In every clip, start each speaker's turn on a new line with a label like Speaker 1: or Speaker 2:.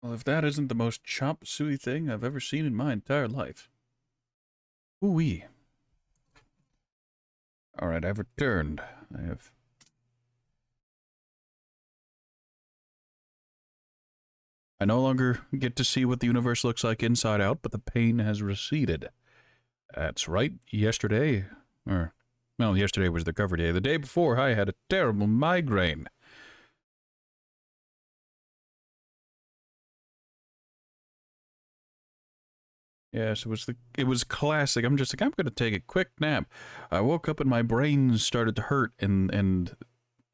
Speaker 1: Well, if that isn't the most chop suey thing I've ever seen in my entire life. Ooh-wee. Alright, I've returned. I have... I no longer get to see what the universe looks like inside out, but the pain has receded. That's right, yesterday, or, well, yesterday was the cover day. The day before, I had a terrible migraine. Yes, it was classic. I'm just like, I'm gonna take a quick nap. I woke up and my brain started to hurt, and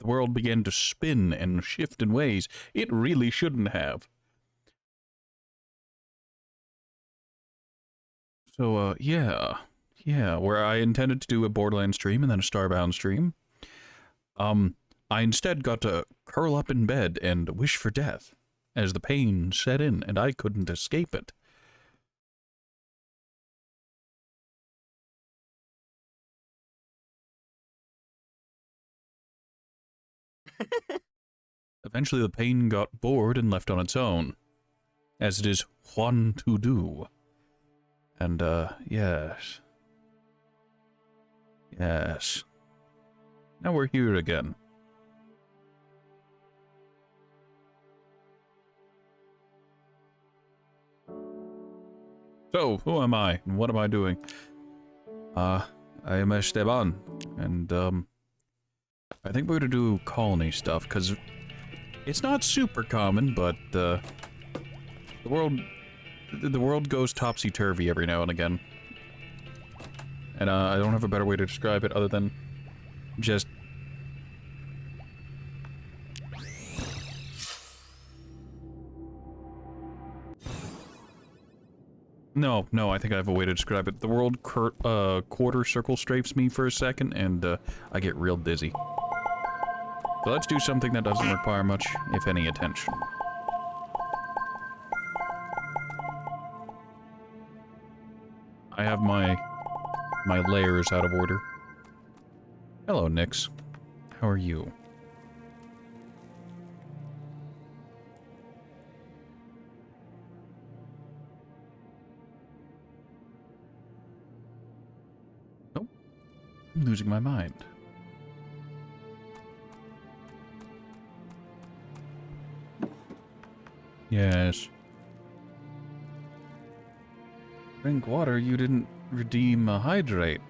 Speaker 1: the world began to spin and shift in ways it really shouldn't have. So, yeah, where I intended to do a Borderlands stream and then a Starbound stream, um, I instead got to curl up in bed and wish for death, as the pain set in and I couldn't escape it. Eventually, the pain got bored and left on its own, as it is Juan to do. And, yes. Yes. Now we're here again. So, who am I, and what am I doing? I am Esteban, and, I think we're gonna do colony stuff, because it's not super common, but, the world... The world goes topsy-turvy every now and again. And, I don't have a better way to describe it other than just... No, I think I have a way to describe it. The world quarter circle strafes me for a second, and, I get real dizzy. So let's do something that doesn't require much, if any, attention. I have my layers out of order. Hello, Nix. How are you? Nope. I'm losing my mind. Yes. Drink water, you didn't redeem a hydrate.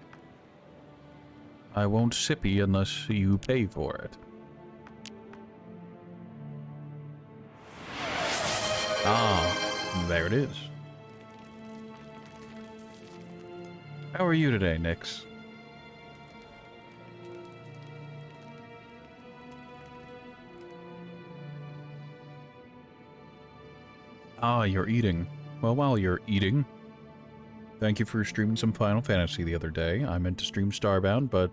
Speaker 1: I won't sippy unless you pay for it. Ah, there it is. How are you today, Nix? Ah, you're eating. Well, while you're eating, thank you for streaming some Final Fantasy the other day. I meant to stream Starbound, but,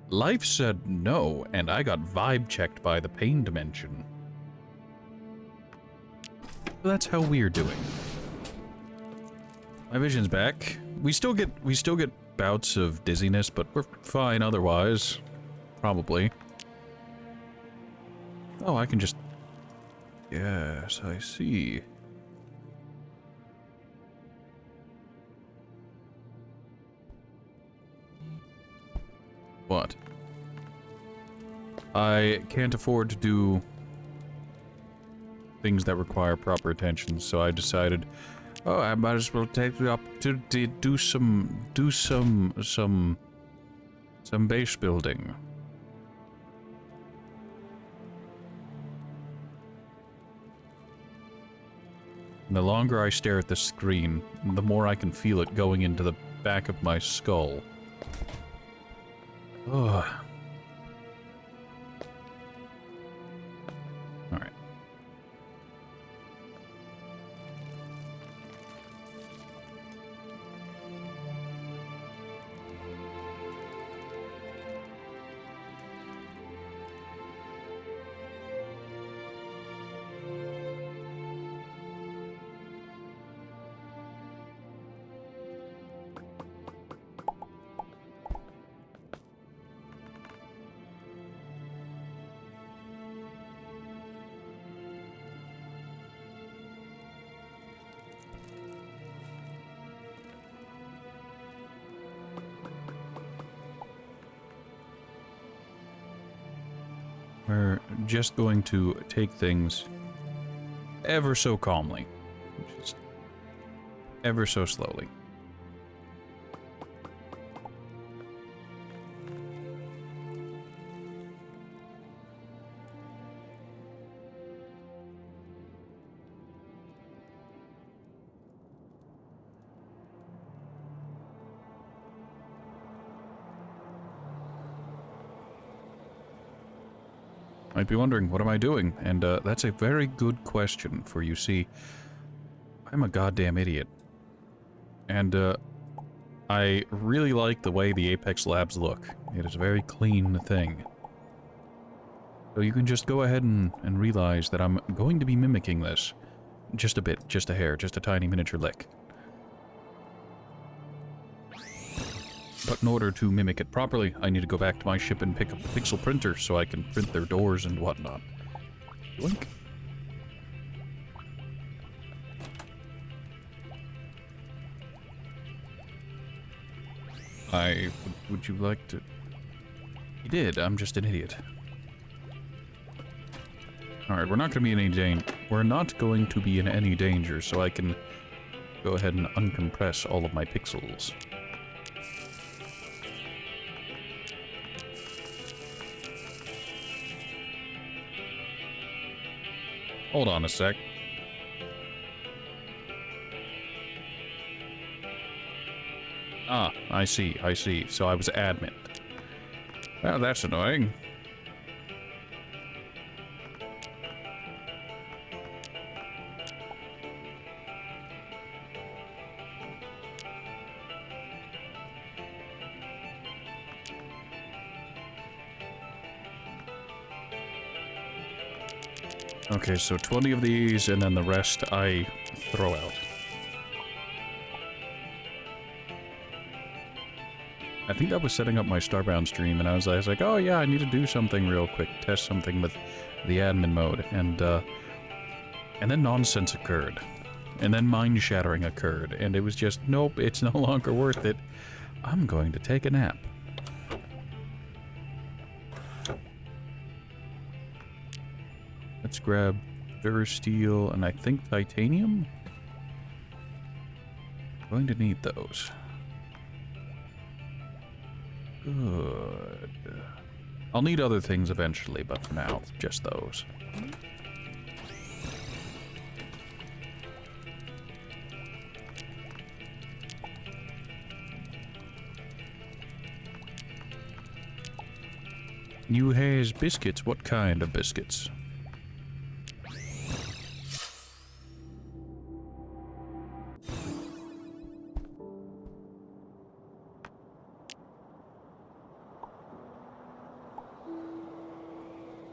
Speaker 1: life said no, and I got vibe checked by the pain dimension. So that's how we're doing. My vision's back. We still get bouts of dizziness, but we're fine otherwise. Probably. Oh, I can just... Yes, I see. What? I can't afford to do things that require proper attention, so I decided, oh, I might as well take the opportunity to do some base building. And the longer I stare at the screen, the more I can feel it going into the back of my skull. Ugh. Alright. We're just going to take things ever so calmly. Just ever so slowly. Might be wondering, what am I doing? And that's a very good question, for you see, I'm a goddamn idiot. And I really like the way the Apex Labs look. It is a very clean thing. So you can just go ahead and realize that I'm going to be mimicking this. Just a bit, just a hair, just a tiny miniature lick. But in order to mimic it properly, I need to go back to my ship and pick up the pixel printer so I can print their doors and whatnot. Blink. Would you like to... You did, I'm just an idiot. Alright, we're not going to be in any danger. We're not going to be in any danger, so I can go ahead and uncompress all of my pixels. Hold on a sec. Ah, I see. So I was admin. Well, that's annoying. Okay, so 20 of these, and then the rest I throw out. I think I was setting up my Starbound stream, and I was like, oh yeah, I need to do something real quick, test something with the admin mode, and then nonsense occurred. And then mind-shattering occurred, and it was just, nope, it's no longer worth it. I'm going to take a nap. Let's grab Durasteel and I think titanium. Going to need those. Good. I'll need other things eventually, but for now, just those. New Hayes biscuits. What kind of biscuits?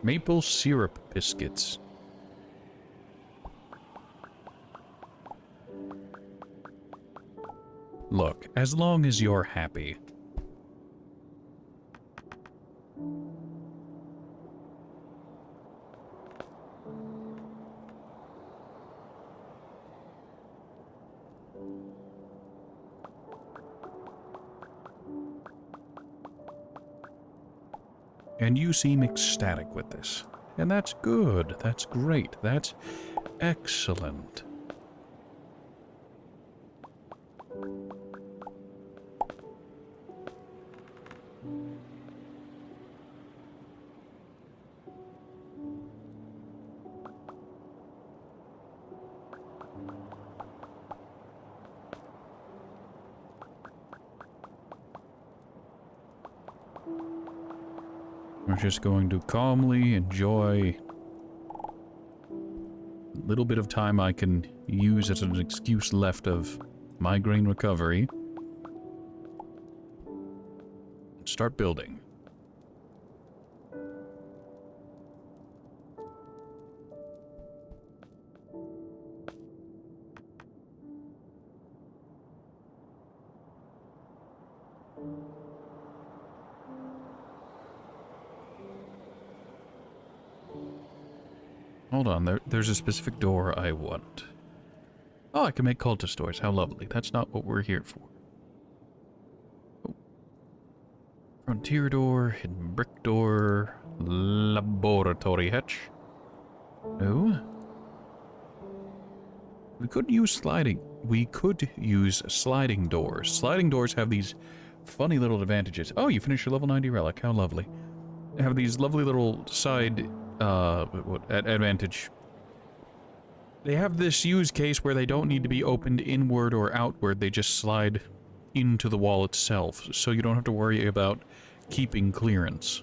Speaker 1: Maple syrup biscuits. Look, as long as you're happy. And you seem ecstatic with this. And that's good. That's great. That's excellent. We're just going to calmly enjoy a little bit of time I can use as an excuse left of migraine recovery. Start building. Hold on, there's a specific door I want. Oh, I can make cultist doors. How lovely. That's not what we're here for. Oh. Frontier door, hidden brick door, lab. laboratory hatch. Oh? We could use sliding. We could use sliding doors. Sliding doors have these funny little advantages. Oh, you finished your level 90 relic. How lovely. They have these lovely little side, advantage. They have this use case where they don't need to be opened inward or outward. They just slide into the wall itself, so you don't have to worry about keeping clearance.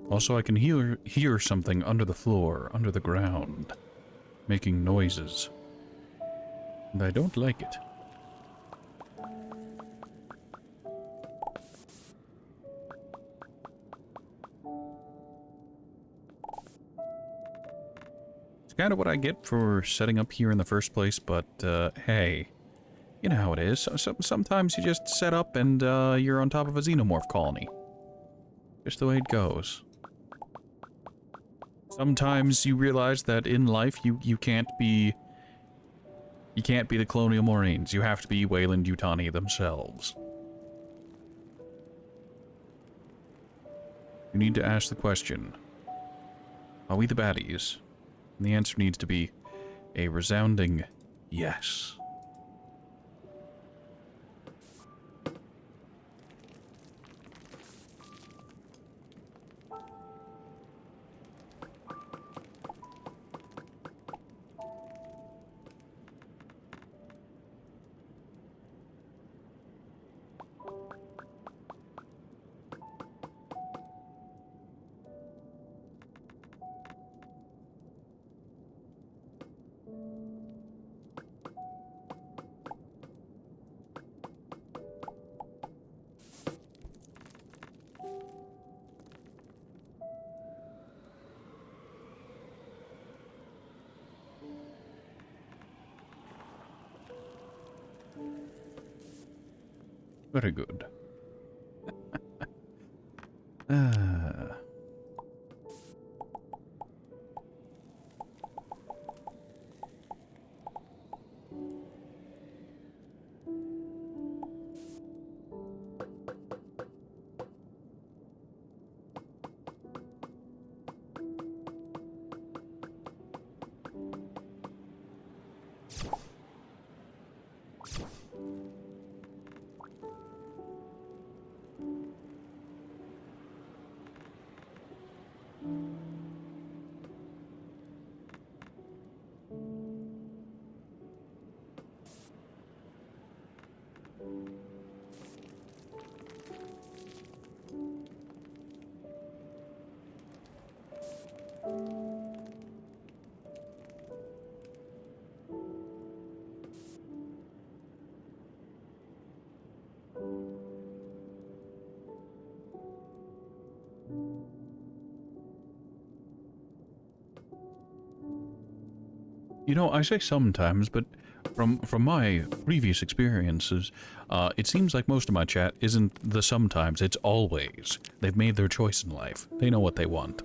Speaker 1: Also, I can hear something under the floor, under the ground, making noises. And I don't like it. It's kind of what I get for setting up here in the first place, but, hey. You know how it is. Sometimes you just set up and, you're on top of a xenomorph colony. Just the way it goes. Sometimes you realize that in life you can't be... You can't be the Colonial Marines. You have to be Weyland-Yutani themselves. You need to ask the question, are we the baddies? And the answer needs to be a resounding yes. Very good. You know, I say sometimes, but from my previous experiences, it seems like most of my chat isn't the sometimes, it's always. They've made their choice in life. They know what they want.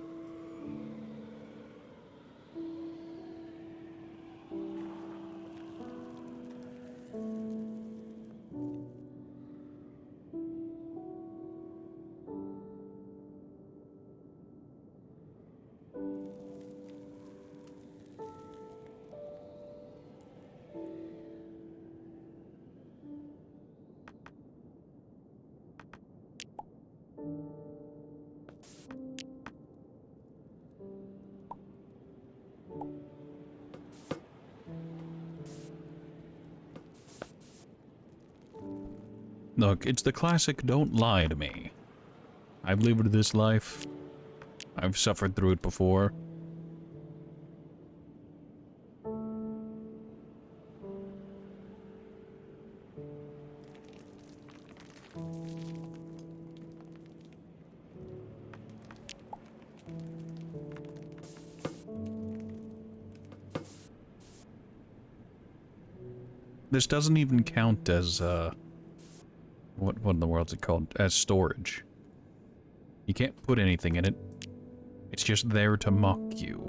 Speaker 1: Look, it's the classic don't lie to me. I've lived this life. I've suffered through it before. This doesn't even count as, what in the world's it called? As storage. You can't put anything in it. It's just there to mock you.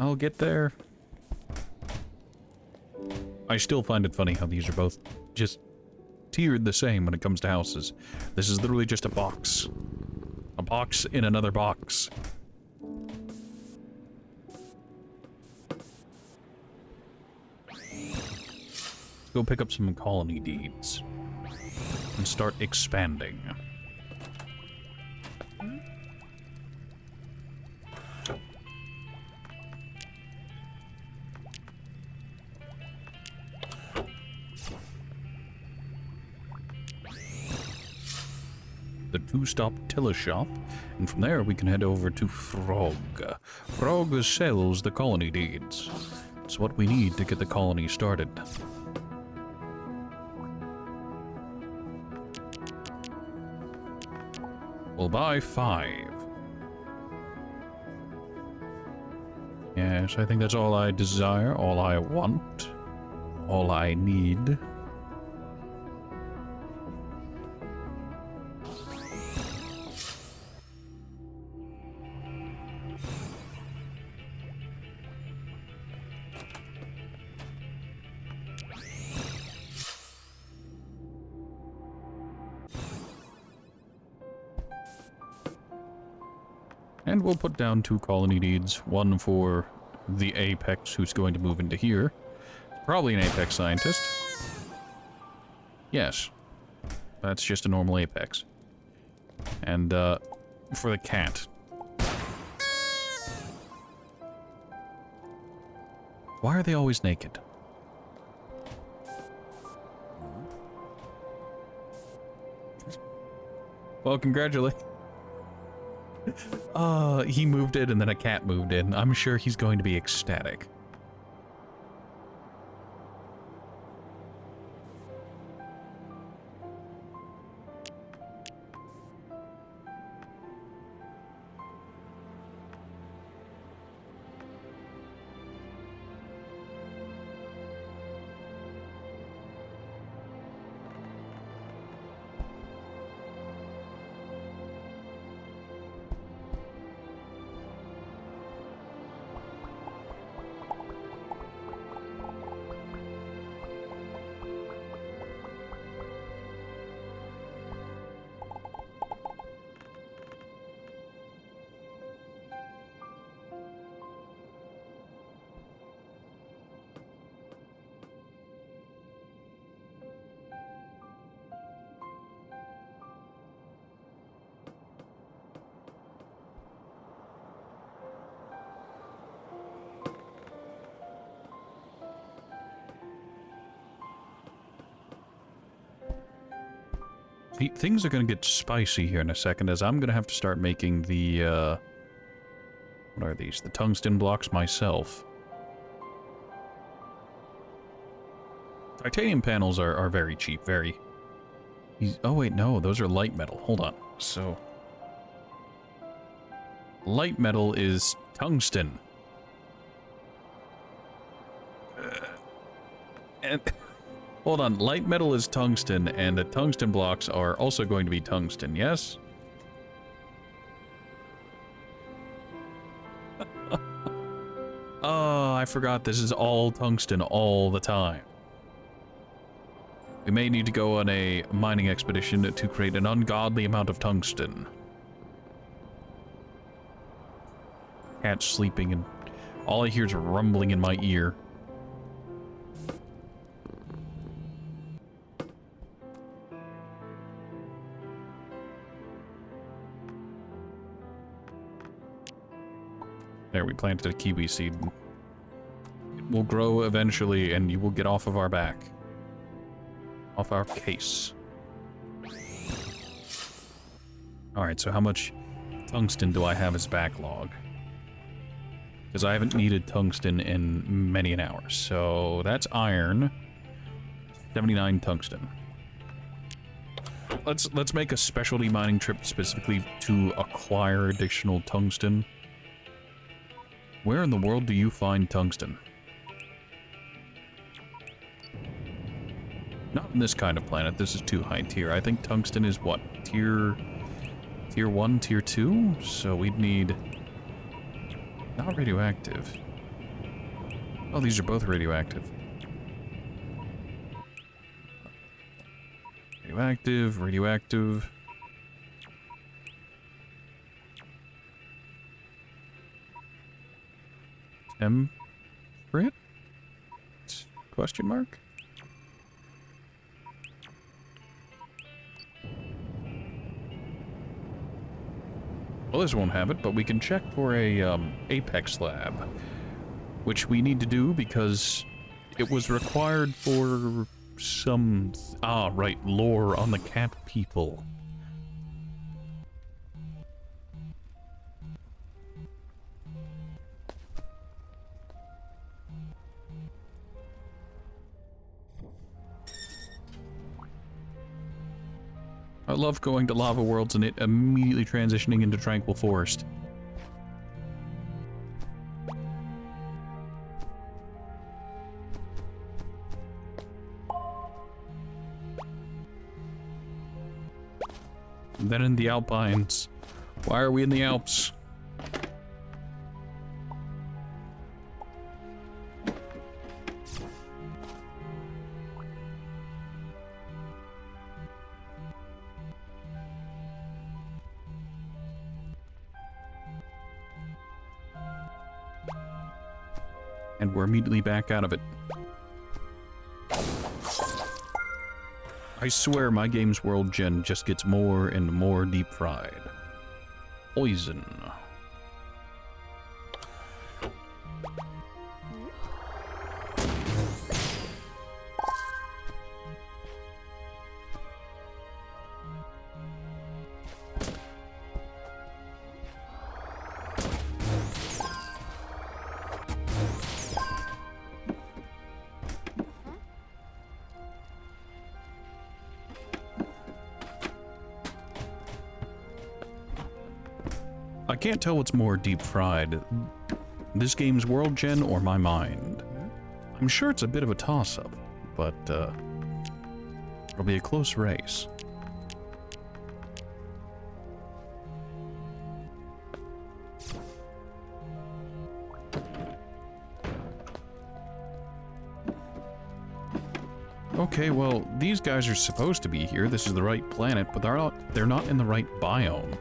Speaker 1: I'll get there. I still find it funny how these are both just tiered the same when it comes to houses. This is literally just a box. A box in another box. Let's go pick up some colony deeds and start expanding. The two-stop tiller shop, and from there we can head over to Frog. Frog sells the colony deeds. It's what we need to get the colony started. We'll buy 5. Yes, I think that's all I desire, all I want, all I need. And we'll put down 2 colony deeds, one for the Apex who's going to move into here. Probably an Apex scientist. Yes. That's just a normal Apex. And, for the cat. Why are they always naked? Well, congratulations. He moved in and then a cat moved in. I'm sure he's going to be ecstatic. Things are going to get spicy here in a second, as I'm going to have to start making the, what are these? The tungsten blocks myself. Titanium panels are very cheap, very... Oh wait, no, those are light metal. Hold on. So... light metal is tungsten. And... hold on, light metal is tungsten, and the tungsten blocks are also going to be tungsten, yes? Oh, I forgot this is all tungsten all the time. We may need to go on a mining expedition to create an ungodly amount of tungsten. Cat's sleeping and all I hear is rumbling in my ear. There, we planted a kiwi seed. It will grow eventually, and you will get off of our back. Off our case. Alright, so how much tungsten do I have as backlog? Because I haven't needed tungsten in many an hour. So, that's iron. 79 tungsten. Let's make a specialty mining trip specifically to acquire additional tungsten. Where in the world do you find tungsten? Not in this kind of planet. This is too high tier. I think tungsten is what? Tier 1, tier 2? So we'd need... Not radioactive. Oh, these are both radioactive. Radioactive, radioactive. Temperate? Question mark? Well, this won't have it, but we can check for a apex lab, which we need to do because it was required for some... Ah, right, lore on the cat people. I love going to lava worlds and it immediately transitioning into tranquil forest. And then in the Alpines. Why are we in the Alps? And we're immediately back out of it. I swear my game's world gen just gets more and more deep fried. Poison. I can't tell what's more deep fried, this game's world gen or my mind. I'm sure it's a bit of a toss-up, but it'll be a close race. Okay, well, these guys are supposed to be here. This is the right planet, but they're not in the right biome.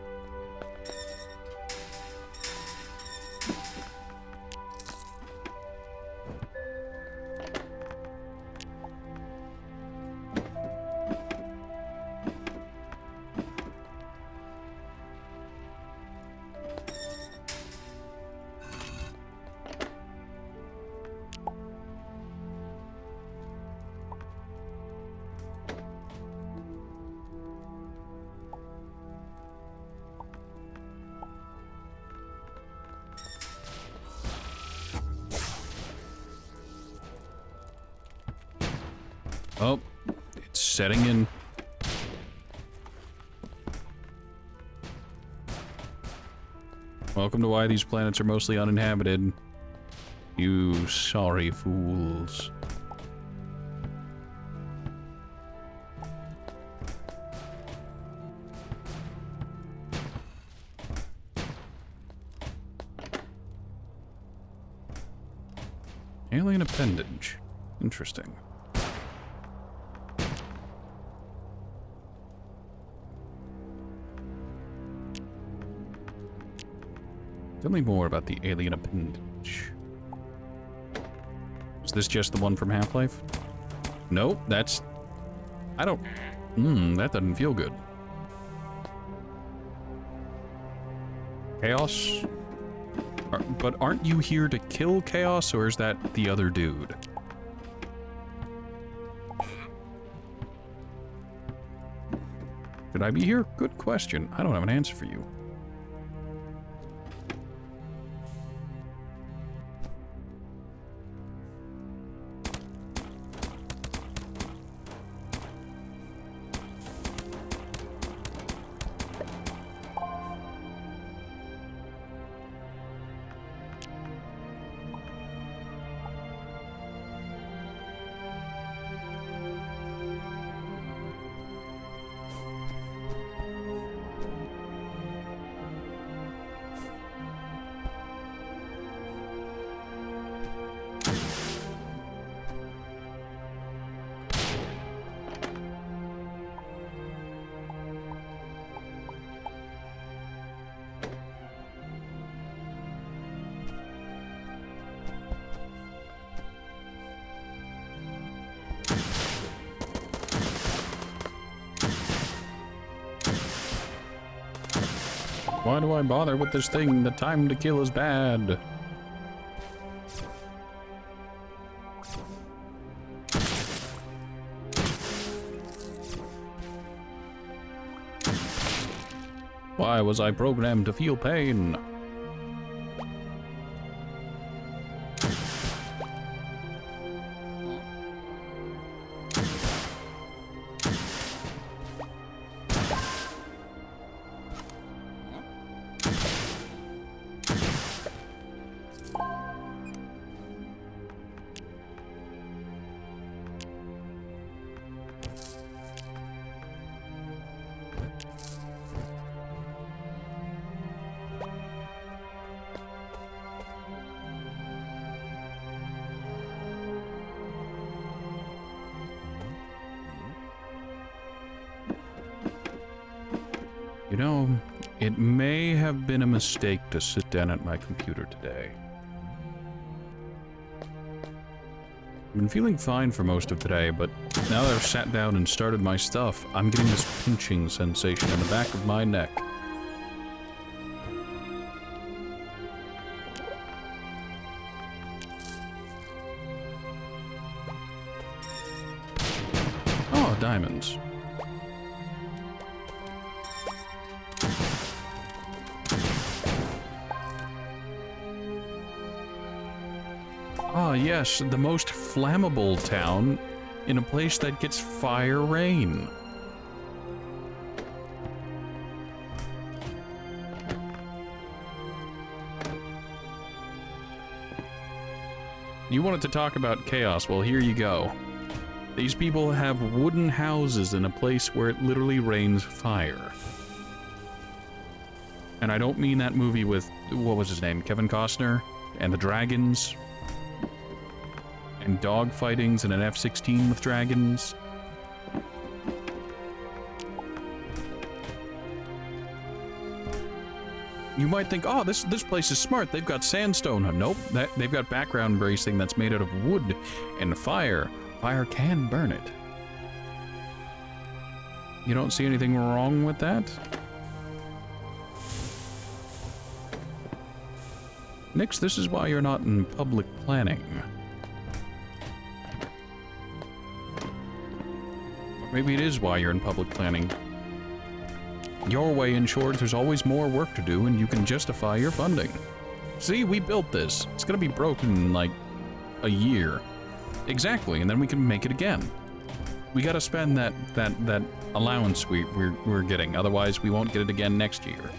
Speaker 1: Oh, it's setting in. Welcome to why these planets are mostly uninhabited. You sorry fools. Alien appendage. Interesting. Tell me more about the alien appendage. Is this just the one from Half-Life? Nope, that's... I don't... that doesn't feel good. Chaos? But aren't you here to kill Chaos, or is that the other dude? Should I be here? Good question. I don't have an answer for you. Why do I bother with this thing? The time to kill is bad. Why was I programmed to feel pain? You know, it may have been a mistake to sit down at my computer today. I've been feeling fine for most of today, but now that I've sat down and started my stuff, I'm getting this pinching sensation in the back of my neck. Oh, diamonds. Ah, yes, the most flammable town in a place that gets fire rain. You wanted to talk about chaos, well, here you go. These people have wooden houses in a place where it literally rains fire. And I don't mean that movie with, what was his name, Kevin Costner? And the dragons? And dog fightings and an F-16 with dragons. You might think, oh, this place is smart. They've got sandstone. Nope, they've got background bracing that's made out of wood and fire. Fire can burn it. You don't see anything wrong with that? Nix, this is why you're not in public planning. Maybe it is why you're in public planning. Your way ensures there's always more work to do and you can justify your funding. See, we built this. It's gonna be broken in like a year. Exactly, and then we can make it again. We gotta spend that allowance we're getting, otherwise we won't get it again next year.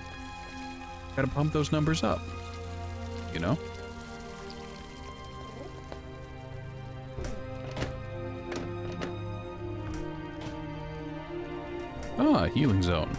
Speaker 1: Gotta pump those numbers up, you know? Ah, healing zone.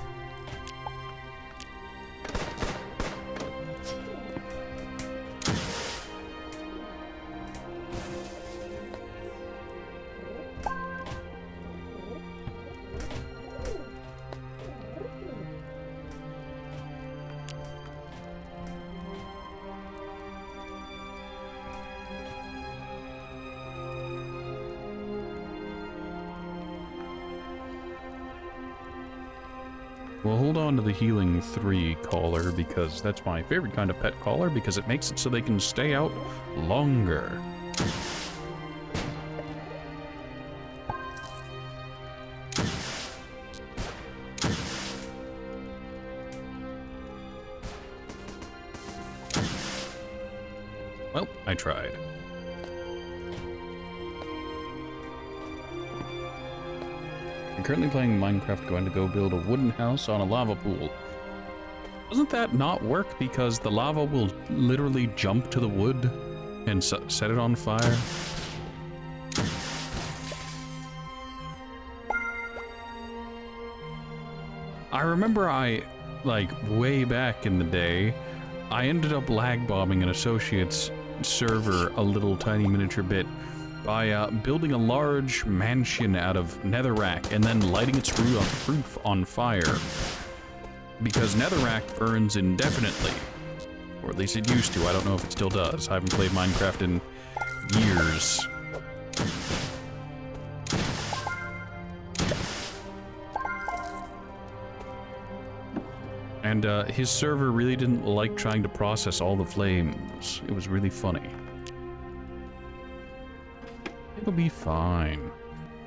Speaker 1: We'll hold on to the Healing 3 collar because that's my favorite kind of pet collar because it makes it so they can stay out longer. Well, I tried. I'm currently playing Minecraft going to go build a wooden house on a lava pool. Doesn't that not work because the lava will literally jump to the wood and set it on fire? I remember like, way back in the day, I ended up lag bombing an associate's server a little tiny miniature bit by building a large mansion out of netherrack and then lighting its roof on fire. Because netherrack burns indefinitely. Or at least it used to, I don't know if it still does. I haven't played Minecraft in years. And his server really didn't like trying to process all the flames. It was really funny. It'll be fine.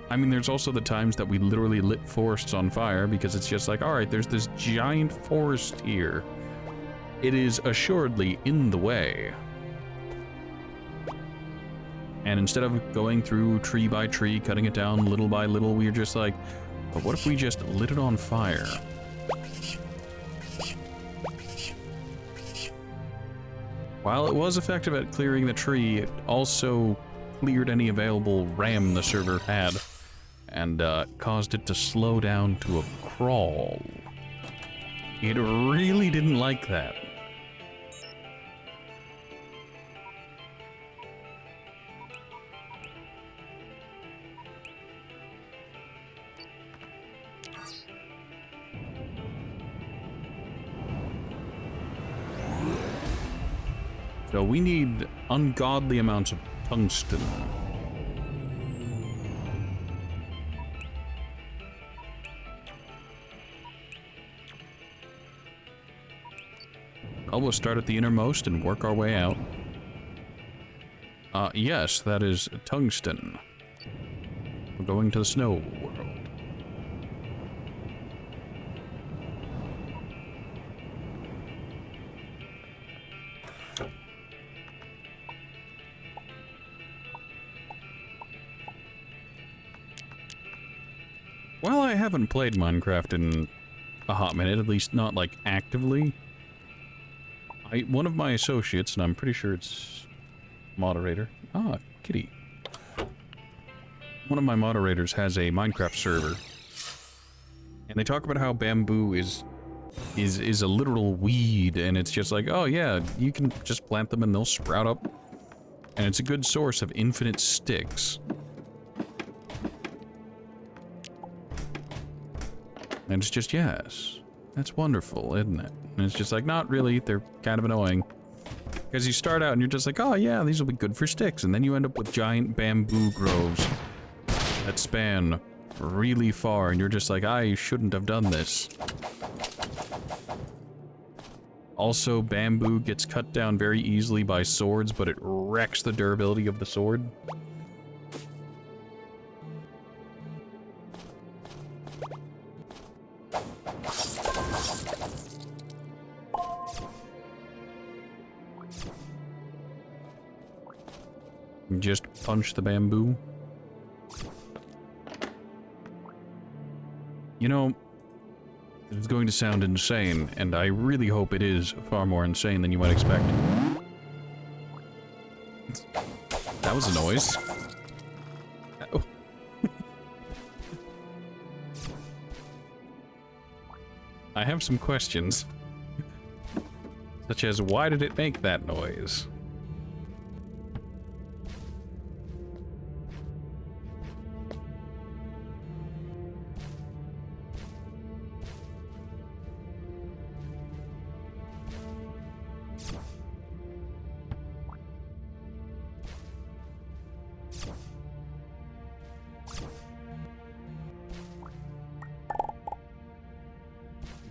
Speaker 1: I mean, there's also the times that we literally lit forests on fire because it's just like, alright, there's this giant forest here. It is assuredly in the way. And instead of going through tree by tree, cutting it down little by little, we're just like, but what if we just lit it on fire? While it was effective at clearing the tree, it also cleared any available RAM the server had, and caused it to slow down to a crawl. It really didn't like that. So we need ungodly amounts of tungsten. Well, we'll start at the innermost and work our way out. Yes, that is tungsten. We're going to the snow world. Well, I haven't played Minecraft in a hot minute, at least not, like, actively. One of my associates, and I'm pretty sure it's moderator. Ah, kitty. One of my moderators has a Minecraft server. And they talk about how bamboo is a literal weed, and it's just like, oh yeah, you can just plant them and they'll sprout up. And it's a good source of infinite sticks. And it's just, yes, that's wonderful, isn't it? And it's just like, not really, they're kind of annoying. Because you start out and you're just like, oh yeah, these will be good for sticks. And then you end up with giant bamboo groves that span really far. And you're just like, I shouldn't have done this. Also, bamboo gets cut down very easily by swords, but it wrecks the durability of the sword. Just punch the bamboo. You know, it's going to sound insane, and I really hope it is far more insane than you might expect. That was a noise. Oh. I have some questions. Such as, why did it make that noise?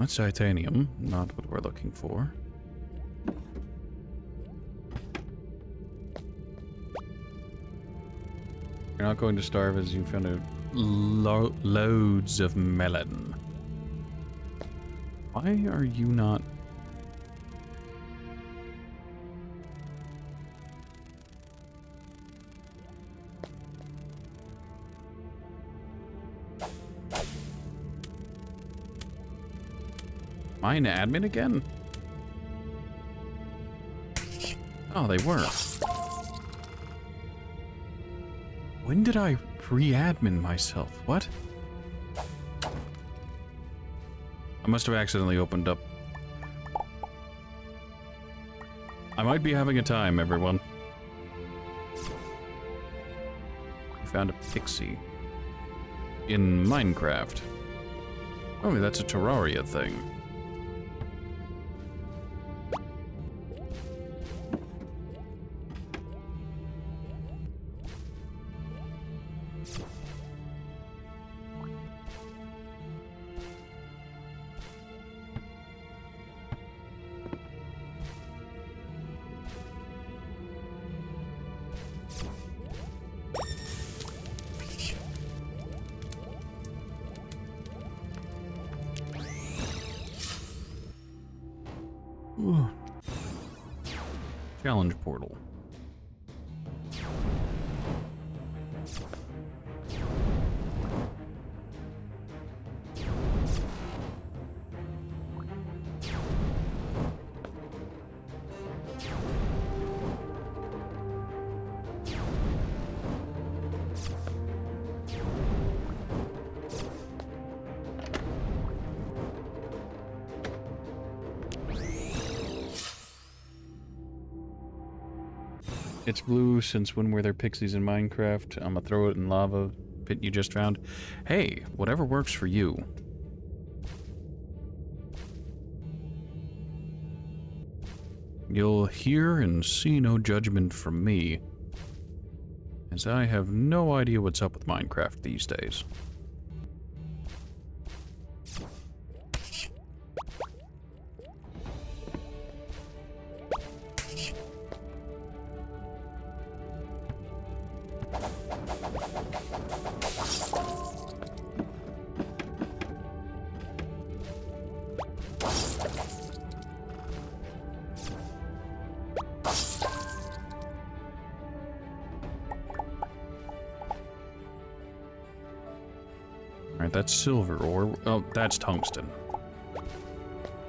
Speaker 1: That's titanium, not what we're looking for. You're not going to starve as you found loads of melon. Why are you not... Mine admin again? Oh, they were. When did I pre-admin myself? What? I must have accidentally opened up. I might be having a time, everyone. We found a pixie. In Minecraft. Oh, that's a Terraria thing. Ooh. Challenge portal. It's blue since when were there pixies in Minecraft? I'm gonna throw it in lava pit you just found. Hey, whatever works for you. You'll hear and see no judgment from me, as I have no idea what's up with Minecraft these days. Alright, that's silver ore. Oh, that's tungsten.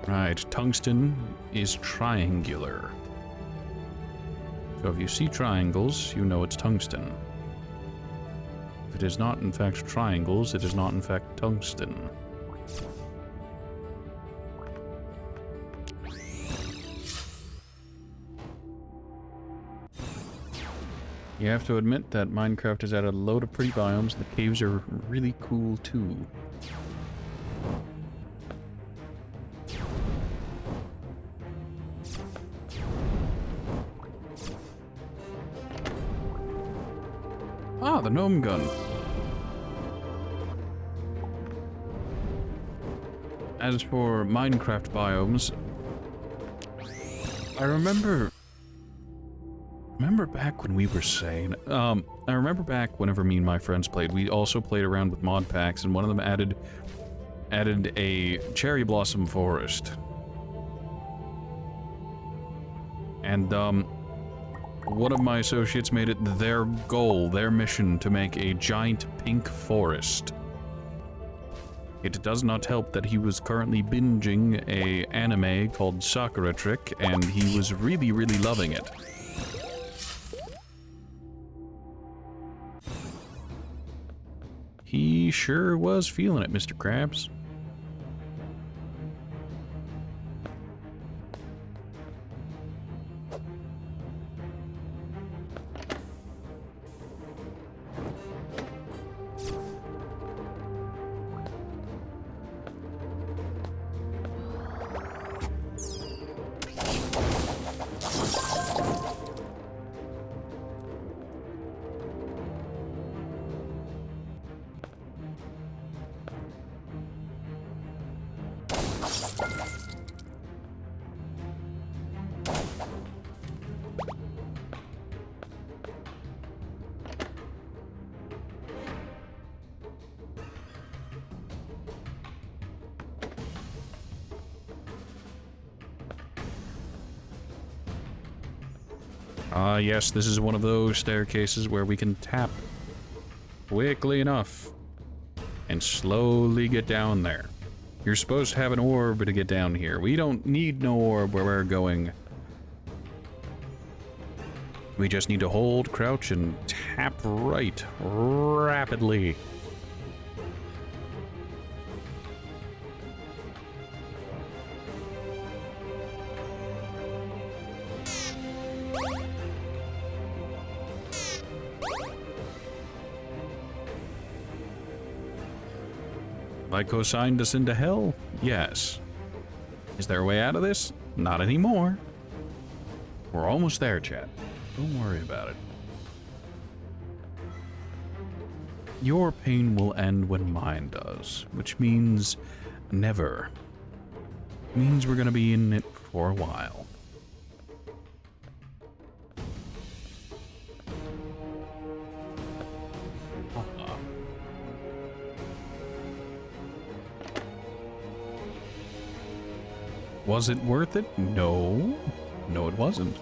Speaker 1: Right, tungsten is triangular. So if you see triangles, you know it's tungsten. If it is not in fact triangles, it is not in fact tungsten. You have to admit that Minecraft has added a load of pretty biomes, and the caves are really cool too. Ah, the gnome gun. As for Minecraft biomes, I remember back when we were saying, I remember back whenever me and my friends played, we also played around with mod packs, and one of them added a cherry blossom forest. And, one of my associates made it their goal, their mission, to make a giant pink forest. It does not help that he was currently binging a anime called Sakura Trick, and he was really, really loving it. He sure was feeling it, Mr. Krabs. Ah, yes, this is one of those staircases where we can tap quickly enough and slowly get down there. You're supposed to have an orb to get down here. We don't need no orb where we're going. We just need to hold, crouch, and tap right rapidly. I co-signed us into hell? Yes. Is there a way out of this? Not anymore. We're almost there, chat. Don't worry about it. Your pain will end when mine does, which means never. Means we're gonna be in it for a while. Was it worth it? No. No, it wasn't.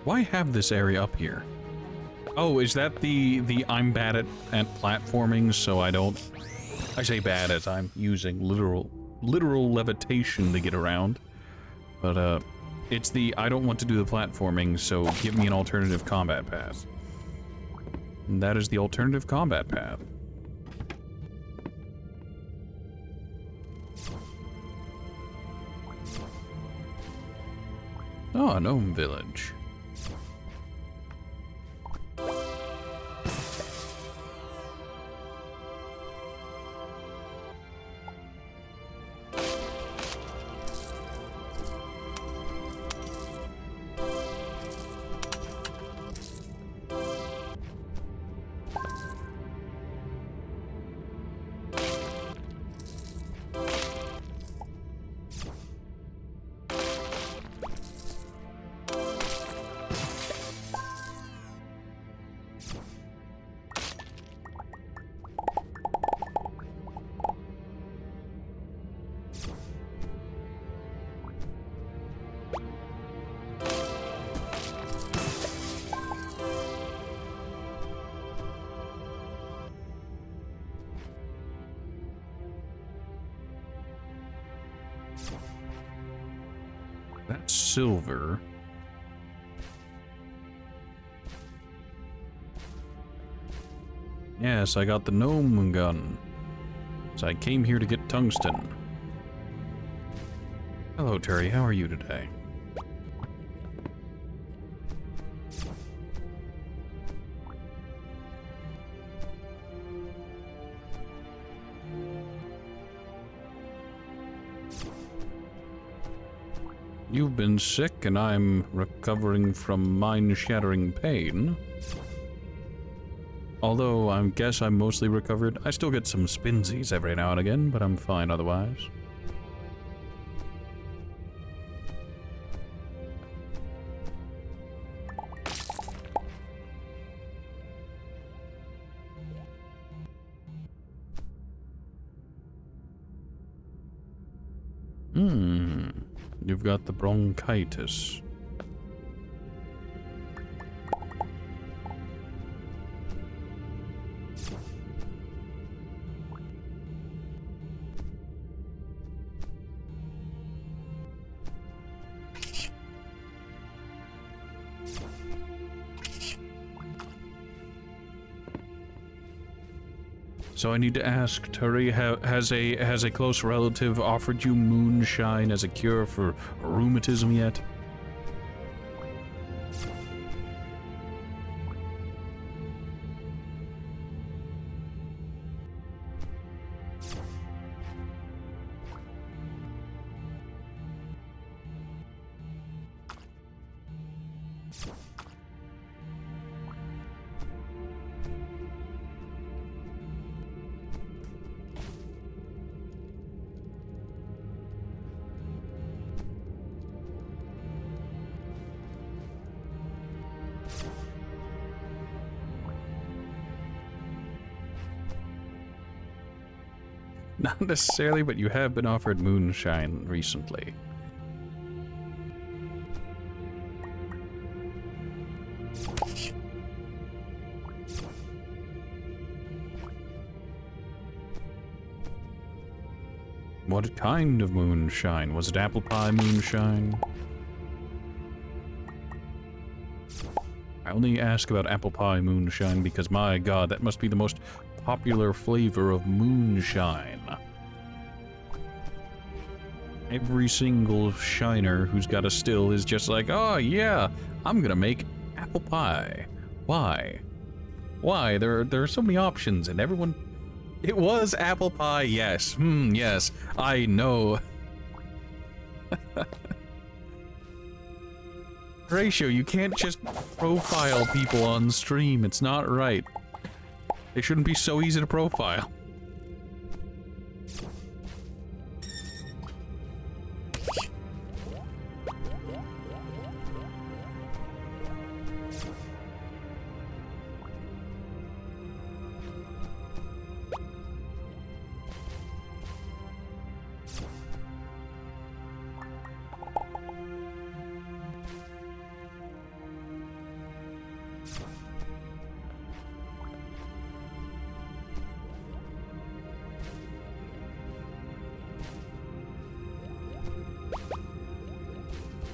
Speaker 1: Why have this area up here? Oh, is that the I'm bad at platforming, so I don't... I say bad as I'm using literal levitation to get around. But, it's the I don't want to do the platforming, so give me an alternative combat path. And that is the alternative combat path. Oh, a gnome village. That's silver. Yes, I got the gnome gun. So I came here to get tungsten. Hello, Terry. How are you today? You've been sick, and I'm recovering from mind-shattering pain. Although I guess I'm mostly recovered. I still get some spinsies every now and again, but I'm fine otherwise. You've got the bronchitis. So I need to ask, Turi, has a close relative offered you moonshine as a cure for rheumatism yet? Not necessarily, but you have been offered moonshine recently. What kind of moonshine? Was it apple pie moonshine? I only ask about apple pie moonshine because, my god, that must be the most popular flavor of moonshine. Every single shiner who's got a still is just like, oh yeah, I'm gonna make apple pie. Why? Why? There are so many options and everyone... It was apple pie, yes. Yes, I know. Horatio, you can't just profile people on stream. It's not right. They shouldn't be so easy to profile.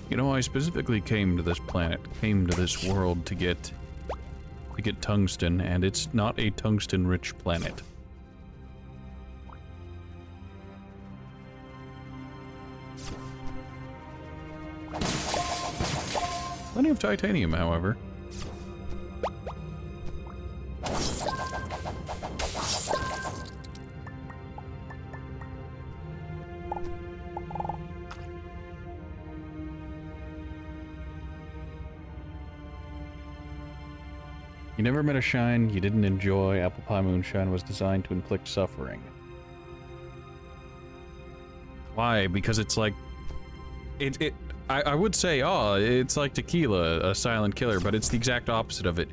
Speaker 1: You know, I specifically came to this planet, came to this world to get tungsten, and it's not a tungsten-rich planet. Plenty of titanium, however. You never met a shine you didn't enjoy. Apple pie moonshine was designed to inflict suffering. Why? Because it's like... I would say, oh, it's like tequila, a silent killer, but it's the exact opposite of it.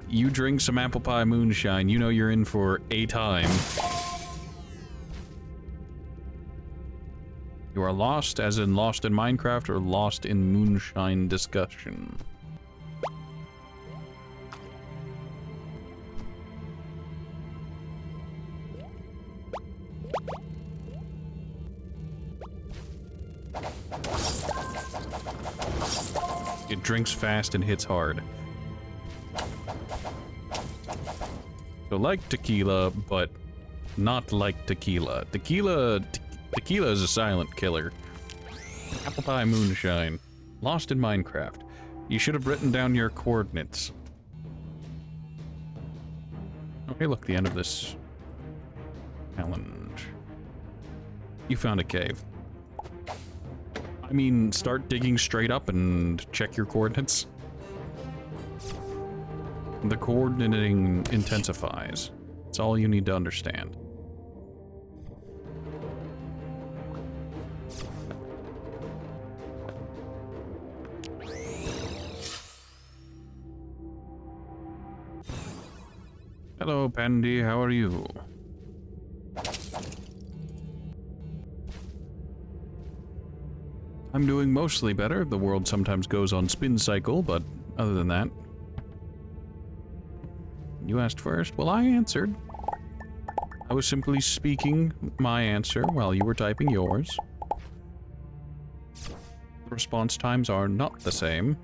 Speaker 1: You drink some apple pie moonshine, you know you're in for a time. You are lost, as in lost in Minecraft, or lost in moonshine discussion. It drinks fast and hits hard. So like tequila, but not like tequila. Tequila is a silent killer. Apple pie moonshine. Lost in Minecraft. You should have written down your coordinates. Okay, look, the end of this challenge. You found a cave. I mean, start digging straight up and check your coordinates. The coordinating intensifies. That's all you need to understand. Hello, Pandy, how are you? I'm doing mostly better. The world sometimes goes on spin cycle, but other than that... You asked first? Well, I answered. I was simply speaking my answer while you were typing yours. The response times are not the same.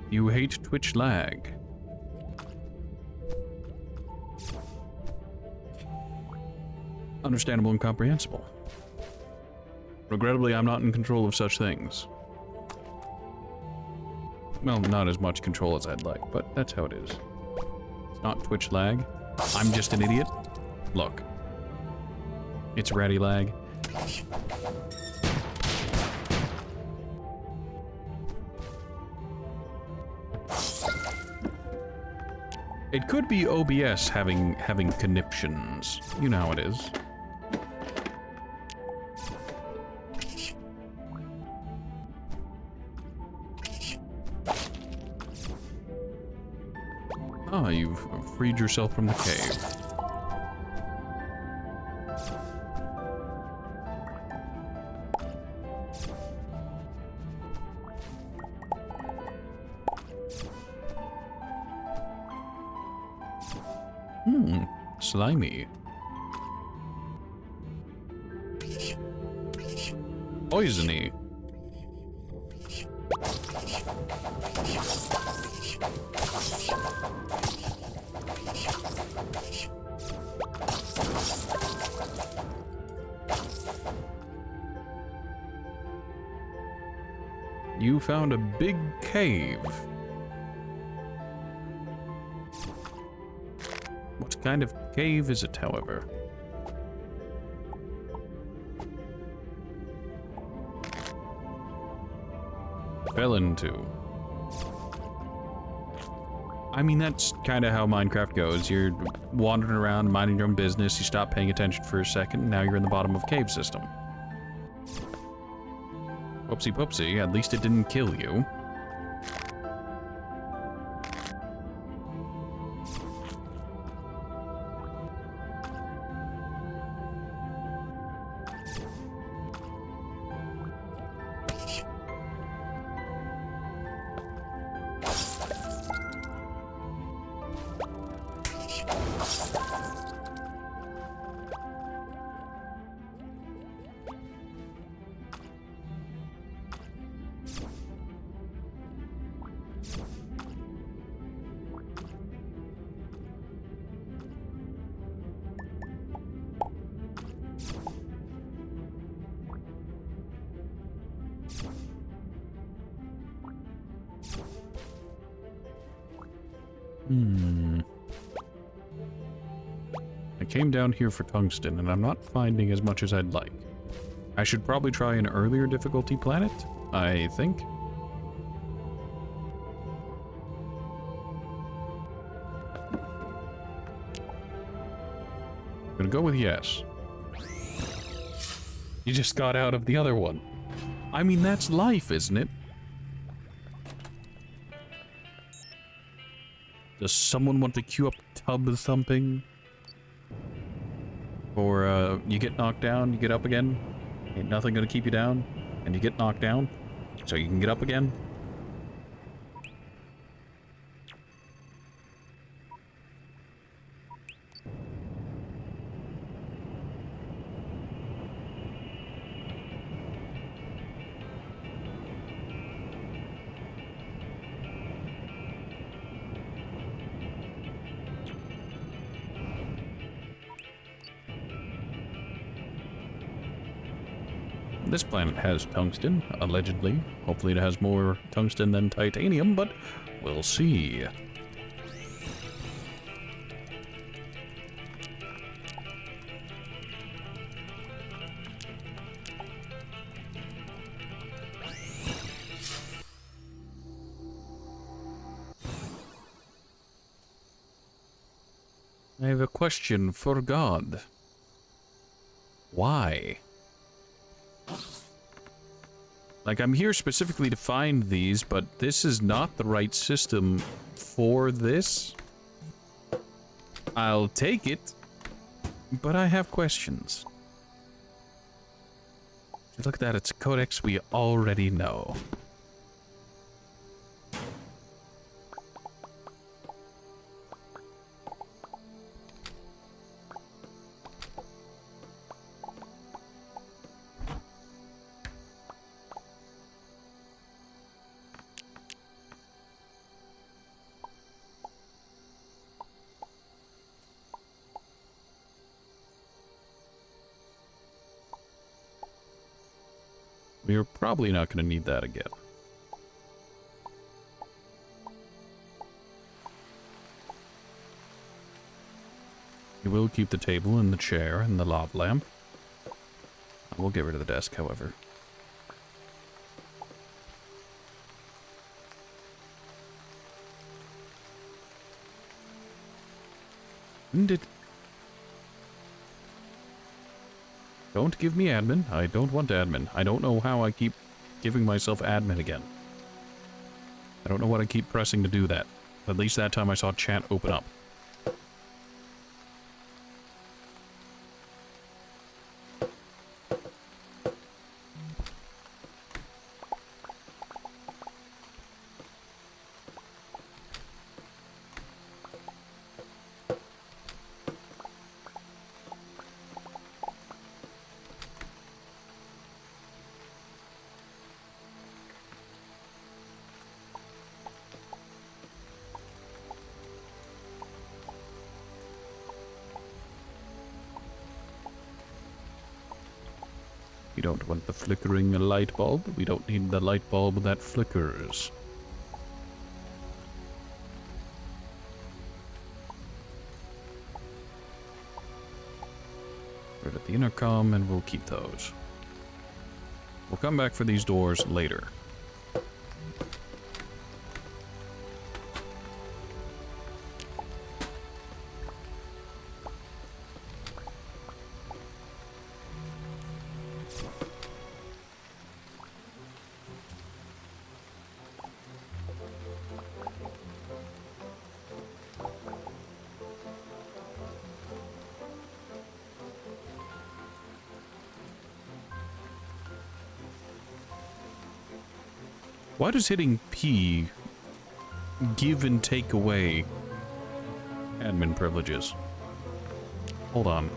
Speaker 1: You hate Twitch lag. Understandable and comprehensible. Regrettably, I'm not in control of such things. Well, not as much control as I'd like, but that's how it is. It's not Twitch lag. I'm just an idiot. Look. It's ratty lag. It could be OBS having conniptions. You know how it is. Ah, you've freed yourself from the cave. Slimy. Poisony. You found a big cave. What kind of cave is it, however? Fell into. I mean, that's kind of how Minecraft goes. You're wandering around, minding your own business, you stop paying attention for a second, and now you're in the bottom of a cave system. Whoopsie poopsie, at least it didn't kill you. I came down here for tungsten, and I'm not finding as much as I'd like. I should probably try an earlier difficulty planet, I think. I'm gonna go with yes. You just got out of the other one. I mean, that's life, isn't it? Does someone want to queue up tub thumping? Or, you get knocked down, you get up again, ain't nothing gonna keep you down, and you get knocked down, so you can get up again? This planet has tungsten, allegedly. Hopefully it has more tungsten than titanium, but we'll see. I have a question for God. Why? Like, I'm here specifically to find these, but this is not the right system for this. I'll take it, but I have questions. Look at that, it's a codex we already know. We're probably not going to need that again. We will keep the table and the chair and the lava lamp. We'll get rid of the desk, however. Don't give me admin. I don't want admin. I don't know how I keep giving myself admin again. I don't know what I keep pressing to do that, At least that time I saw chat open up. We don't want the flickering light bulb. We don't need the light bulb that flickers. Rid of the intercom, and we'll keep those. We'll come back for these doors later. Why does hitting P give and take away admin privileges? Hold on.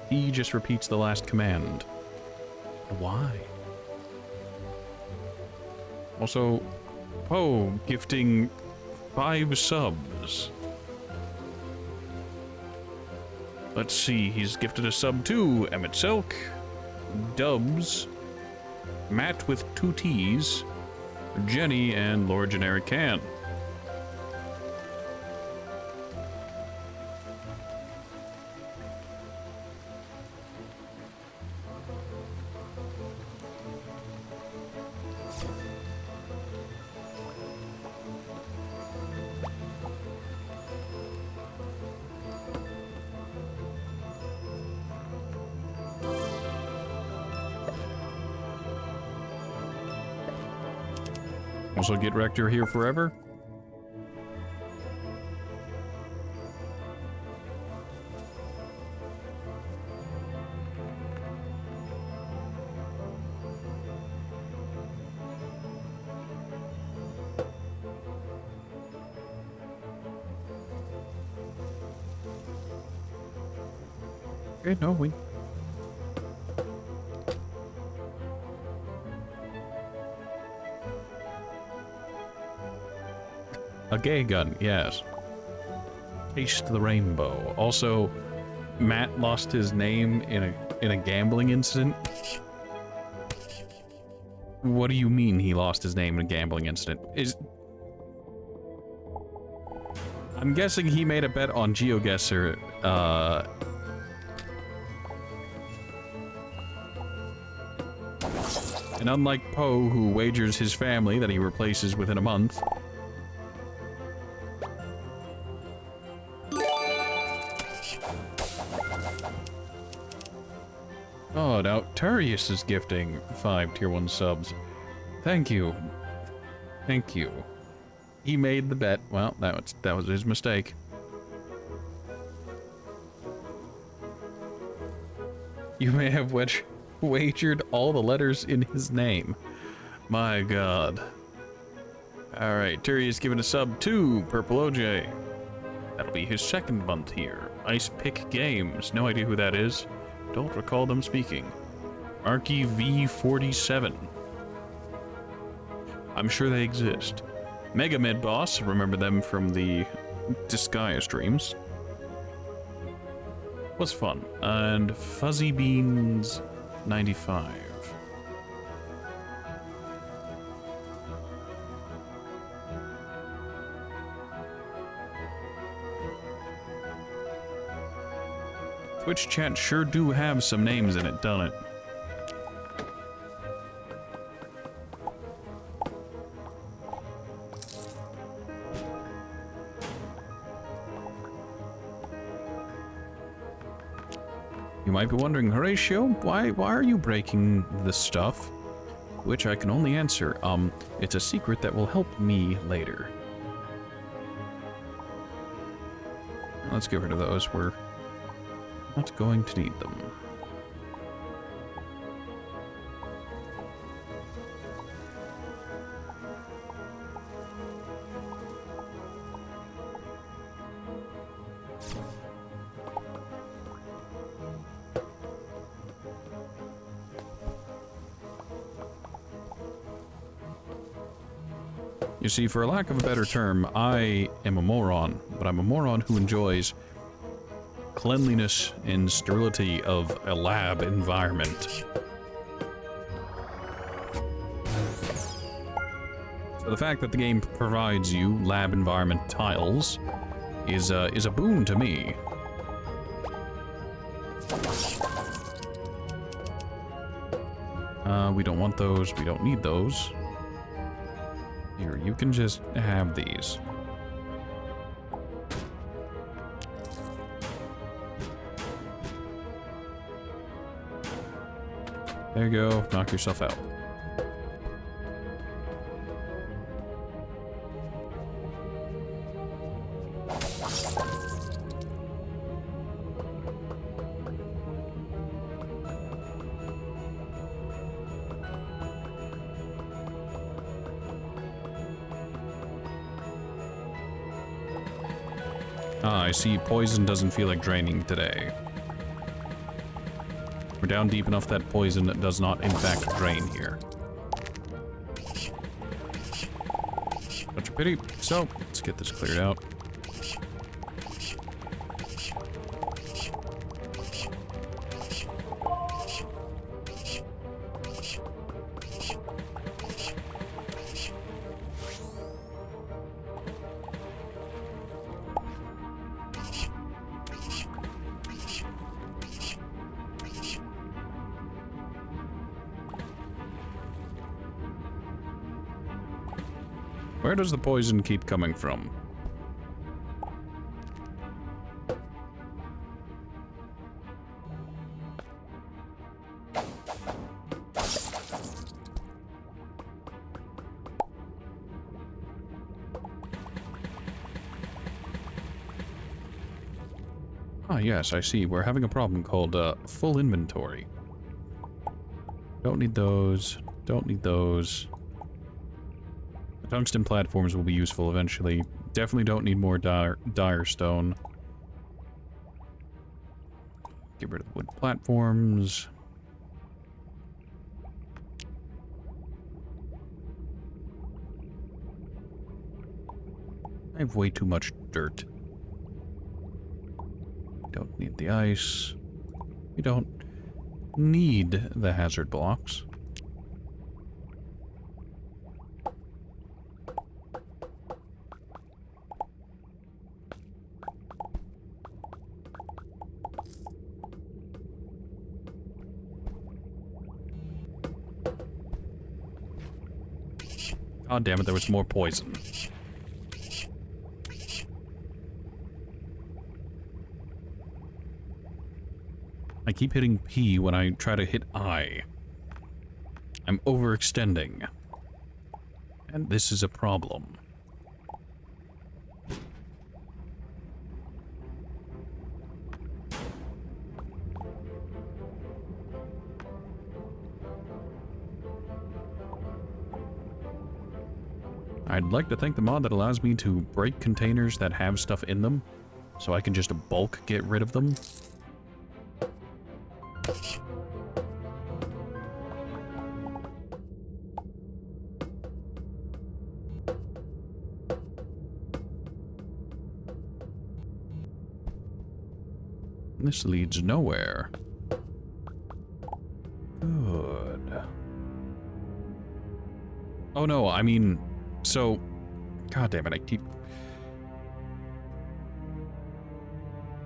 Speaker 1: P just repeats the last command. Why? Also, Poe gifting 5 subs. Let's see, he's gifted a sub to Emmett Silk, Dubs, Matt with 2 T's, Jenny, and Lord Generic Can. Also, get Rector here forever. Okay, no, we... A gay gun, yes. Taste the rainbow. Also, Matt lost his name in a gambling incident. What do you mean he lost his name in a gambling incident? I'm guessing he made a bet on GeoGuessr, and unlike Poe, who wagers his family that he replaces within a month, oh, now Turius is gifting 5 tier 1 subs. Thank you. Thank you. He made the bet. Well, that was his mistake. You may have wagered all the letters in his name. My god. Alright, Turius giving a sub to Purple OJ. That'll be his 2nd month here. Ice Pick Games. No idea who that is. Don't recall them speaking. Arky V47. I'm sure they exist. Mega Mid Boss, remember them from the Disgaea streams. Was fun. And Fuzzy Beans 95. Twitch chat sure do have some names in it, don't it? You might be wondering, Horatio, why are you breaking this stuff? Which I can only answer, it's a secret that will help me later. Let's get rid of those. We're not going to need them. You see, for lack of a better term, I am a moron, but I'm a moron who enjoys cleanliness and sterility of a lab environment. So the fact that the game provides you lab environment tiles is a boon to me. We don't want those, we don't need those. Here, you can just have these. There you go, knock yourself out. Ah, I see. Poison doesn't feel like draining today. We're down deep enough that poison does not, in fact, drain here. Such a pity. So, let's get this cleared out. Where does the poison keep coming from? Ah, yes, I see. We're having a problem called full inventory. Don't need those. Don't need those. Tungsten platforms will be useful eventually. Definitely don't need more dire stone. Get rid of the wood platforms. I have way too much dirt. Don't need the ice. We don't need the hazard blocks. God damn it, there was more poison. I keep hitting P when I try to hit I. I'm overextending. And this is a problem. I'd like to thank the mod that allows me to break containers that have stuff in them, so I can just bulk get rid of them. This leads nowhere. Good. Oh no, I mean... So, god damn it, I keep...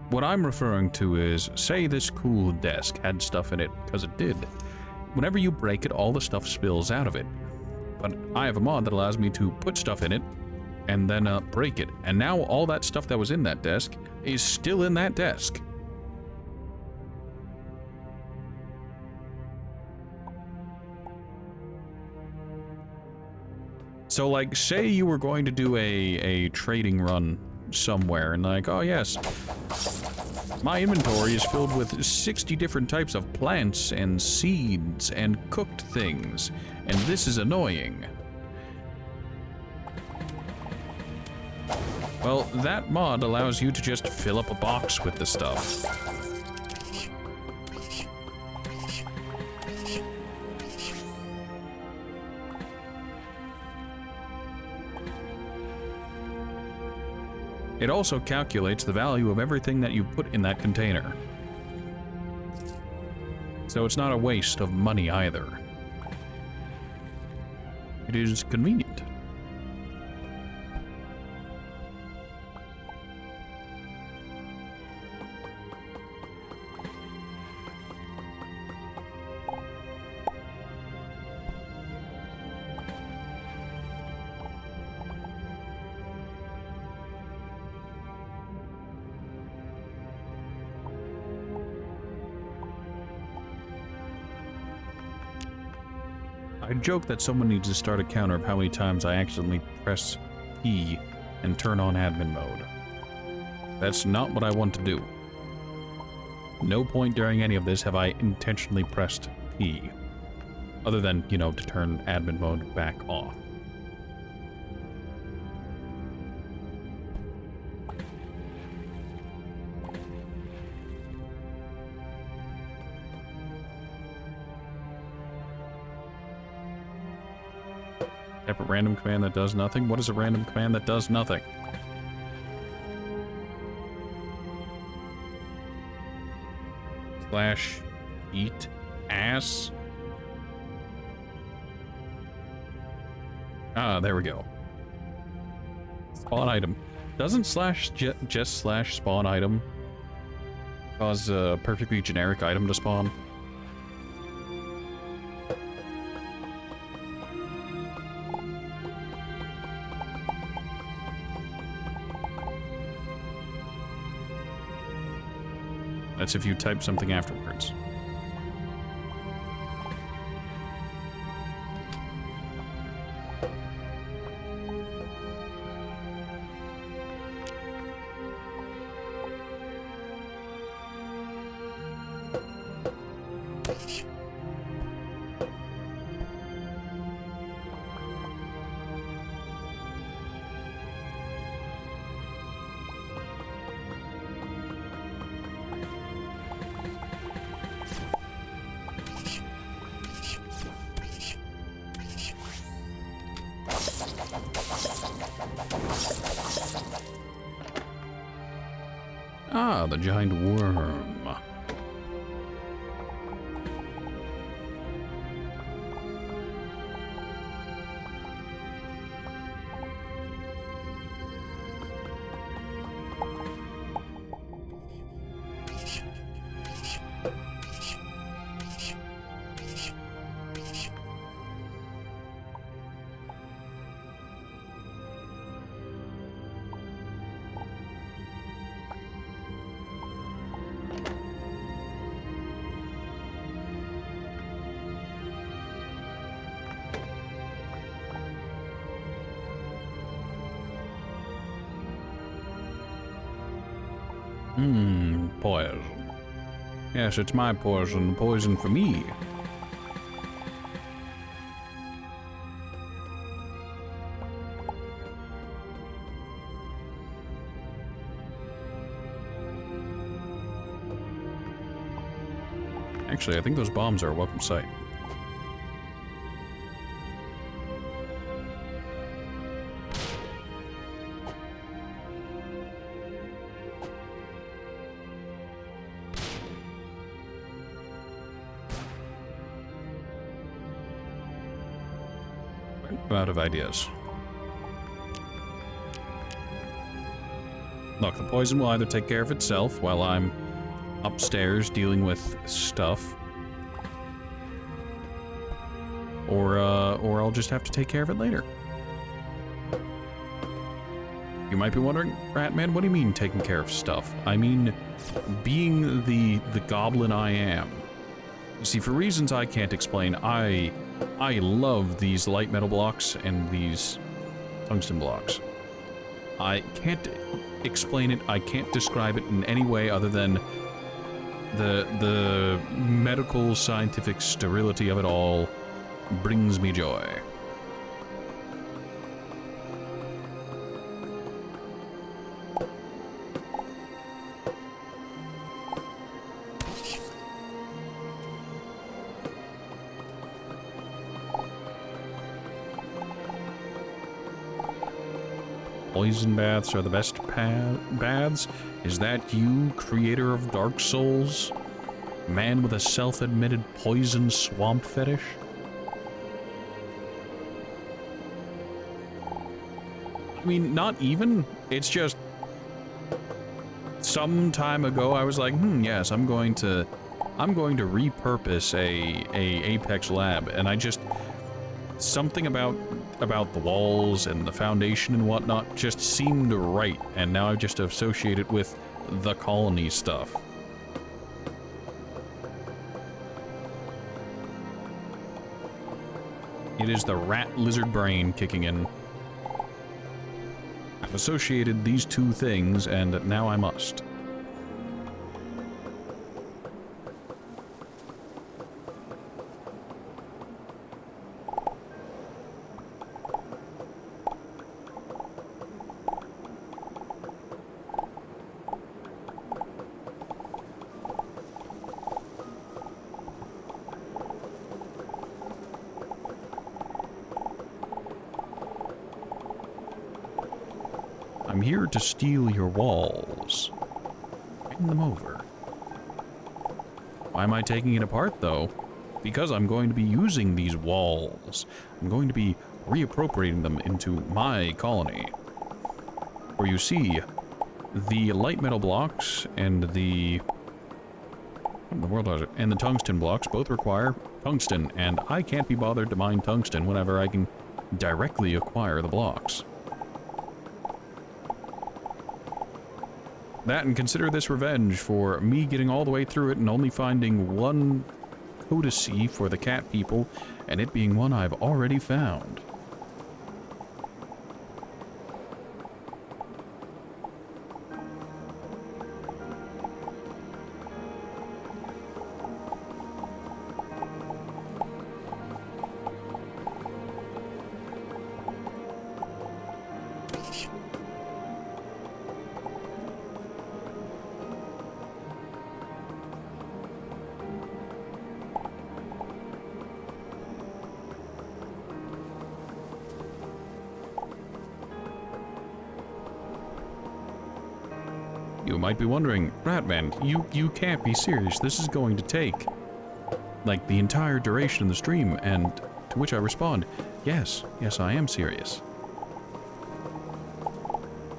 Speaker 1: What I'm referring to is, say this cool desk had stuff in it, because it did. Whenever you break it, all the stuff spills out of it. But I have a mod that allows me to put stuff in it, and then break it. And now all that stuff that was in that desk is still in that desk. So, like, say you were going to do a trading run somewhere, and like, oh yes, my inventory is filled with 60 different types of plants and seeds and cooked things, and this is annoying. Well, that mod allows you to just fill up a box with the stuff. It also calculates the value of everything that you put in that container. So it's not a waste of money either. It is convenient. I joke that someone needs to start a counter of how many times I accidentally press E and turn on admin mode. That's not what I want to do. No point during any of this have I intentionally pressed P. Other than, you know, to turn admin mode back off. Type a random command that does nothing? What is a random command that does nothing? Slash eat ass? Ah, there we go. Spawn item. Doesn't slash just slash spawn item cause a perfectly generic item to spawn? That's if you type something afterwards. Ah, the giant worm. Poison. Yes, it's my poison. Poison for me. Actually, I think those bombs are a welcome sight. I'm out of ideas. Look, the poison will either take care of itself while I'm upstairs dealing with stuff, or I'll just have to take care of it later. You might be wondering, Ratman, what do you mean taking care of stuff? I mean, being the goblin I am. You see, for reasons I can't explain, I love these light metal blocks and these tungsten blocks. I can't explain it, I can't describe it in any way other than the medical scientific sterility of it all brings me joy. Poison baths are the best baths? Is that you, creator of Dark Souls? Man with a self-admitted poison swamp fetish? I mean, not even. It's just... some time ago I was like, yes, I'm going to repurpose a Apex lab, and I just... something about the walls and the foundation and whatnot just seemed right, and now I've just associated with the colony stuff. It is the rat lizard brain kicking in. I've associated these two things, and now I must. I'm here to steal your walls. Hand them over. Why am I taking it apart, though? Because I'm going to be using these walls. I'm going to be reappropriating them into my colony. For you see, the light metal blocks and the... what in the world is it? And the tungsten blocks both require tungsten, and I can't be bothered to mine tungsten whenever I can directly acquire the blocks. That, and consider this revenge for me getting all the way through it and only finding one codicy for the cat people, and it being one I've already found. You might be wondering, Ratman, you can't be serious. This is going to take, like, the entire duration of the stream, and to which I respond, yes, I am serious.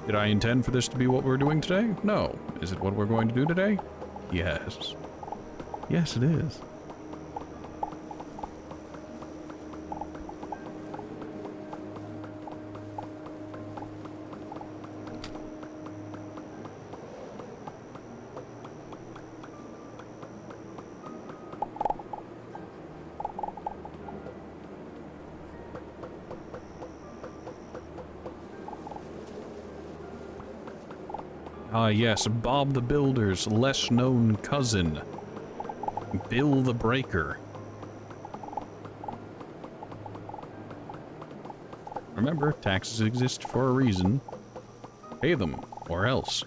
Speaker 1: Did I intend for this to be what we're doing today? No. Is it what we're going to do today? Yes. Yes, it is. Ah, yes, Bob the Builder's less-known cousin, Bill the Breaker. Remember, taxes exist for a reason. Pay them, or else.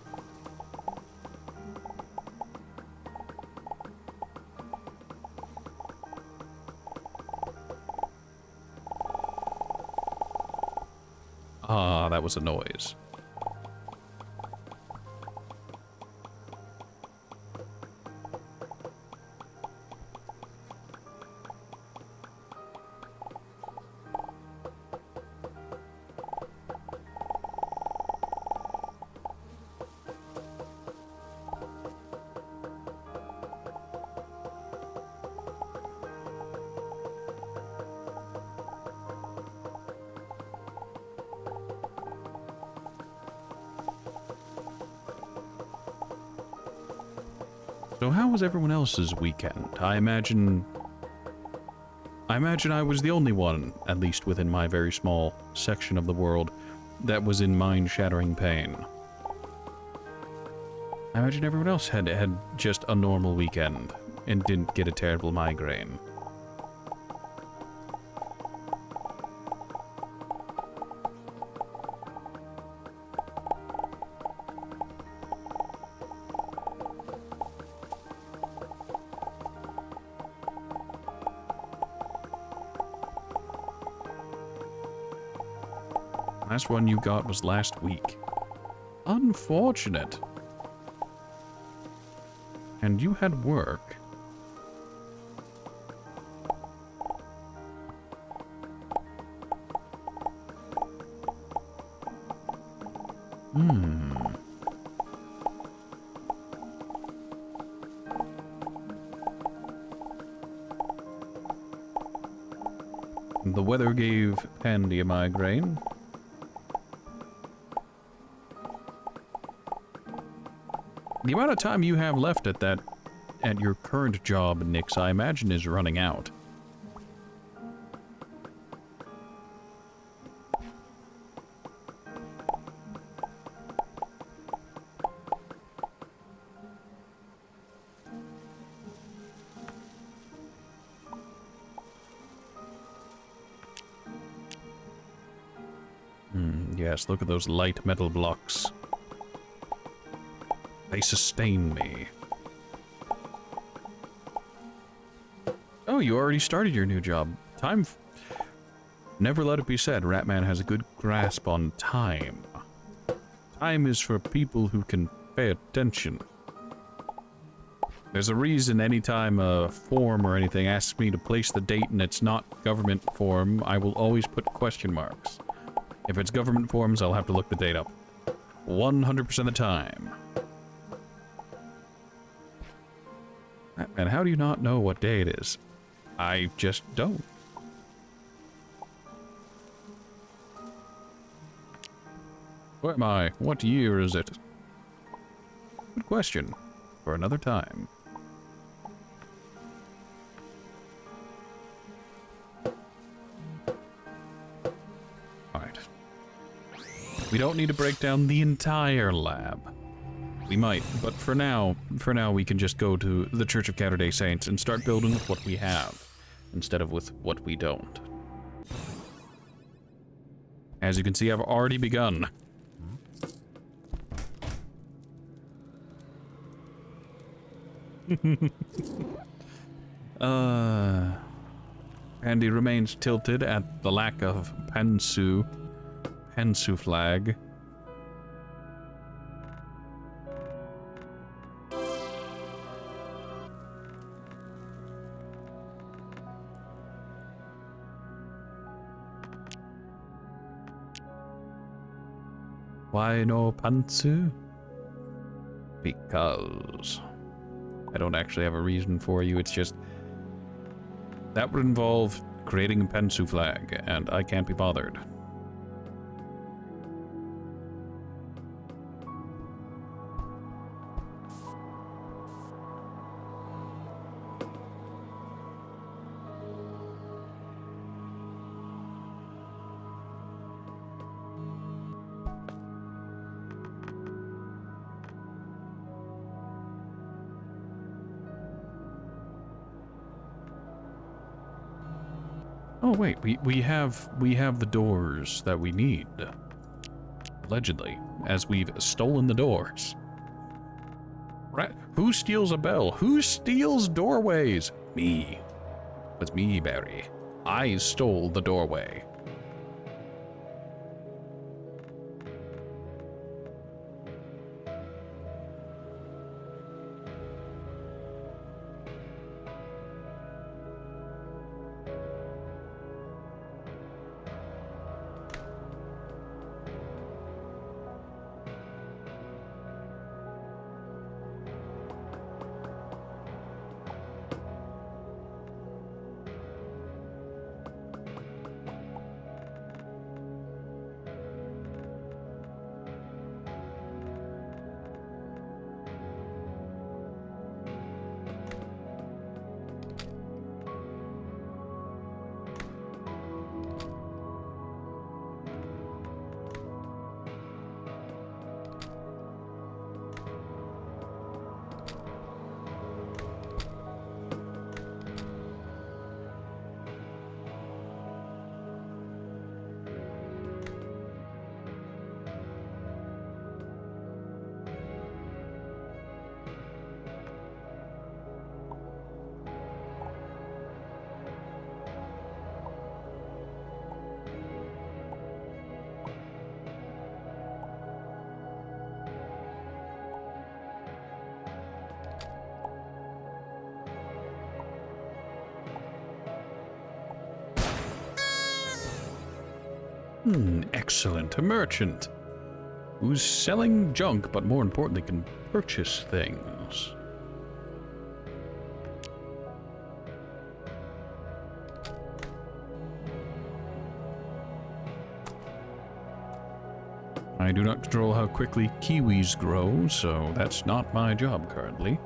Speaker 1: Ah, that was a noise. So how was everyone else's weekend? I imagine I was the only one, at least within my very small section of the world, that was in mind-shattering pain. I imagine everyone else had just a normal weekend and didn't get a terrible migraine. Last one you got was last week. Unfortunate. And you had work. The weather gave Pandy a migraine. The amount of time you have left at your current job, Nix, I imagine is running out. Yes, look at those light metal blocks. They sustain me. Oh, you already started your new job. Never let it be said, Ratman has a good grasp on time. Time is for people who can pay attention. There's a reason anytime a form or anything asks me to place the date and it's not government form, I will always put question marks. If it's government forms, I'll have to look the date up. 100% of the time. And how do you not know what day it is? I just don't. Where am I? What year is it? Good question. For another time. Alright. We don't need to break down the entire lab. We might, but for now we can just go to the Church of Catterday Saints and start building with what we have, instead of with what we don't. As you can see, I've already begun. Andy remains tilted at the lack of Pensu flag. Why no pantsu? Because I don't actually have a reason for you, it's just that would involve creating a pantsu flag, and I can't be bothered. Oh wait, we have the doors that we need. Allegedly, as we've stolen the doors. Right? Who steals a bell? Who steals doorways? Me. It's me, Barry. I stole the doorway. Excellent. A merchant who's selling junk, but more importantly can purchase things. I do not control how quickly kiwis grow, so that's not my job currently.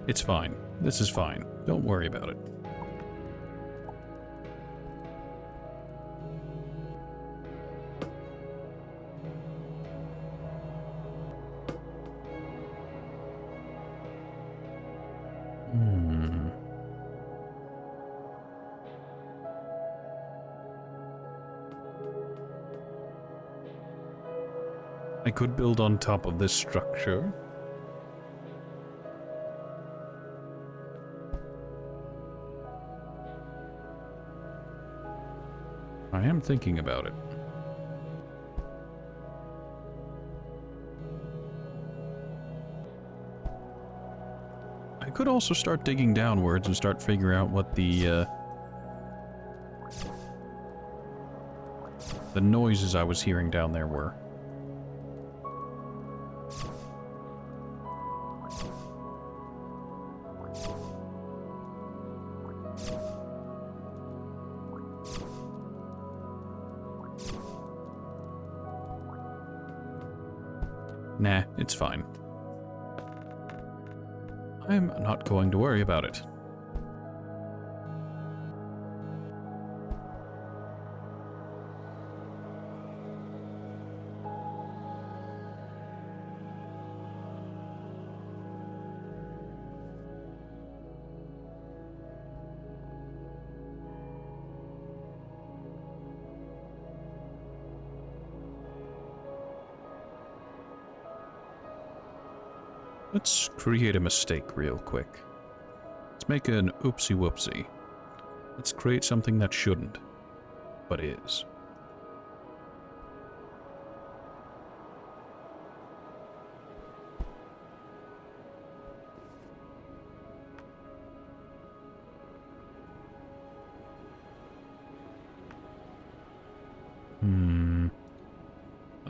Speaker 1: It's fine. This is fine. Don't worry about it. I could build on top of this structure. I am thinking about it. I could also start digging downwards and start figuring out what the noises I was hearing down there were. Nah, it's fine. I'm not going to worry about it. Let's create a mistake real quick. Let's make an oopsie whoopsie. Let's create something that shouldn't, but is.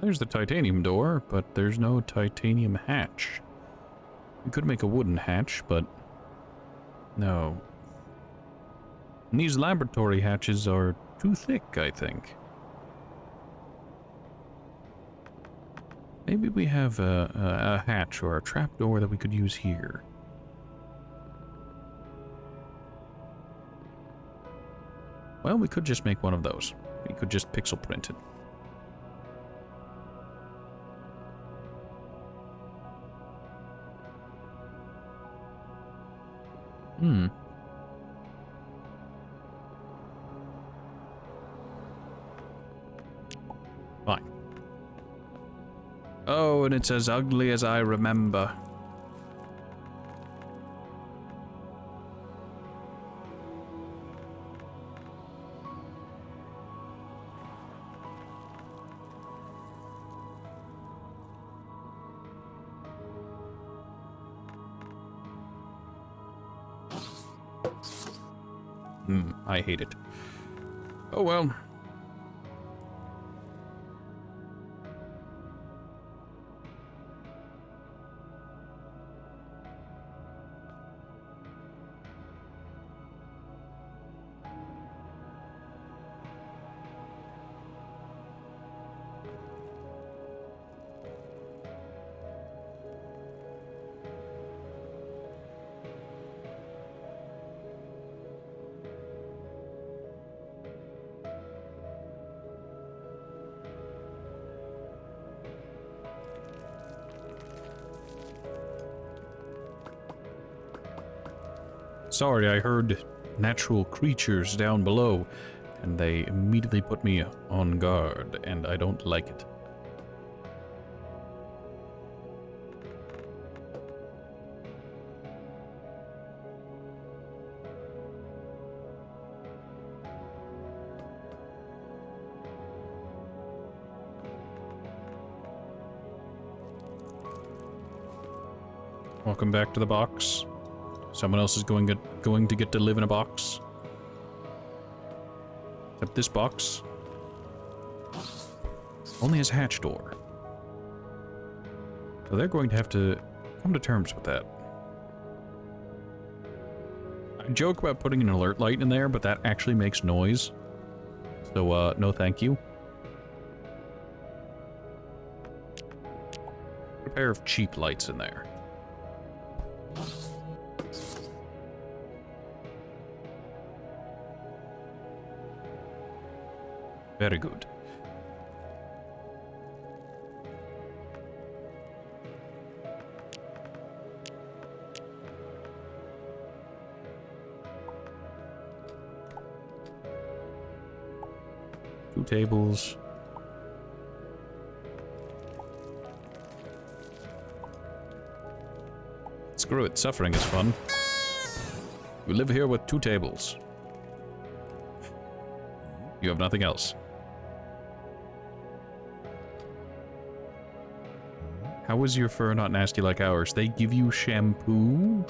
Speaker 1: There's the titanium door, but there's no titanium hatch. We could make a wooden hatch, but no. And these laboratory hatches are too thick, I think. Maybe we have a hatch or a trapdoor that we could use here. Well, we could just make one of those. We could just pixel print it. Fine. Oh, and it's as ugly as I remember. I hate it. Oh well. Sorry, I heard natural creatures down below, and they immediately put me on guard, and I don't like it. Welcome back to the box. Someone else is going to get to live in a box. Except this box only has a hatch door. So they're going to have to come to terms with that. I joke about putting an alert light in there, but that actually makes noise. So, no thank you. A pair of cheap lights in there. Very good. Two tables. Screw it, suffering is fun. We live here with 2 tables. You have nothing else. How is your fur not nasty like ours? They give you shampoo?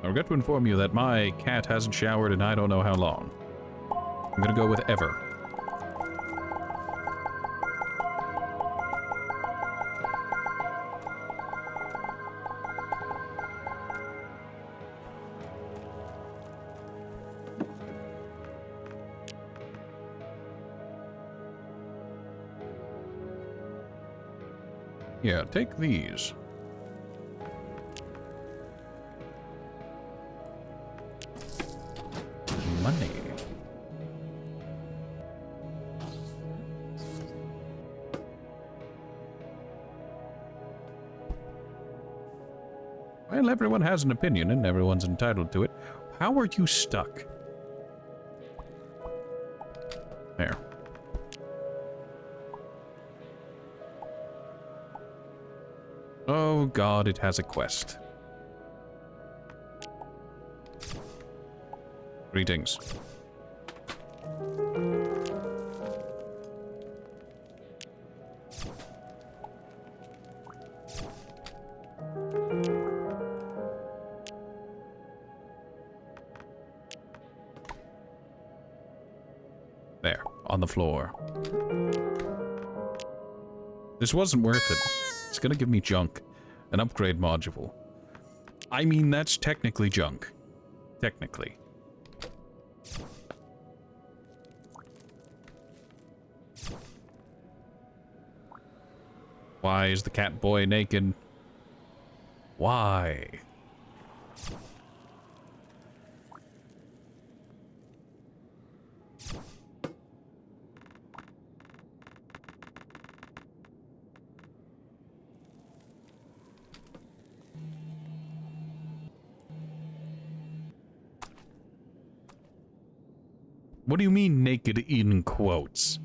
Speaker 1: I regret to inform you that my cat hasn't showered in I don't know how long. I'm gonna go with ever. Yeah, take these. Money. Well, everyone has an opinion and everyone's entitled to it. How are you stuck? There. Oh god, it has a quest. Greetings. There, on the floor. This wasn't worth it. It's gonna give me junk. An upgrade module. I mean, that's technically junk. Technically. Why is the cat boy naked? Why? What do you mean naked in quotes?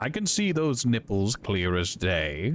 Speaker 1: I can see those nipples clear as day.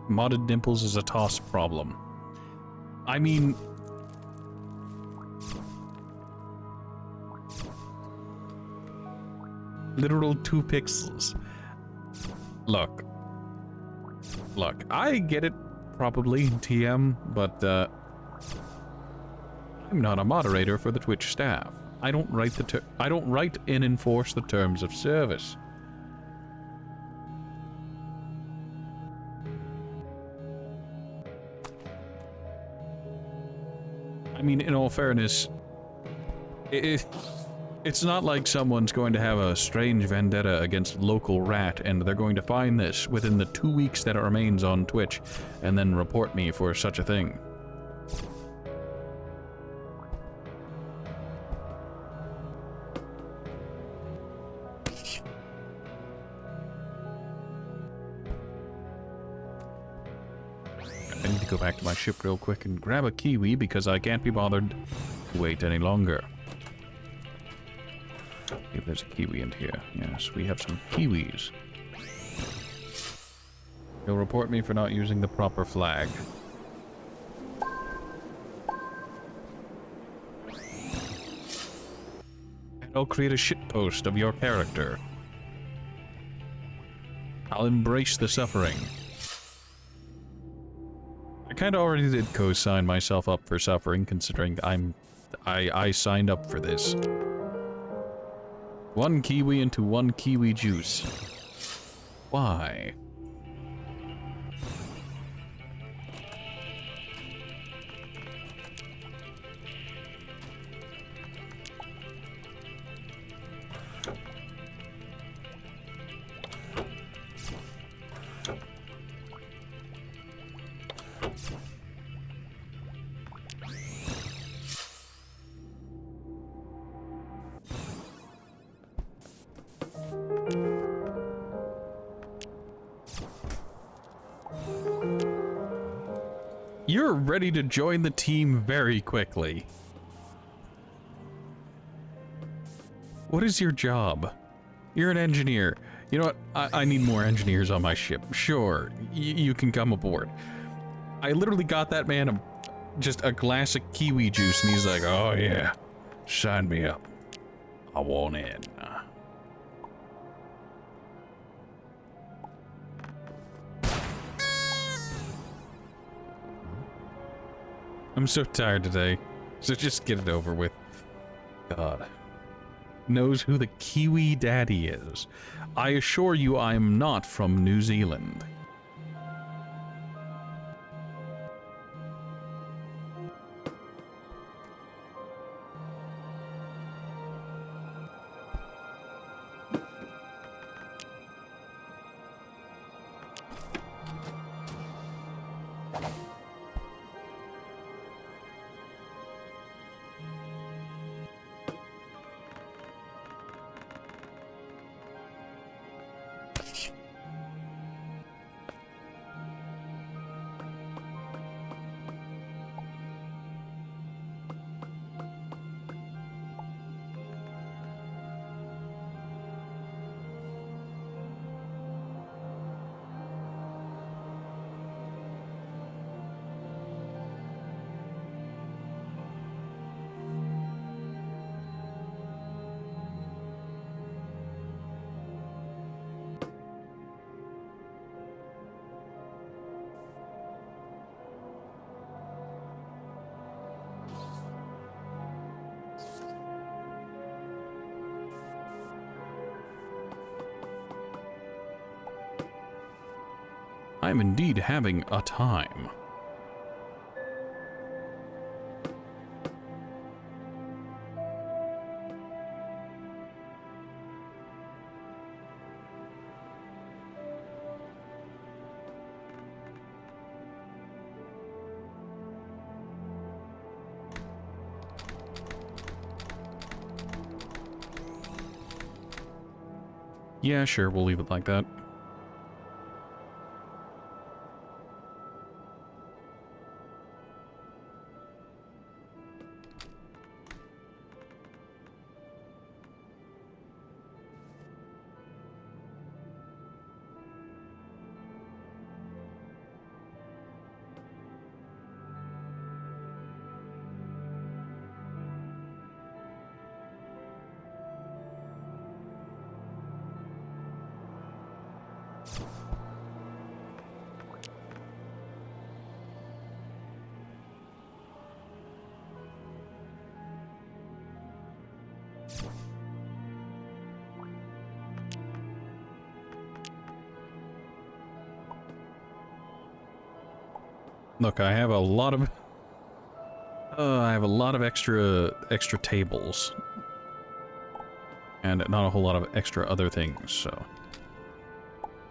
Speaker 1: Modded nipples is a toss problem. I mean... literal 2 pixels. Look. Look, I get it, probably, TM, but, I'm not a moderator for the Twitch staff. I don't write and enforce the terms of service. I mean, in all fairness, it's not like someone's going to have a strange vendetta against local rat and they're going to find this within the 2 weeks that it remains on Twitch and then report me for such a thing. I need to go back to my ship real quick and grab a kiwi because I can't be bothered to wait any longer. If there's a kiwi in here. Yes, we have some kiwis. He'll report me for not using the proper flag. And I'll create a shitpost of your character. I'll embrace the suffering. I kinda already did co-sign myself up for suffering, considering I signed up for this. 1 kiwi into 1 kiwi juice. Why? You're ready to join the team very quickly. What is your job? You're an engineer. You know what? I need more engineers on my ship. Sure, you can come aboard. I literally got that man just a glass of kiwi juice, and he's like, oh yeah, sign me up. I want in. I'm so tired today, so just get it over with. God. Knows who the Kiwi Daddy is. I assure you I'm not from New Zealand. I'm indeed having a time. Yeah, sure, we'll leave it like that. Look, I have a lot of... I have a lot of extra tables. And not a whole lot of extra other things, so...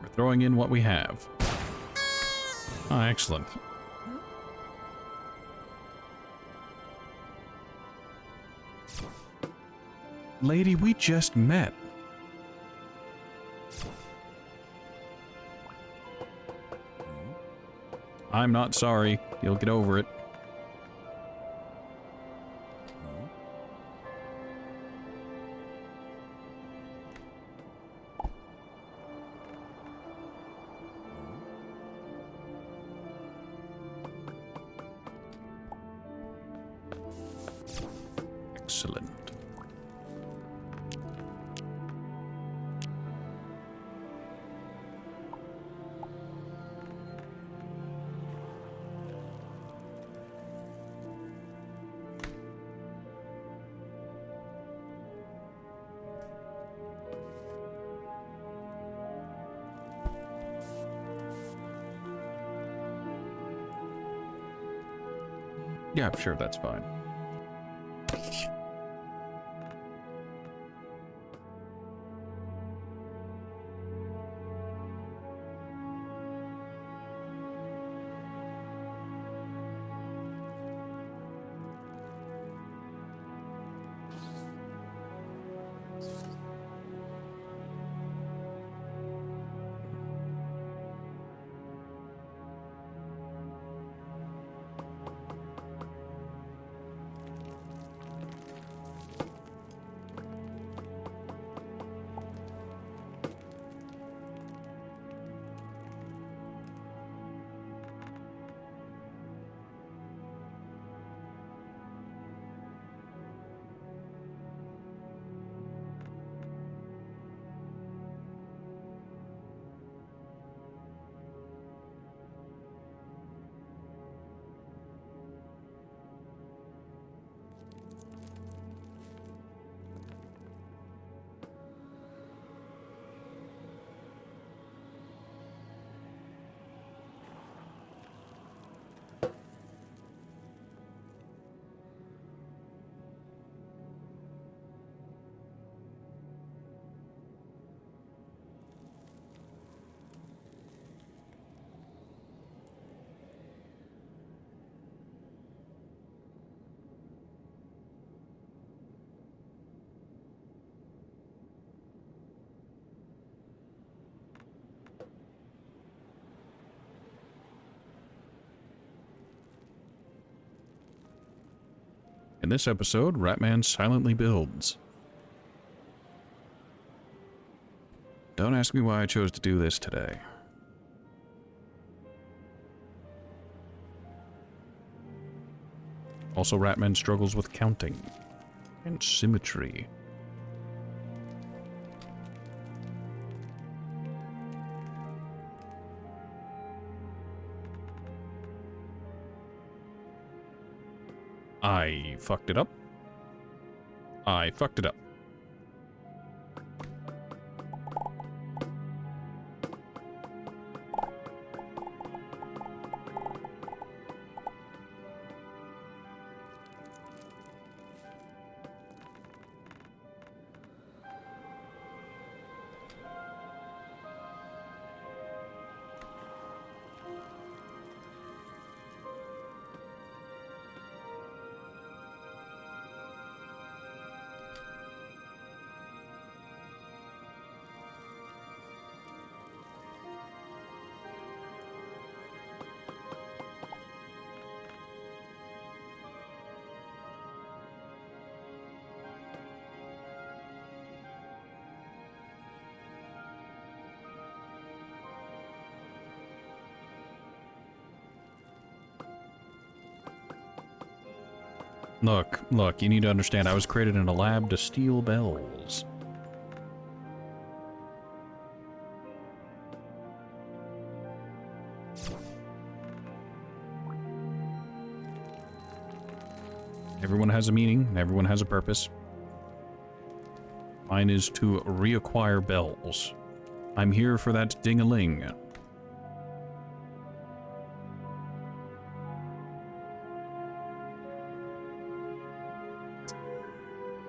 Speaker 1: We're throwing in what we have. Ah, excellent. Lady, we just met. I'm not sorry. You'll get over it. Excellent. Yeah, sure, that's fine. In this episode, Ratman silently builds. Don't ask me why I chose to do this today. Also, Ratman struggles with counting and symmetry. I fucked it up. I fucked it up. Look, you need to understand, I was created in a lab to steal bells. Everyone has a meaning, and everyone has a purpose. Mine is to reacquire bells. I'm here for that ding-a-ling.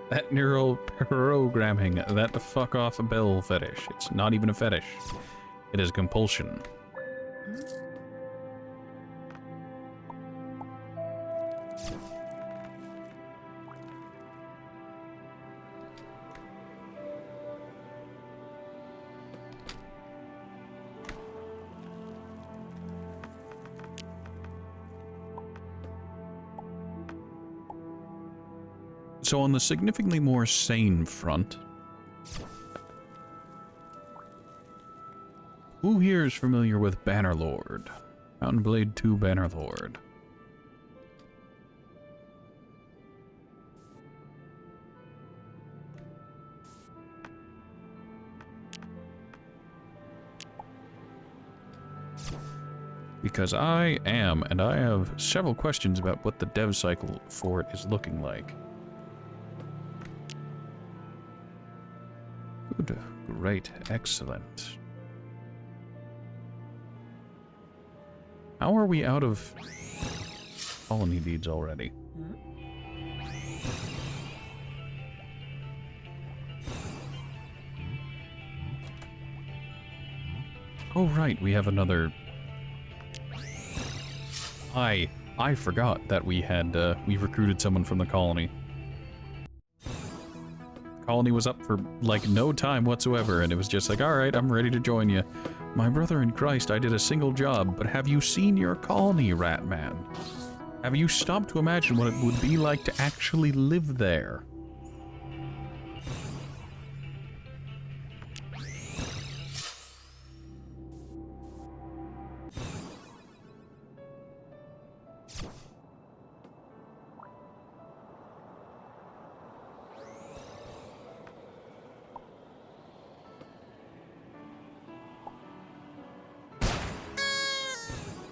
Speaker 1: That neural programming, that fuck off a bell fetish. It's not even a fetish. It is compulsion. So on the significantly more sane front, who here is familiar with Bannerlord? Mountain Blade 2 Bannerlord. Because I am, and I have several questions about what the dev cycle for it is looking like. Good, great, excellent. How are we out of colony deeds already? Oh right, we have another... I forgot that we had, we recruited someone from the colony. Colony was up for, like, no time whatsoever, and it was just like, alright, I'm ready to join you. My brother in Christ, I did a single job, but have you seen your colony, Ratman? Have you stopped to imagine what it would be like to actually live there?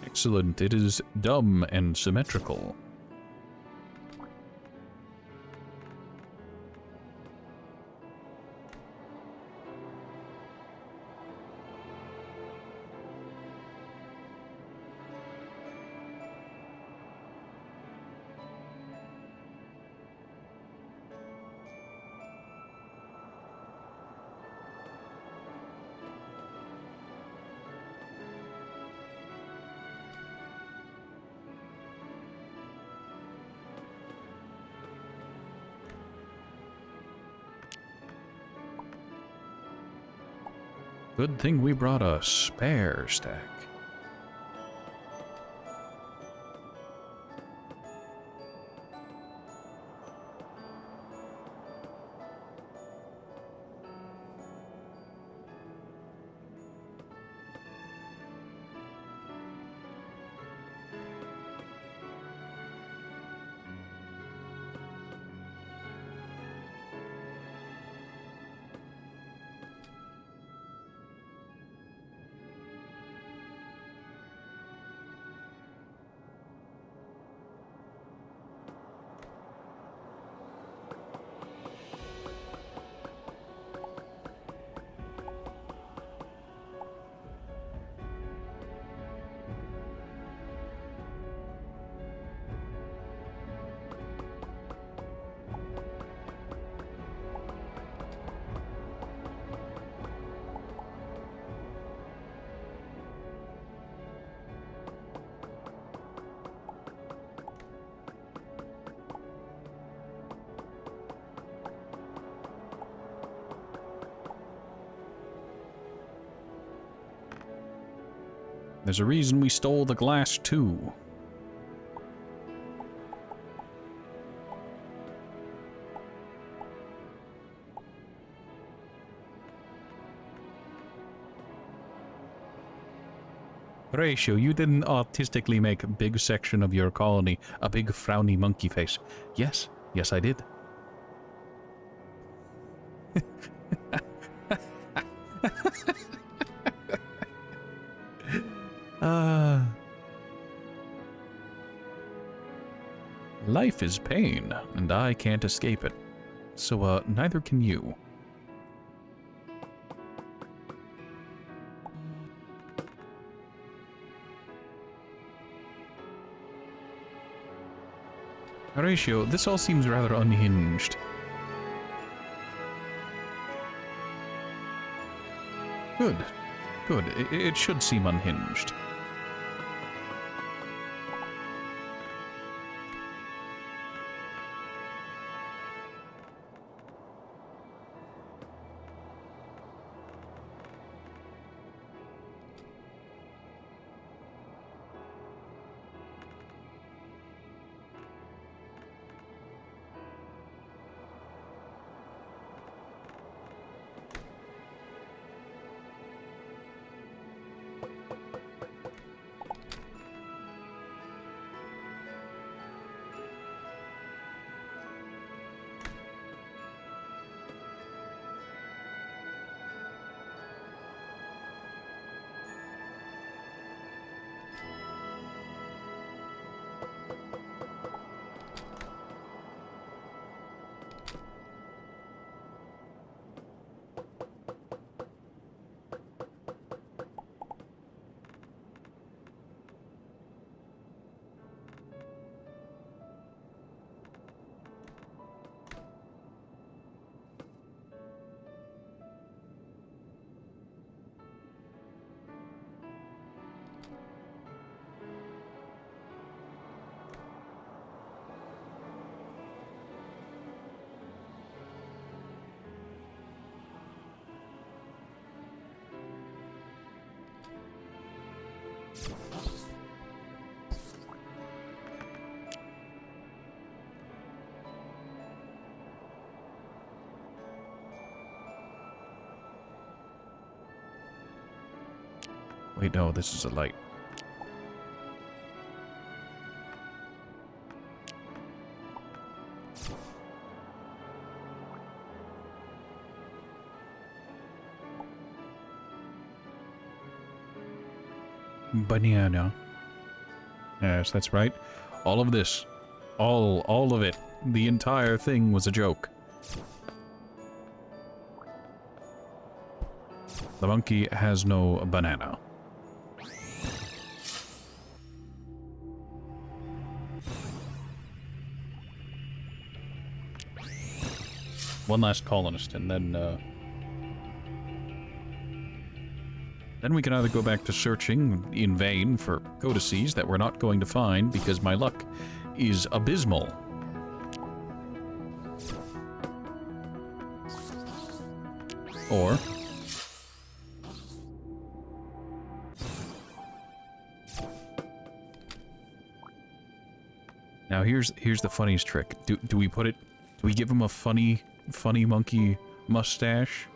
Speaker 1: Excellent. It is dumb and symmetrical. Good thing we brought a spare stack. There's a reason we stole the glass, too. Horatio, you didn't artistically make a big section of your colony a big frowny monkey face. Yes, yes I did. Life is pain, and I can't escape it. So, neither can you. Horatio, this all seems rather unhinged. Good. Good. It should seem unhinged. Wait, no, this is a light. Banana. Yes, that's right. All of this. All of it. The entire thing was a joke. The monkey has no banana. One last colonist, and then we can either go back to searching in vain for codices that we're not going to find because my luck is abysmal. Or now here's the funniest trick. Do we put it? Do we give him a funny monkey mustache?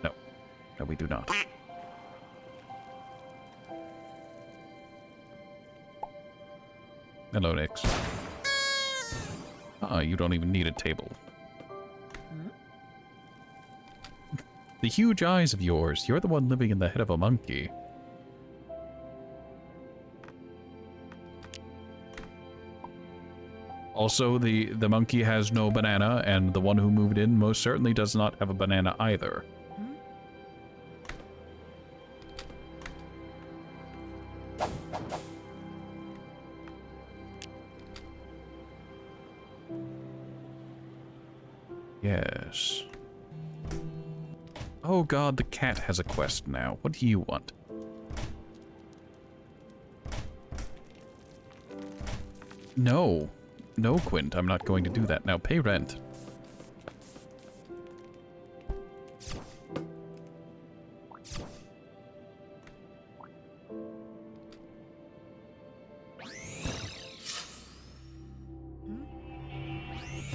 Speaker 1: No. No, we do not. Hello, Nix. You don't even need a table. The huge eyes of yours. You're the one living in the head of a monkey. Also, the monkey has no banana, and the one who moved in most certainly does not have a banana either. Yes. Oh god, the cat has a quest now. What do you want? No. No, Quint, I'm not going to do that. Now pay rent.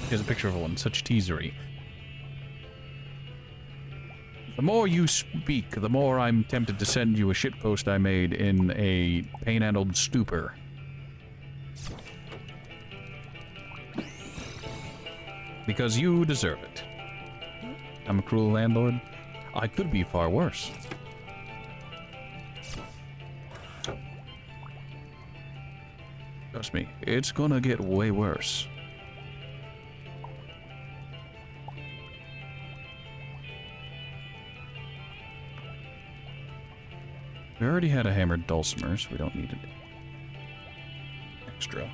Speaker 1: Here's a picture of one. Such teasery. The more you speak, the more I'm tempted to send you a shitpost I made in a pain-handled stupor. Because you deserve it. I'm a cruel landlord. I could be far worse. Trust me, it's gonna get way worse. We already had a hammered dulcimer, so we don't need it. Extra.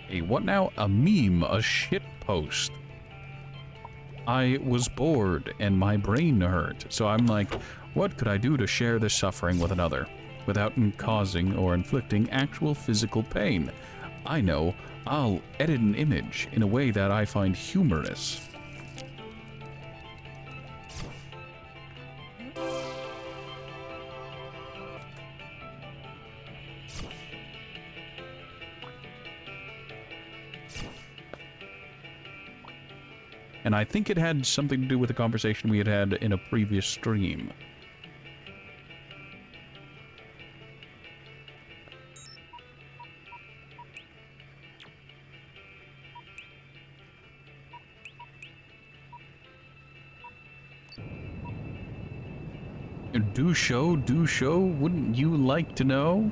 Speaker 1: Hey, what now? A meme, a shit post. I was bored and my brain hurt, so I'm like, what could I do to share this suffering with another without causing or inflicting actual physical pain? I know, I'll edit an image in a way that I find humorous. And I think it had something to do with a conversation we had had in a previous stream. Do show, wouldn't you like to know?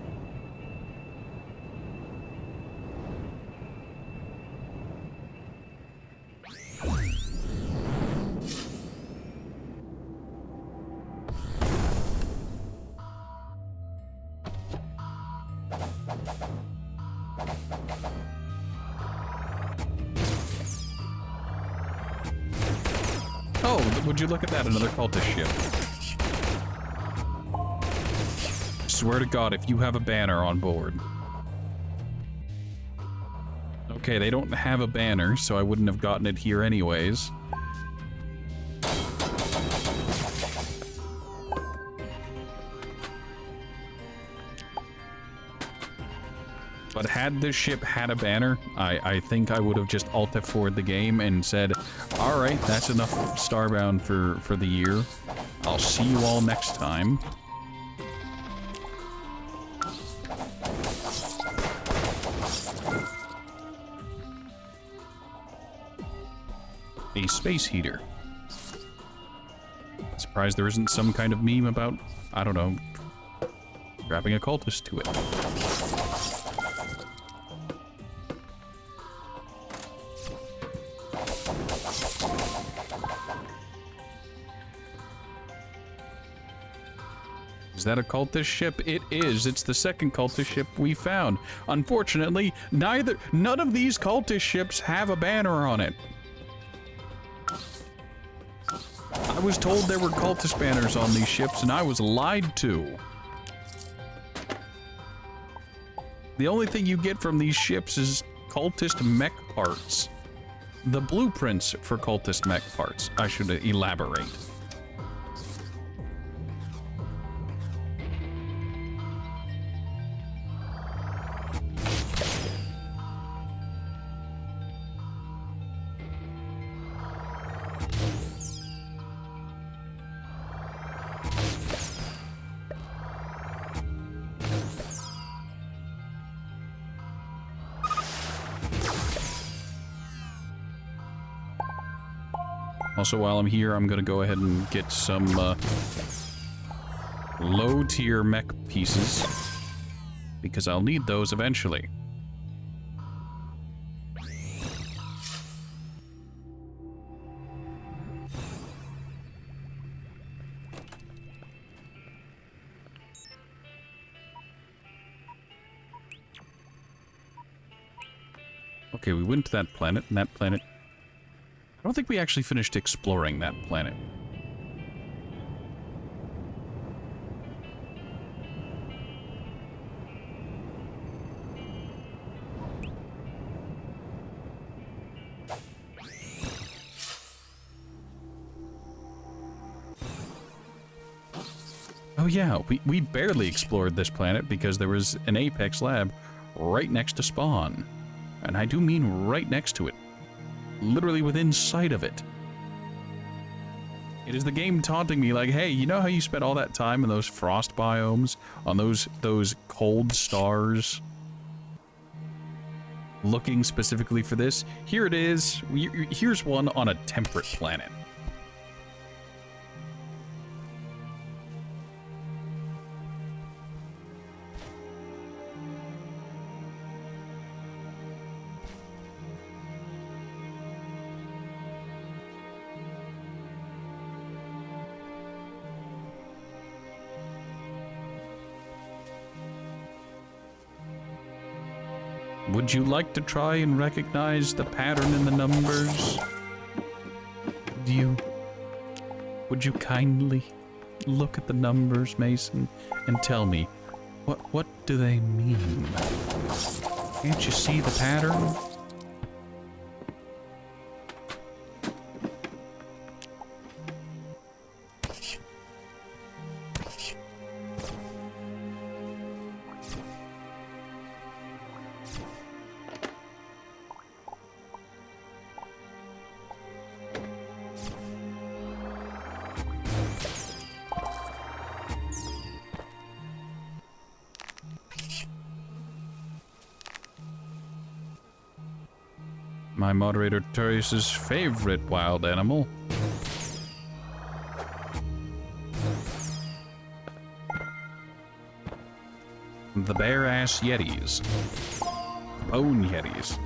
Speaker 1: Oh, would you look at that, another cultist ship. Swear to God, if you have a banner on board. Okay, they don't have a banner, so I wouldn't have gotten it here anyways. But had this ship had a banner, I think I would have just Alt F4'd the game and said, alright, that's enough Starbound for the year. I'll see you all next time. A space heater. Surprised there isn't some kind of meme about, I don't know, grabbing a cultist to it. Is that a cultist ship? It is. It's the second cultist ship we found. Unfortunately, none of these cultist ships have a banner on it. I was told there were cultist banners on these ships, and I was lied to. The only thing you get from these ships is cultist mech parts. The blueprints for cultist mech parts. I should elaborate. Also, while I'm here, I'm gonna go ahead and get some low-tier mech pieces, because I'll need those eventually. Okay, we went to that planet, and that planet... I don't think we actually finished exploring that planet. Oh yeah, we barely explored this planet because there was an Apex lab right next to spawn. And I do mean right next to it. Literally within sight of it. It is the game taunting me like, hey, you know how you spent all that time in those frost biomes? On those cold stars? Looking specifically for this? Here it is. Here's one on a temperate planet. Would you like to try and recognize the pattern in the numbers? Would you kindly look at the numbers, Mason, and tell me, what do they mean? Can't you see the pattern? My moderator Turius's favorite wild animal. The bare-ass yetis. Bone yetis.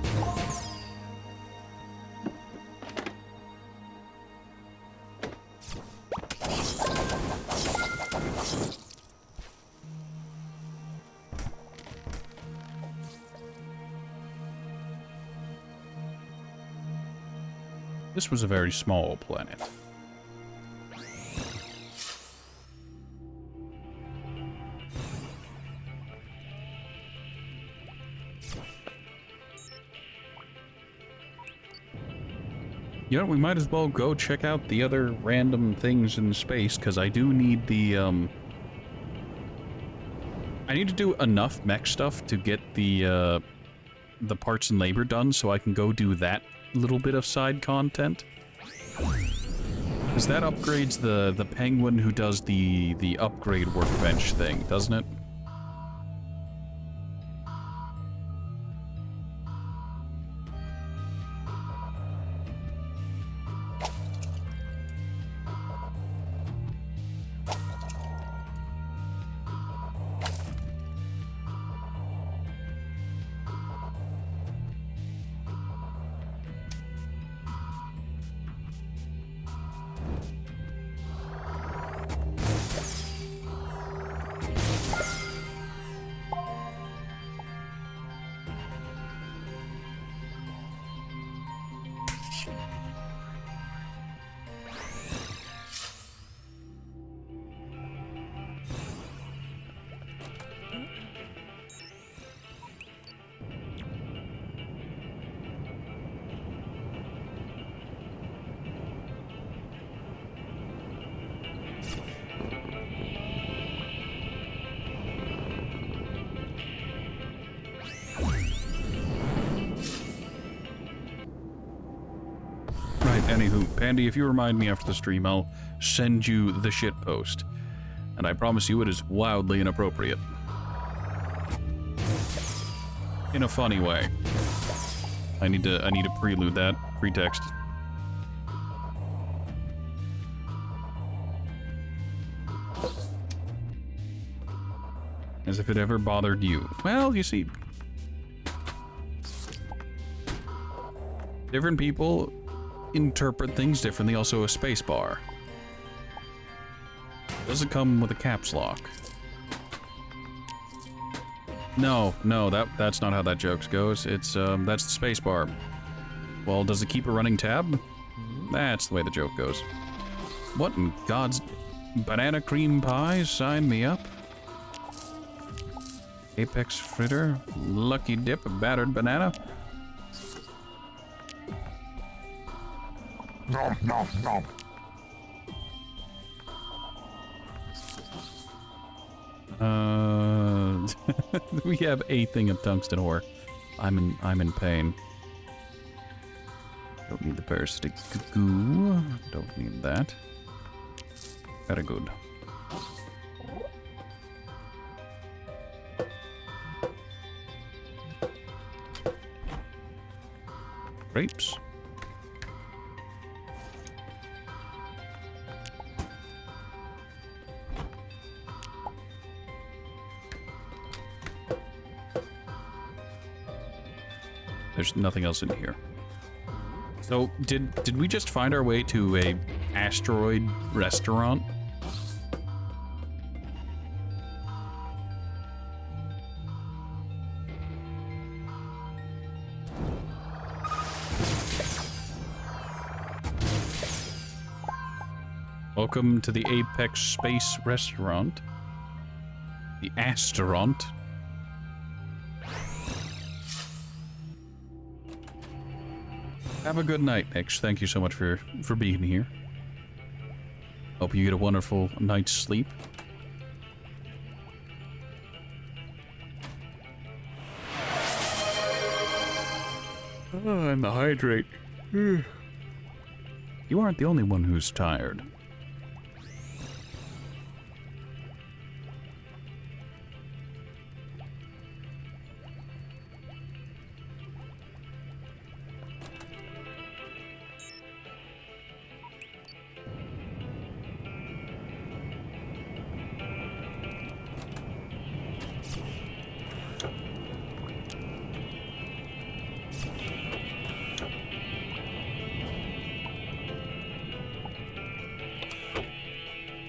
Speaker 1: This was a very small planet. You know, we might as well go check out the other random things in space, because I do need the, I need to do enough mech stuff to get the parts and labor done, so I can go do that little bit of side content. Because that upgrades the penguin who does the upgrade workbench thing, doesn't it? Anywho, Pandy, if you remind me after the stream, I'll send you the shitpost. And I promise you it is wildly inappropriate. In a funny way. I need to prelude that. Pretext. As if it ever bothered you. Well, you see... different people interpret things differently. Also, a space bar. Doesn't come with a caps lock. No, that's not how that joke goes. It's, that's the space bar. Well, does it keep a running tab? That's the way the joke goes. What in God's... banana cream pie? Sign me up. Apex fritter? Lucky dip? A battered banana?
Speaker 2: Nom, nom, nom.
Speaker 1: We have a thing of tungsten ore. I'm in pain. Don't need the parasitic goo. Don't need that. Very good. Grapes. There's nothing else in here. So, did we just find our way to a asteroid restaurant? Welcome to the Apex Space Restaurant. The Asteront. Have a good night, Nix. Thank you so much for being here. Hope you get a wonderful night's sleep. Oh, and the hydrate. You aren't the only one who's tired.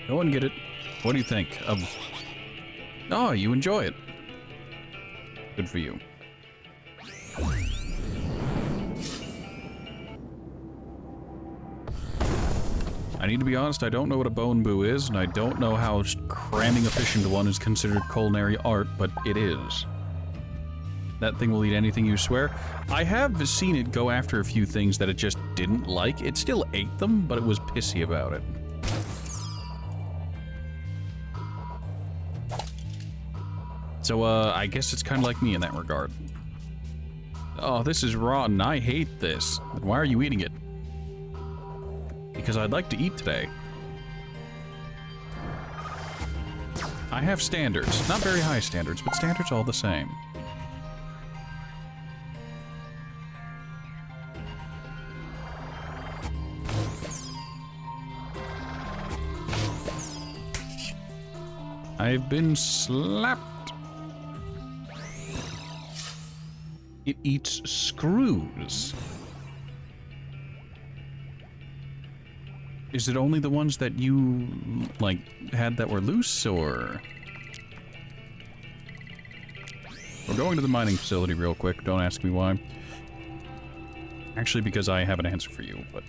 Speaker 1: Go and get it. What do you think? Oh, you enjoy it. Good for you. I need to be honest, I don't know what a bone boo is, and I don't know how cramming a fish into one is considered culinary art, but it is. That thing will eat anything you swear. I have seen it go after a few things that it just didn't like. It still ate them, but it was pissy about it. So, I guess it's kind of like me in that regard. Oh, this is rotten. I hate this. Why are you eating it? Because I'd like to eat today. I have standards. Not very high standards, but standards all the same. I've been slapped. It eats screws. Is it only the ones that you, like, had that were loose, or...? We're going to the mining facility real quick, don't ask me why. Actually, because I have an answer for you, but...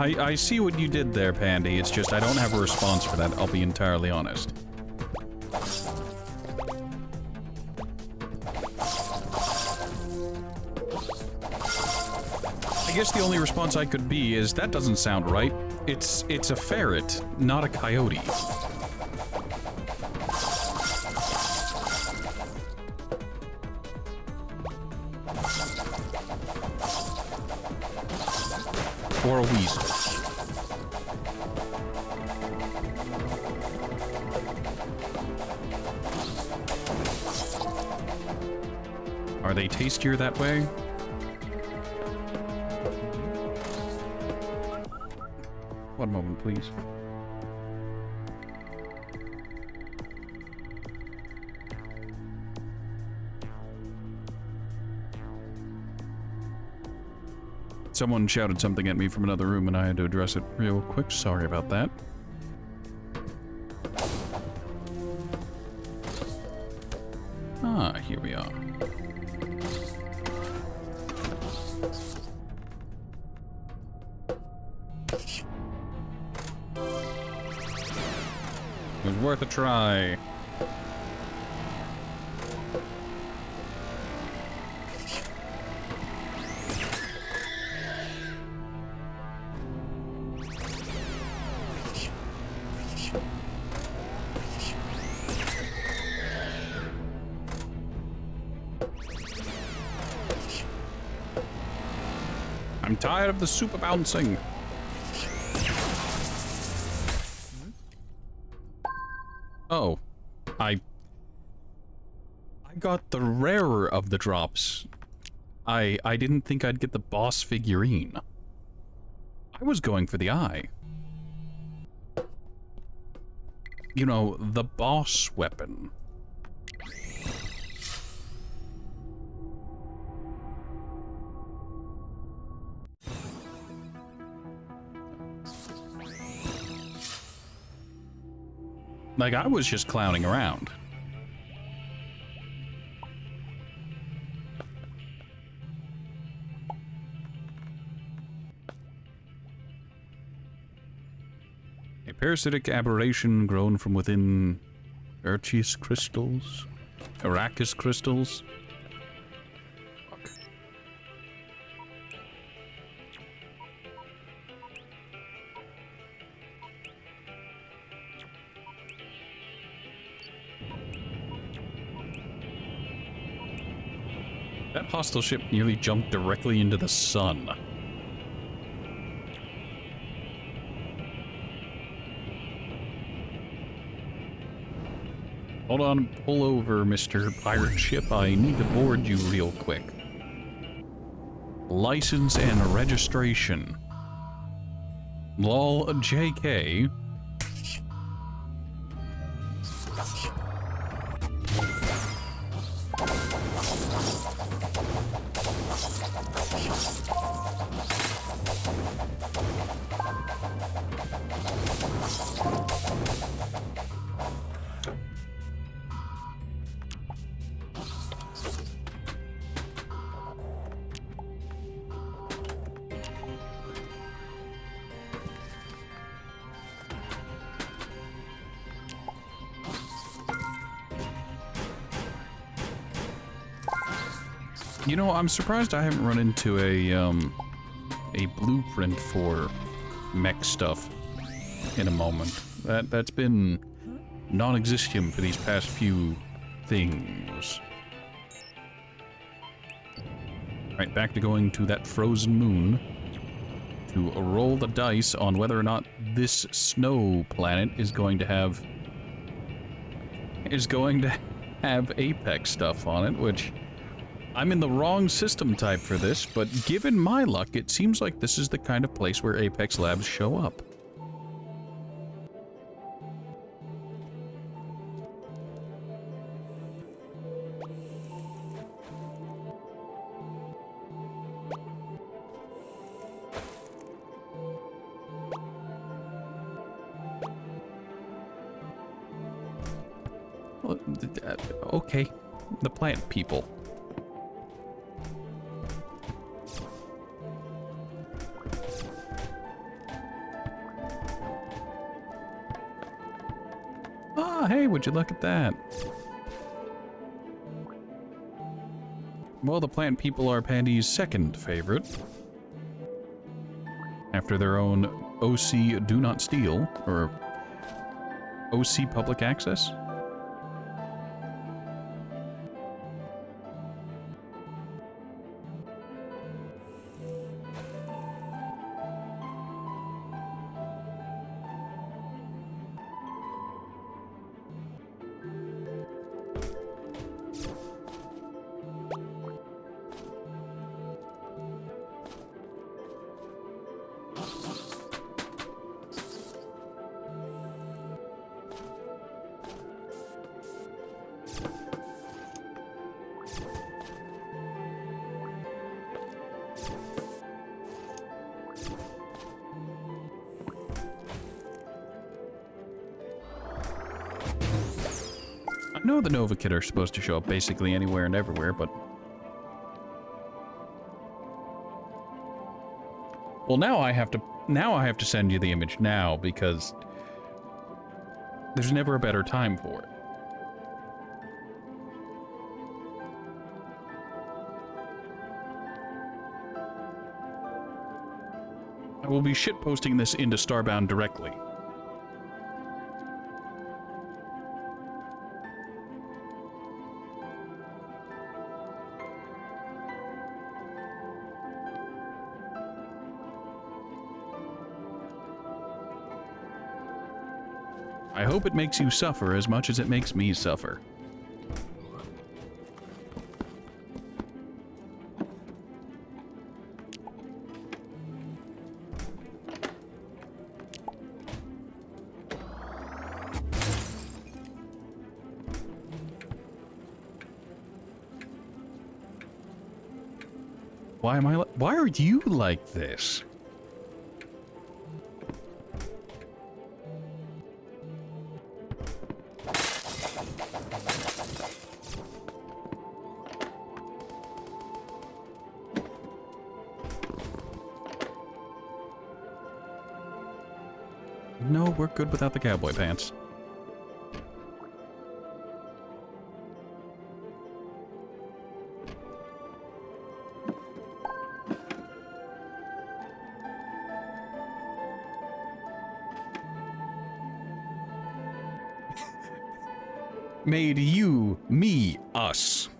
Speaker 1: I see what you did there, Pandy. It's just I don't have a response for that, I'll be entirely honest. I guess the only response I could be is, that doesn't sound right. It's a ferret, not a coyote. Or a weasel. Are they tastier that way? One moment, please. Someone shouted something at me from another room and I had to address it real quick. Sorry about that. Ah, here we are. It was worth a try. I'm tired of the super bouncing. Oh, I got the rarer of the drops. I didn't think I'd get the boss figurine. I was going for the eye. You know, the boss weapon. Like, I was just clowning around. A parasitic aberration grown from within Arceus crystals? Arrakis crystals? Fuck. That hostile ship nearly jumped directly into the sun. Hold on, pull over, Mr. Pirate Ship. I need to board you real quick. License and registration. Lol JK. You know, I'm surprised I haven't run into a blueprint for mech stuff in a moment. That's been non-existent for these past few things. Right, back to going to that frozen moon to roll the dice on whether or not this snow planet is going to have Apex stuff on it, which I'm in the wrong system type for this, but given my luck, it seems like this is the kind of place where Apex Labs show up. Well, okay, the plant people. Hey, would you look at that? Well, the plant people are Pandy's second favorite. After their own OC Do Not Steal, or OC Public Access? I know the Nova Kid are supposed to show up basically anywhere and everywhere, but... Well, now I have to send you the image now, because there's never a better time for it. I will be shitposting this into Starbound directly. I hope it makes you suffer as much as it makes me suffer. Why are you like this? No, we're good without the cowboy pants. Made you, me, us.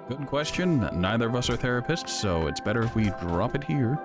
Speaker 1: Good question. Neither of us are therapists, so it's better if we drop it here.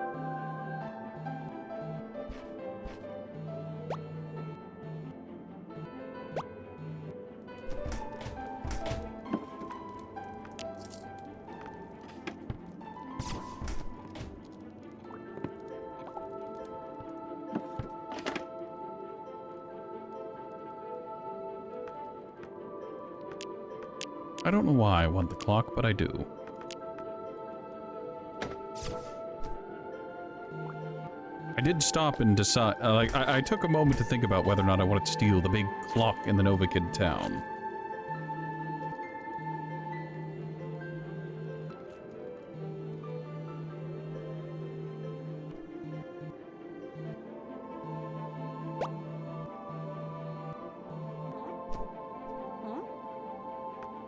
Speaker 1: I don't know why I want the clock, but I do. I did stop and decide, I took a moment to think about whether or not I wanted to steal the big clock in the Nova Kid town.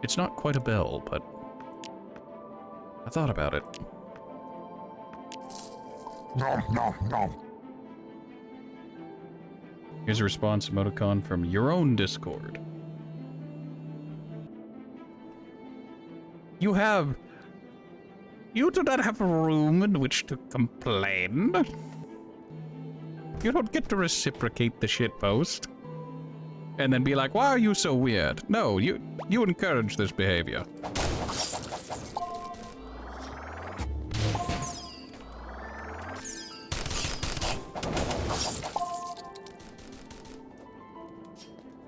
Speaker 1: It's not quite a bell, but I thought about it. No. Here's a response emoticon from your own Discord. You do not have a room in which to complain. You don't get to reciprocate the shitpost. And then be like, why are you so weird? No, you encourage this behavior.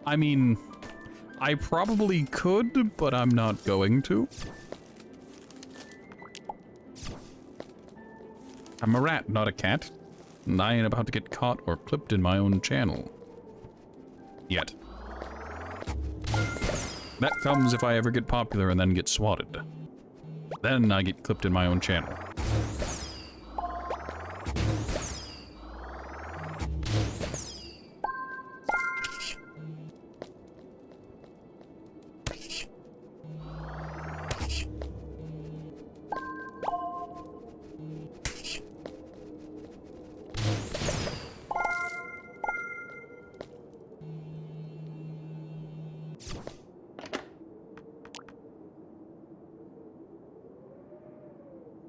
Speaker 1: I mean, I probably could, but I'm not going to. I'm a rat, not a cat. And I ain't about to get caught or clipped in my own channel. Yet. That comes if I ever get popular and then get swatted. Then I get clipped in my own channel.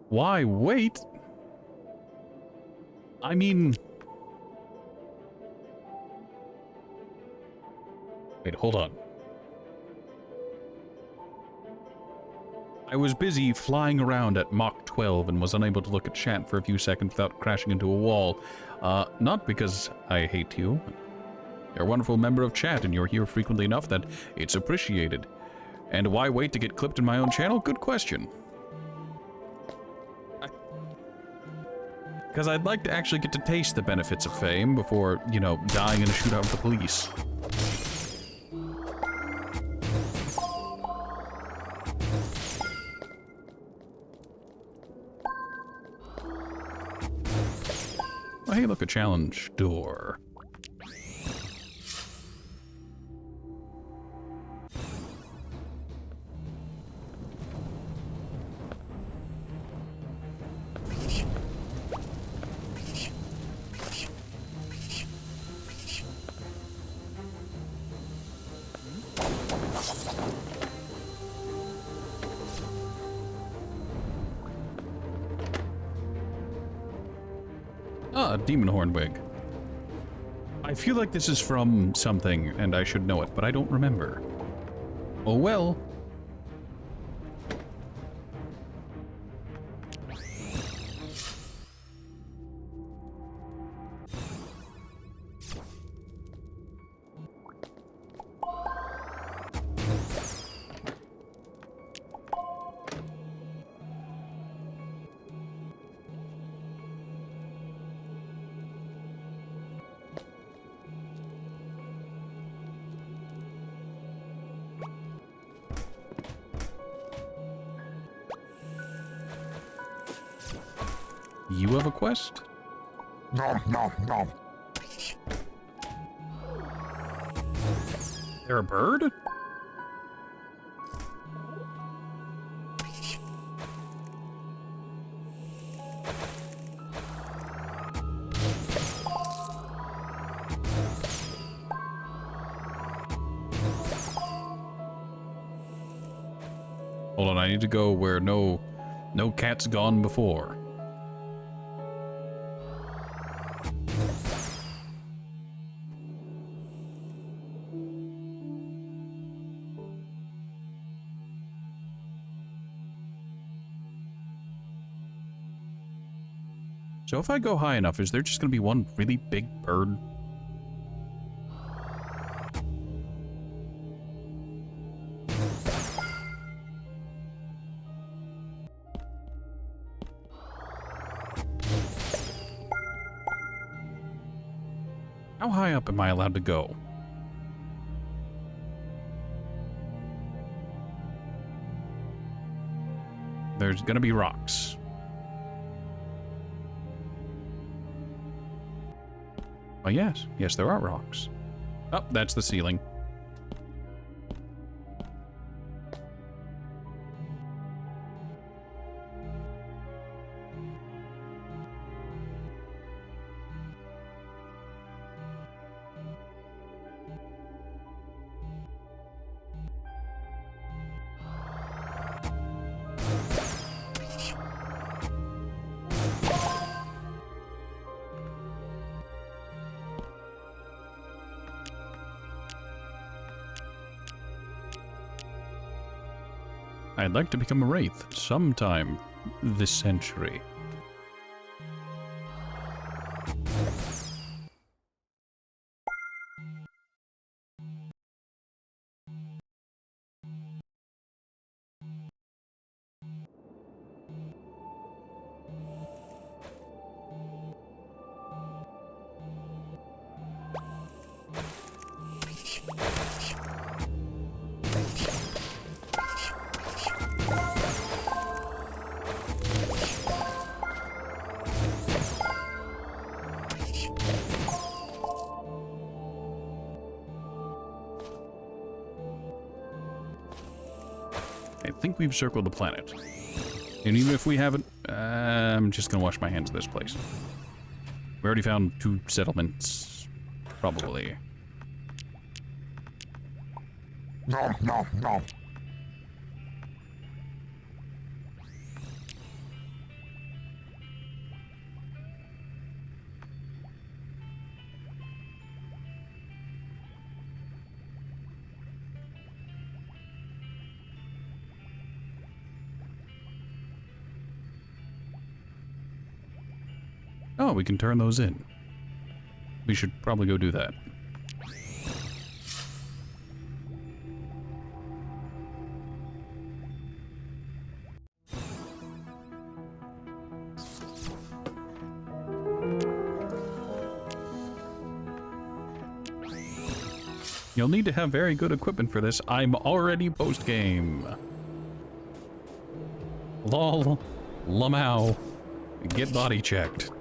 Speaker 1: Why wait? I mean... Wait, hold on. I was busy flying around at Mach 12 and was unable to look at chat for a few seconds without crashing into a wall. Not because I hate you. You're a wonderful member of chat and you're here frequently enough that it's appreciated. And why wait to get clipped in my own channel? Good question. Because I'd like to actually get to taste the benefits of fame before, you know, dying in a shootout with the police. Oh, hey, look, a challenge door. Ah, Demon Horn Wig. I feel like this is from something, and I should know it, but I don't remember. Oh well. you have a quest?
Speaker 2: Nom nom nom.
Speaker 1: They're a bird? Hold on, I need to go where no cat's gone before. So if I go high enough, is there just gonna be one really big bird? How high up am I allowed to go? There's gonna be rocks. Oh, yes. Yes, there are rocks. Oh, that's the ceiling. I'd like to become a wraith sometime this century. I think we've circled the planet. And even if we haven't, I'm just gonna wash my hands of this place. We already found 2 settlements. Probably.
Speaker 2: Nom nom nom.
Speaker 1: Oh, we can turn those in. We should probably go do that. You'll need to have very good equipment for this. I'm already post-game. Lol. Lamau. Get body checked.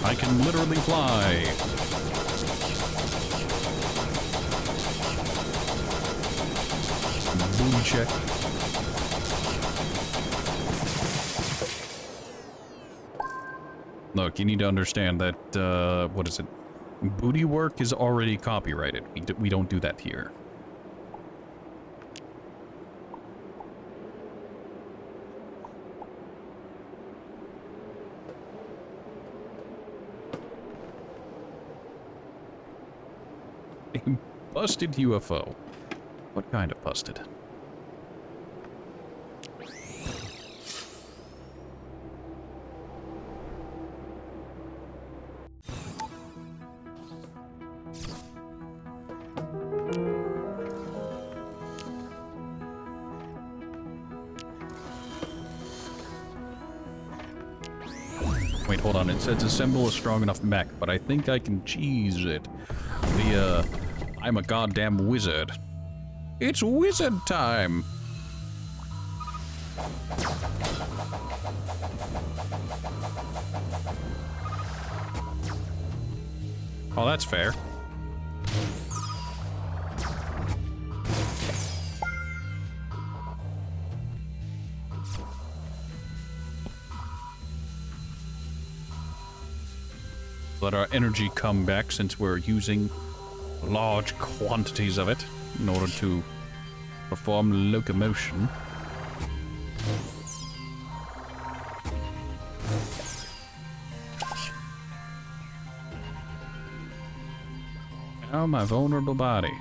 Speaker 1: I can literally fly. Booty check. Look, you need to understand that, what is it? Booty work is already copyrighted. We don't do that here. A busted UFO. What kind of busted? Wait, hold on. It says assemble a strong enough mech, but I think I can cheese it via I'm a goddamn wizard. It's wizard time! Oh, that's fair. Let our energy come back since we're using large quantities of it in order to perform locomotion. Now my vulnerable body.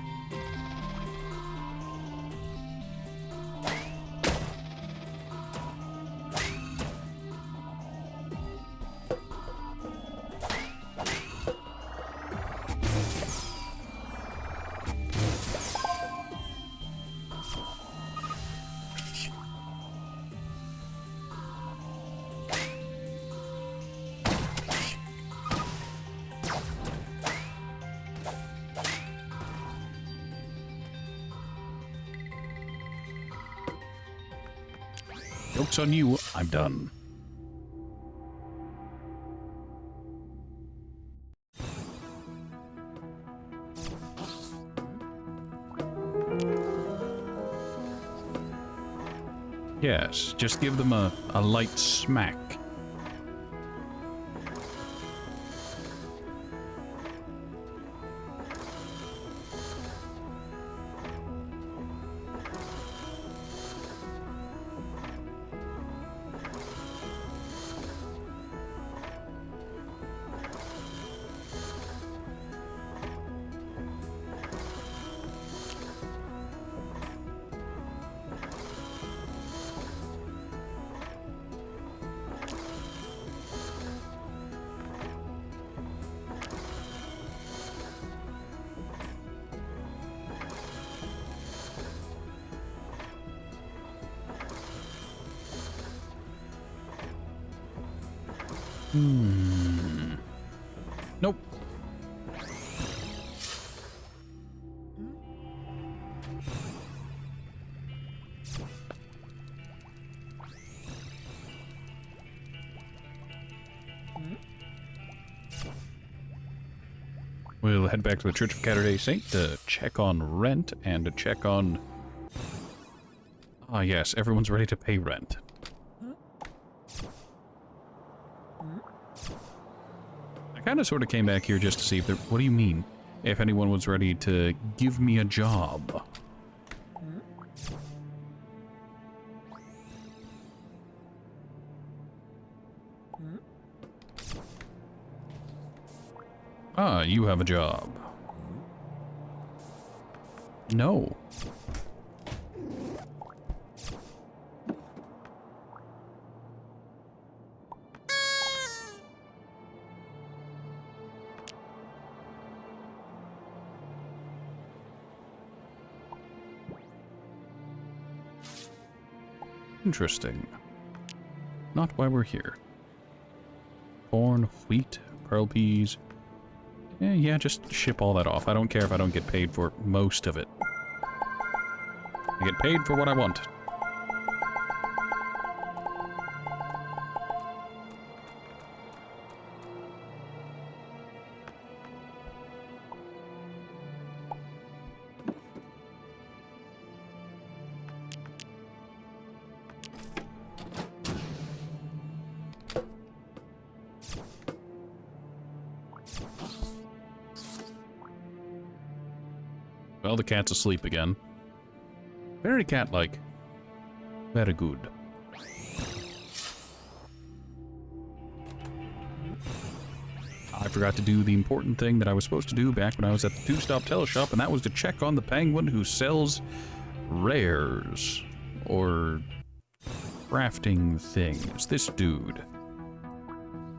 Speaker 1: Joke's on you, I'm done. Yes, just give them a light smack. Nope. We'll head back to the Church of Catterday Saint to check on rent and to check on... Ah, yes, everyone's ready to pay rent. I kind of sort of came back here just to see if there... What do you mean? If anyone was ready to give me a job. Ah, you have a job. No. Interesting. Not why we're here. Corn, wheat, pearl peas. Yeah, just ship all that off. I don't care if I don't get paid for most of it. I get paid for what I want. Well, the cat's asleep again. Very cat-like. Very good. I forgot to do the important thing that I was supposed to do back when I was at the two-stop teleshop, and that was to check on the penguin who sells rares. Or crafting things. This dude.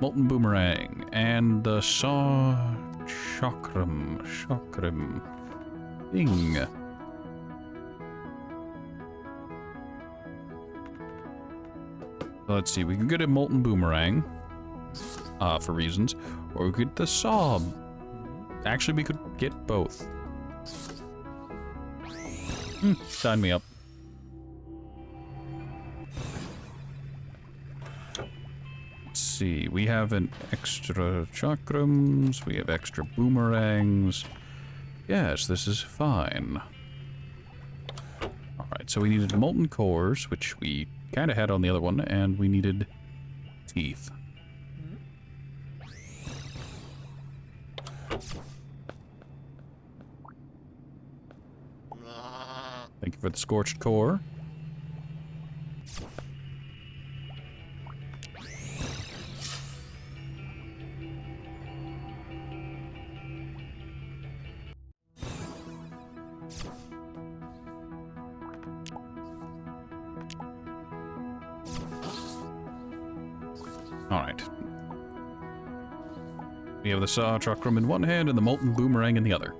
Speaker 1: Molten boomerang. And the saw... chakram thing. Let's see, we can get a molten boomerang. for reasons, or we could get the saw. Actually, we could get both. Sign me up. Let's see, we have an extra chakrams, we have extra boomerangs. Yes, this is fine. Alright, so we needed molten cores, which we kind of had on the other one, and we needed teeth. Thank you for the scorched core. Alright. We have the saw chakram in one hand and the molten boomerang in the other.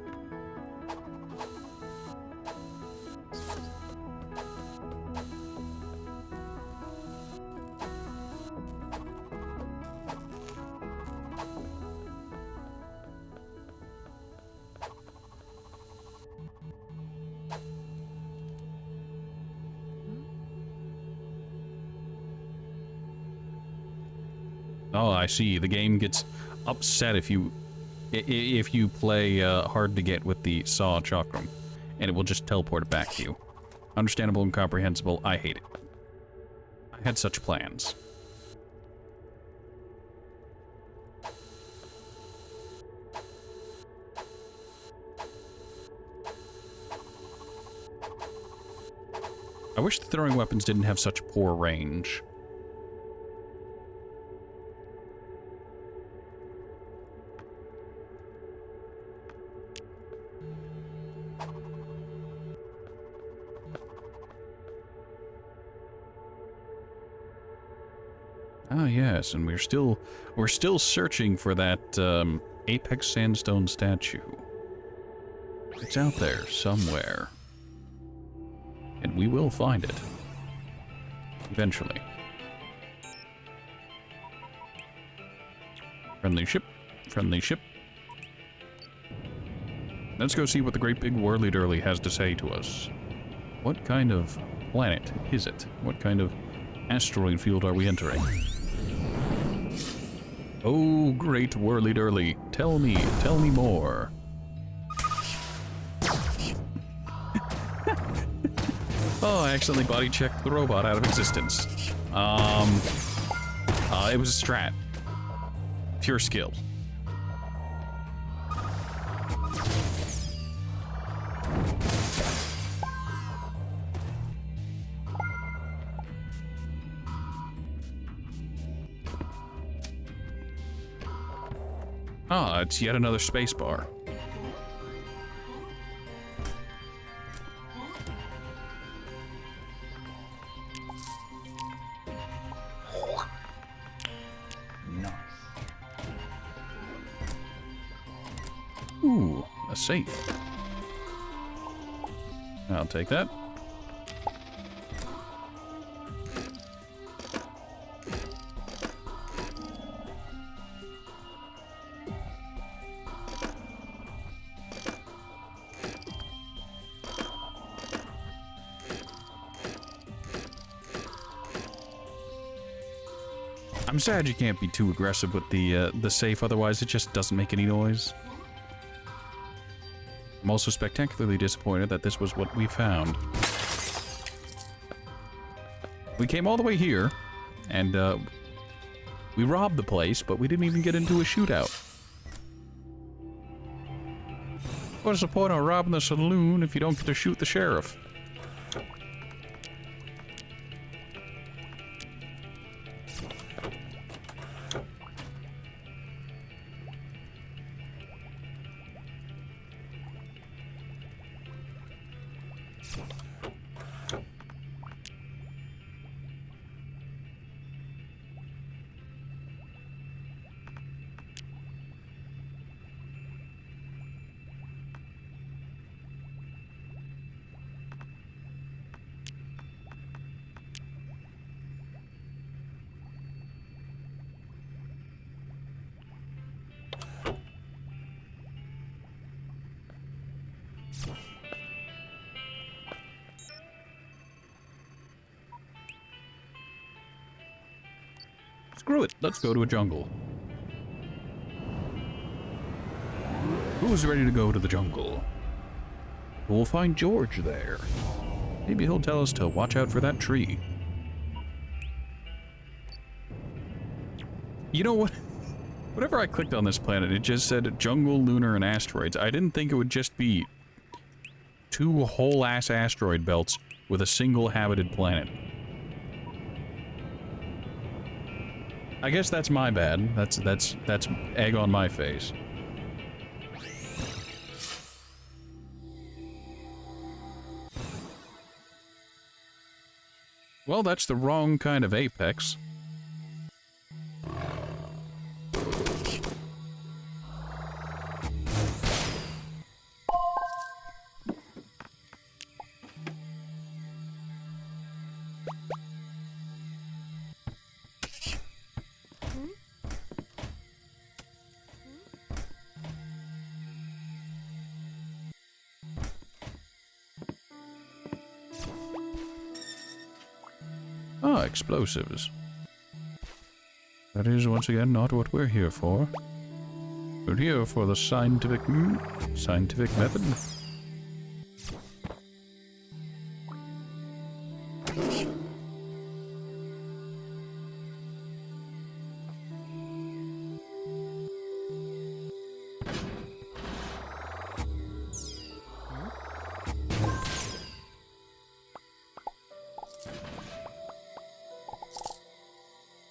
Speaker 1: Oh, I see. The game gets upset if you play hard to get with the saw chakram, and it will just teleport it back to you. Understandable and comprehensible. I hate it. I had such plans. I wish the throwing weapons didn't have such poor range. Ah, yes, and we're still searching for that Apex Sandstone statue. It's out there somewhere, and we will find it eventually. Friendly ship, friendly ship. Let's go see what the great big whirly-durly has to say to us. What kind of planet is it? What kind of asteroid field are we entering? Oh, great whirly-durly, tell me more. Oh, I accidentally body-checked the robot out of existence. It was a strat. Pure skill. Ah, it's yet another space bar.
Speaker 2: Nice.
Speaker 1: Ooh, a safe. I'll take that. I'm sad you can't be too aggressive with the safe, otherwise it just doesn't make any noise. I'm also spectacularly disappointed that this was what we found. We came all the way here, and we robbed the place, but we didn't even get into a shootout. What's the point of robbing the saloon if you don't get to shoot the sheriff? Screw it, let's go to a jungle. Who's ready to go to the jungle? We'll find George there. Maybe he'll tell us to watch out for that tree. You know what? Whenever I clicked on this planet, it just said jungle, lunar, and asteroids. I didn't think it would just be 2 whole-ass asteroid belts with a single habited planet. I guess that's my bad. That's egg on my face. Well, that's the wrong kind of apex. Ah, explosives. That is, once again, not what we're here for. We're here for the scientific method.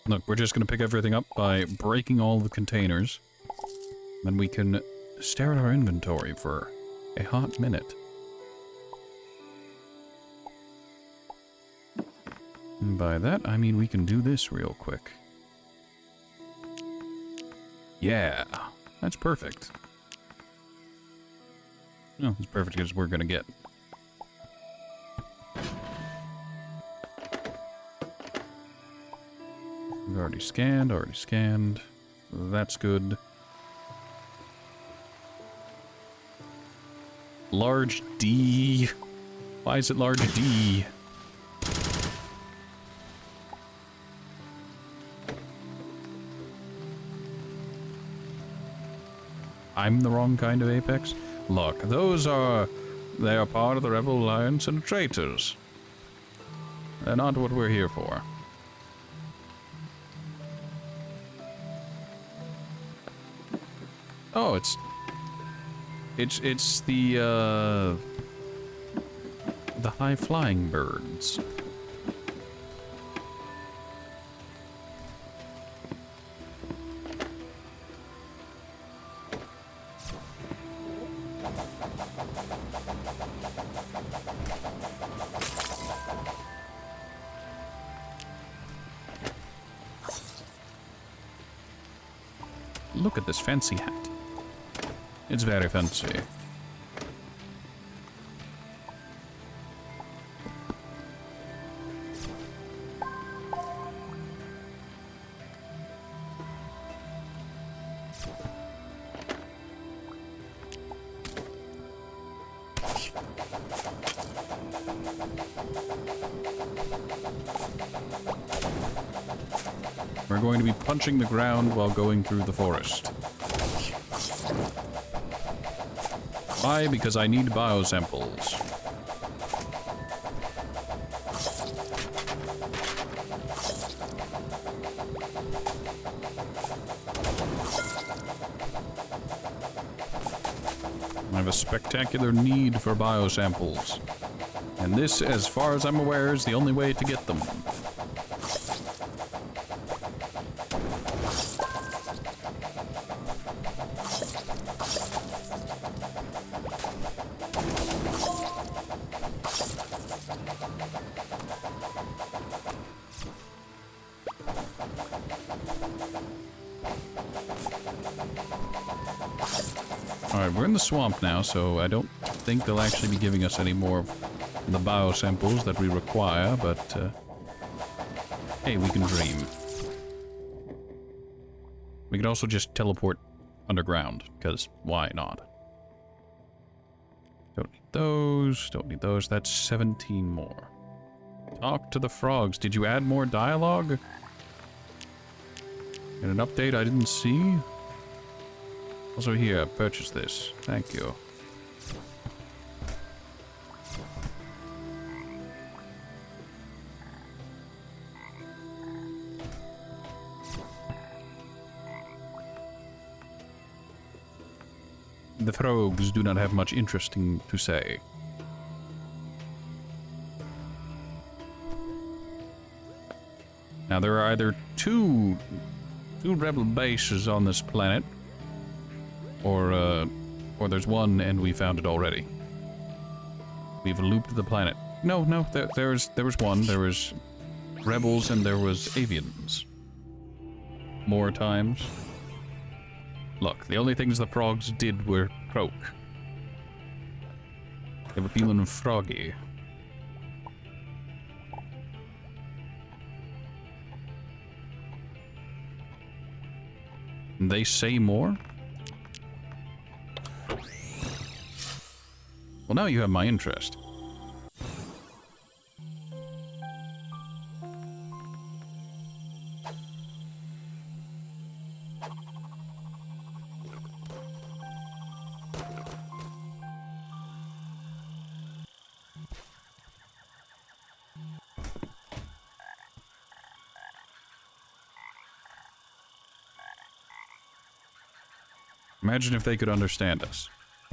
Speaker 1: Look, we're just gonna pick everything up by breaking all the containers. Then we can stare at our inventory for a hot minute. And by that, I mean we can do this real quick. Yeah, that's perfect. No, it's perfect as we're gonna get. We've already scanned. That's good. Large D. Why is it large D? I'm the wrong kind of apex? Look, they are part of the Rebel Alliance and traitors. They're not what we're here for. Oh, it's the high-flying birds. Look at this fancy hat. It's very fancy. We're going to be punching the ground while going through the forest. Why? Because I need biosamples. I have a spectacular need for biosamples. And this, as far as I'm aware, is the only way to get them. Alright, we're in the swamp now, so I don't think they'll actually be giving us any more of the biosamples that we require, but, hey, we can dream. We could also just teleport underground, because why not? Don't need those, that's 17 more. Talk to the frogs. Did you add more dialogue? And an update I didn't see. Also here, purchase this. Thank you. The frogs do not have much interesting to say. Now there are either two rebel bases on this planet, or there's one and we found it already. We've looped the planet. No, there was one. There was rebels and there was avians. More times. Look, the only things the frogs did were croak. They were feeling froggy. And they say more? Well, now you have my interest. Imagine if they could understand us.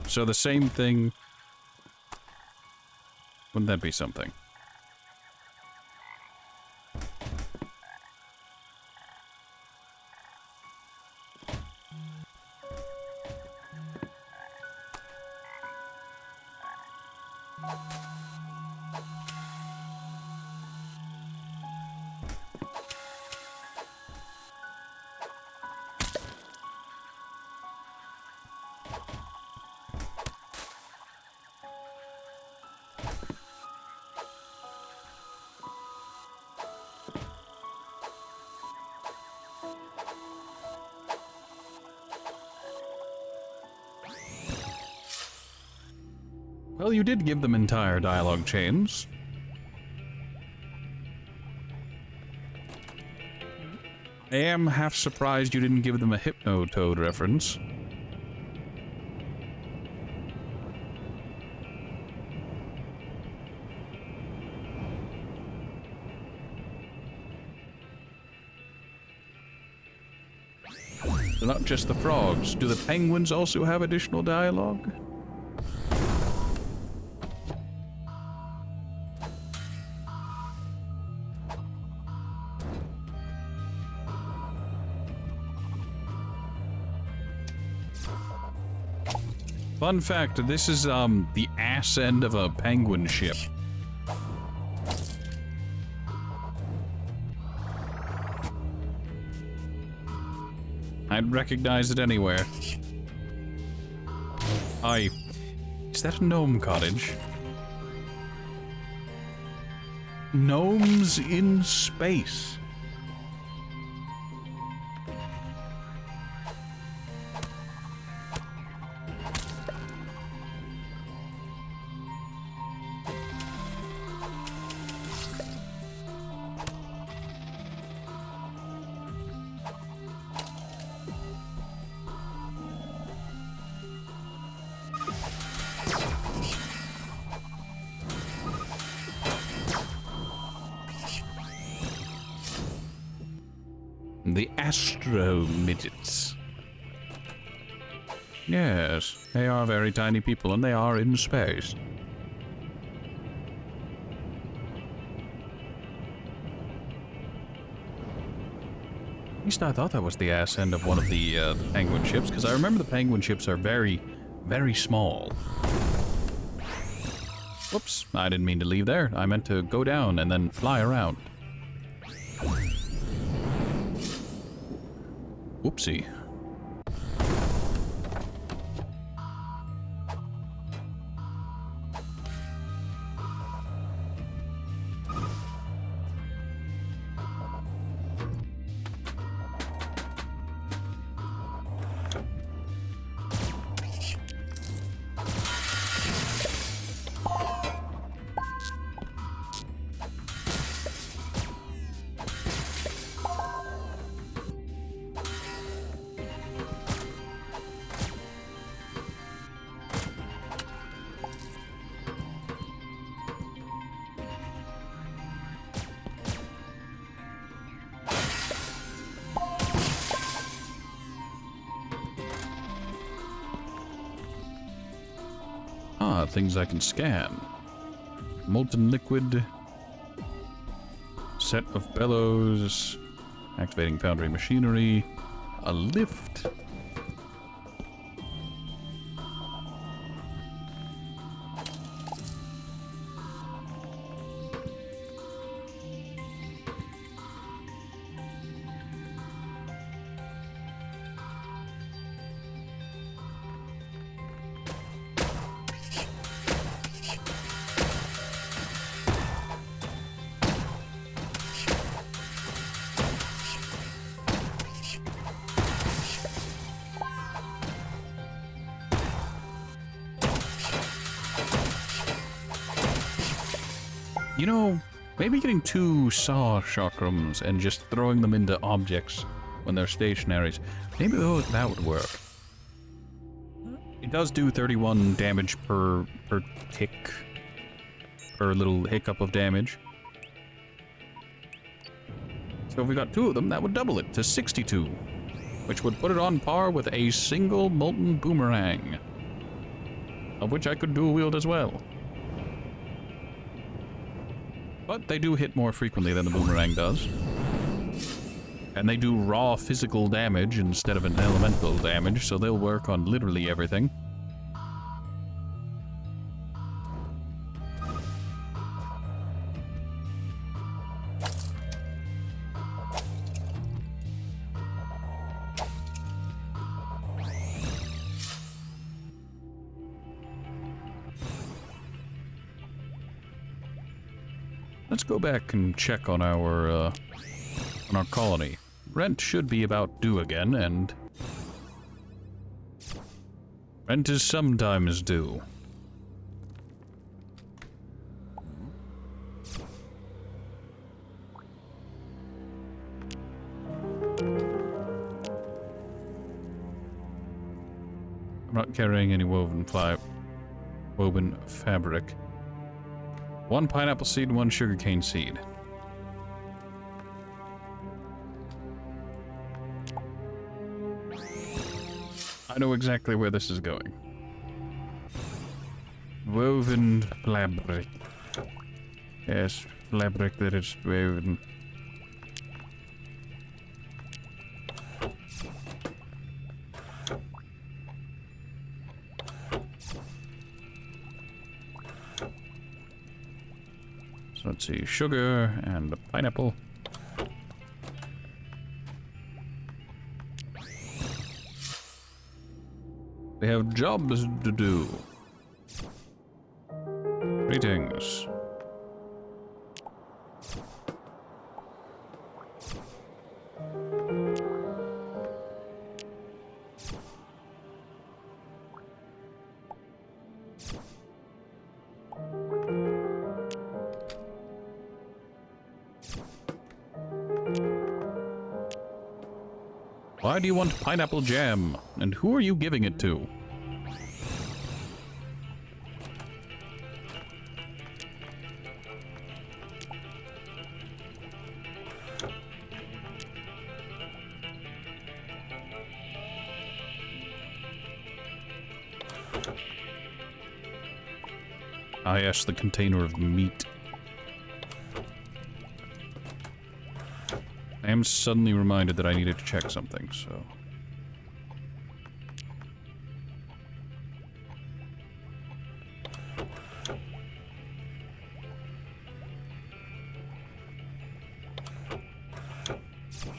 Speaker 1: So the same thing... Wouldn't that be something? Well, you did give them entire dialogue chains. I am half surprised you didn't give them a Hypno-Toad reference. They're not just the frogs. Do the penguins also have additional dialogue? Fun fact, this is, the ass end of a penguin ship. I'd recognize it anywhere. Is that a gnome cottage? Gnomes in space. The Astro Midgets. Yes, they are very tiny people and they are in space. At least I thought that was the ass end of one of the penguin ships, because I remember the penguin ships are very, very small. Whoops, I didn't mean to leave there. I meant to go down and then fly around. Whoopsie. Ah, things I can scan. Molten liquid. Set of bellows. Activating foundry machinery. A lift. You know, maybe getting 2 saw chakrams and just throwing them into objects when they're stationaries, maybe that would work. It does do 31 damage per tick, per little hiccup of damage. So if we got 2 of them, that would double it to 62, which would put it on par with a single molten boomerang, of which I could dual wield as well. But they do hit more frequently than the boomerang does. And they do raw physical damage instead of an elemental damage, so they'll work on literally everything. Let's go back and check on our colony. Rent should be about due again, and rent is sometimes due. I'm not carrying any woven fabric. 1 pineapple seed and 1 sugarcane seed. I know exactly where this is going. Woven fabric. Yes, fabric that is woven. So let's see, sugar and a pineapple. We have jobs to do. Greetings. Why do you want pineapple jam? And who are you giving it to? Ah, yes, the container of meat. I am suddenly reminded that I needed to check something, so...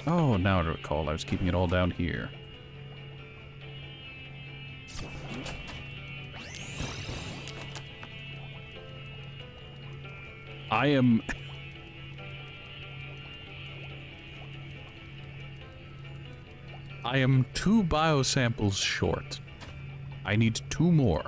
Speaker 1: Oh, now I recall, I was keeping it all down here. I am... I am 2 biosamples short. I need 2 more.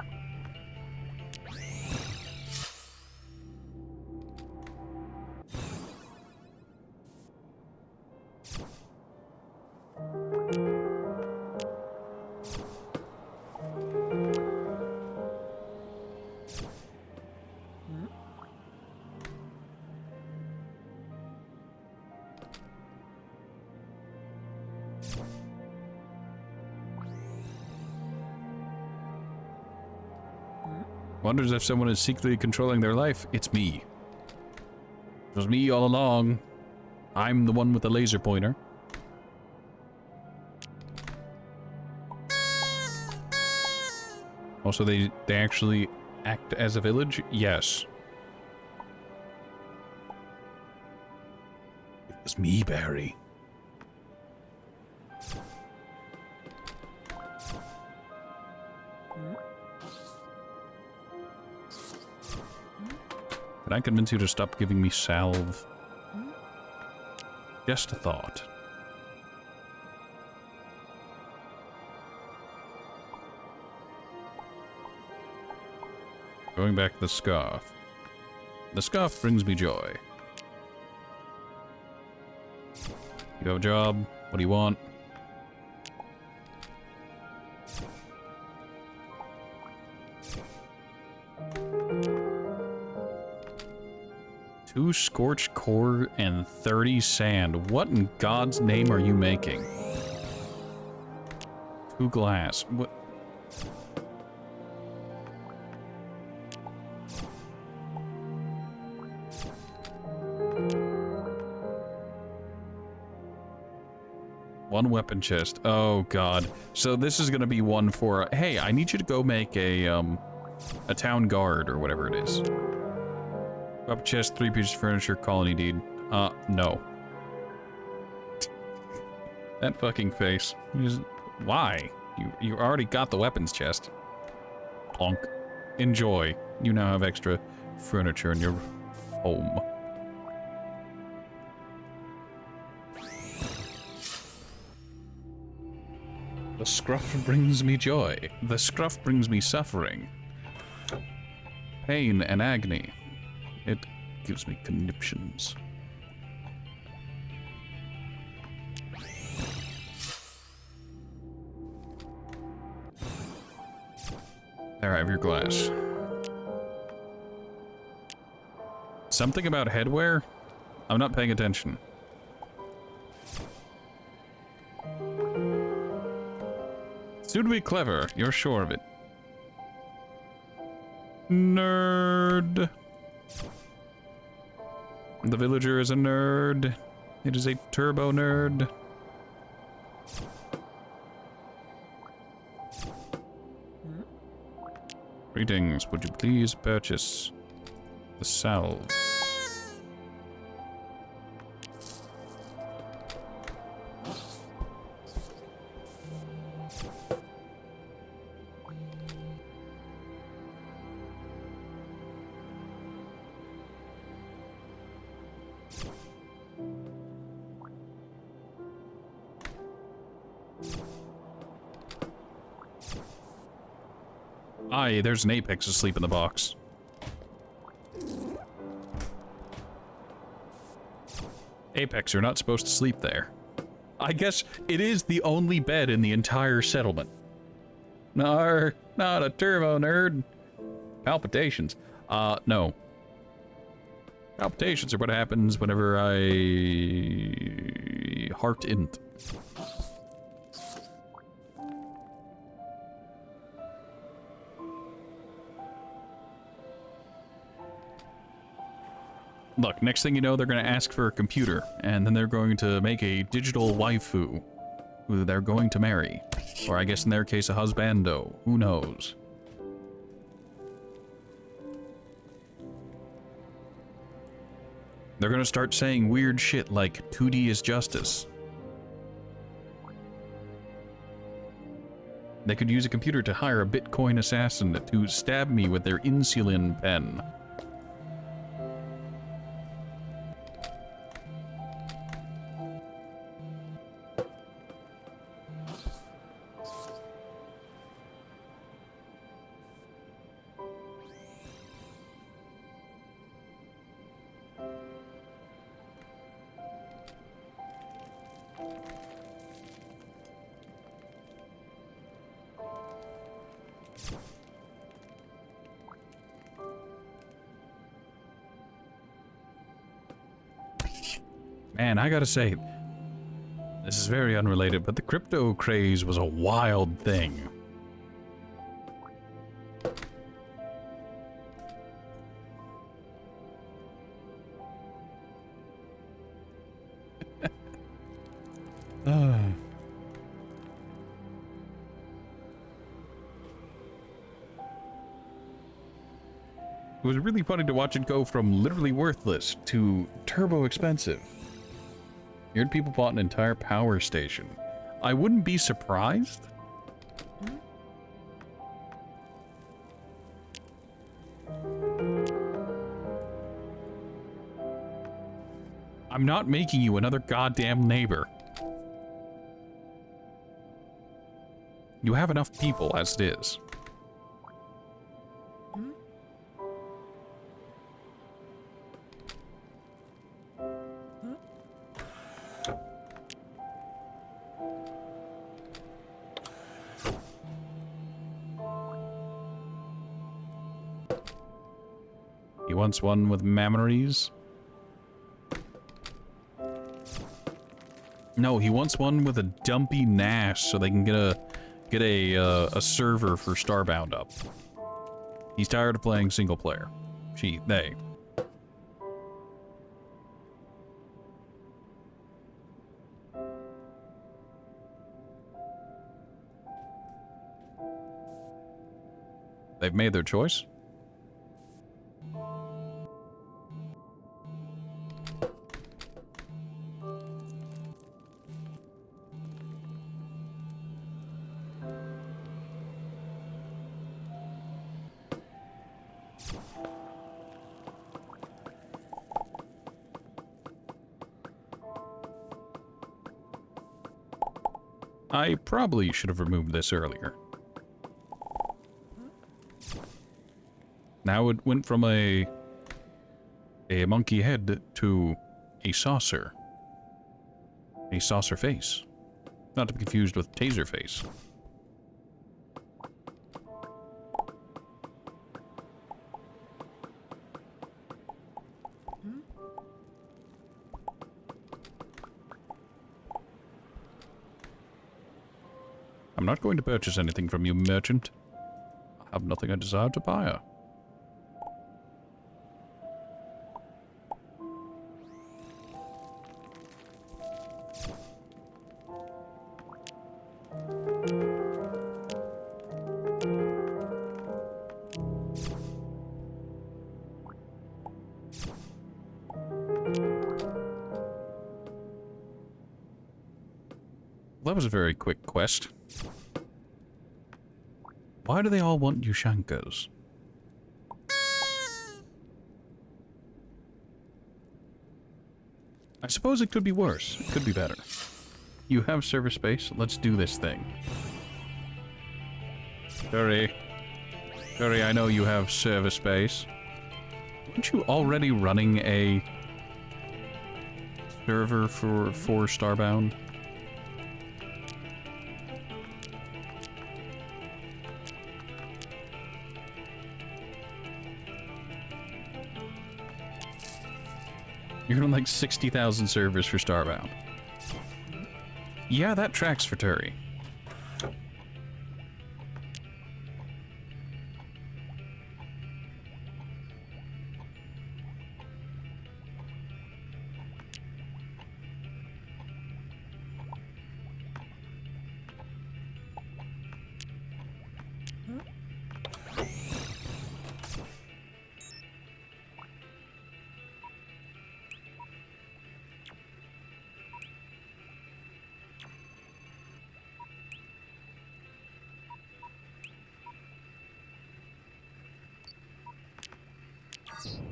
Speaker 1: Wonders if someone is secretly controlling their life. It's me. It was me all along. I'm the one with the laser pointer. Also, they actually act as a village? Yes. It was me, Barry. Can I convince you to stop giving me salve? Just a thought. Going back to the scarf. The scarf brings me joy. You have a job? What do you want? Two scorched core and 30 sand. What in God's name are you making? 2 glass. What? One weapon chest. Oh God. So this is gonna be one for. Hey, I need you to go make a town guard or whatever it is. Weapon chest, 3 pieces of furniture, colony deed. No. That fucking face. Why? You already got the weapons chest. Plonk. Enjoy. You now have extra furniture in your home. The scruff brings me joy. The scruff brings me suffering. Pain and agony. It gives me conniptions. There, I have your glass. Something about headwear? I'm not paying attention. Soon to be clever, you're sure of it. Nerd. The villager is a nerd. It is a turbo nerd. Greetings, would you please purchase the salve? Aye, there's an apex asleep in the box. Apex, you're not supposed to sleep there. I guess it is the only bed in the entire settlement. No, not a turbo nerd. Palpitations. No. Palpitations are what happens whenever I heart int. Look, next thing you know, they're going to ask for a computer, and then they're going to make a digital waifu who they're going to marry. Or I guess in their case, a husbando. Who knows? They're going to start saying weird shit like 2D is justice. They could use a computer to hire a Bitcoin assassin to stab me with their insulin pen. Man, I gotta say, this is very unrelated, but the crypto craze was a wild thing. It was really funny to watch it go from literally worthless to turbo expensive. You heard people bought an entire power station. I wouldn't be surprised. I'm not making you another goddamn neighbor. You have enough people as it is. He wants one with memories. No, he wants one with a dumpy NAS so they can get a server for Starbound up. He's tired of playing single player. They. They've made their choice. I probably should have removed this earlier. Now it went from a monkey head to a saucer. A saucer face. Not to be confused with taser face. I'm not going to purchase anything from you, merchant. I have nothing I desire to buy. That was a very quick quest. Why do they all want Ushankas? I suppose it could be worse. It could be better. You have service space. Let's do this thing. Hurry. Hurry, I know you have service space. Aren't you already running a server for Starbound? You're on like 60,000 servers for Starbound. Yeah, that tracks for Turi.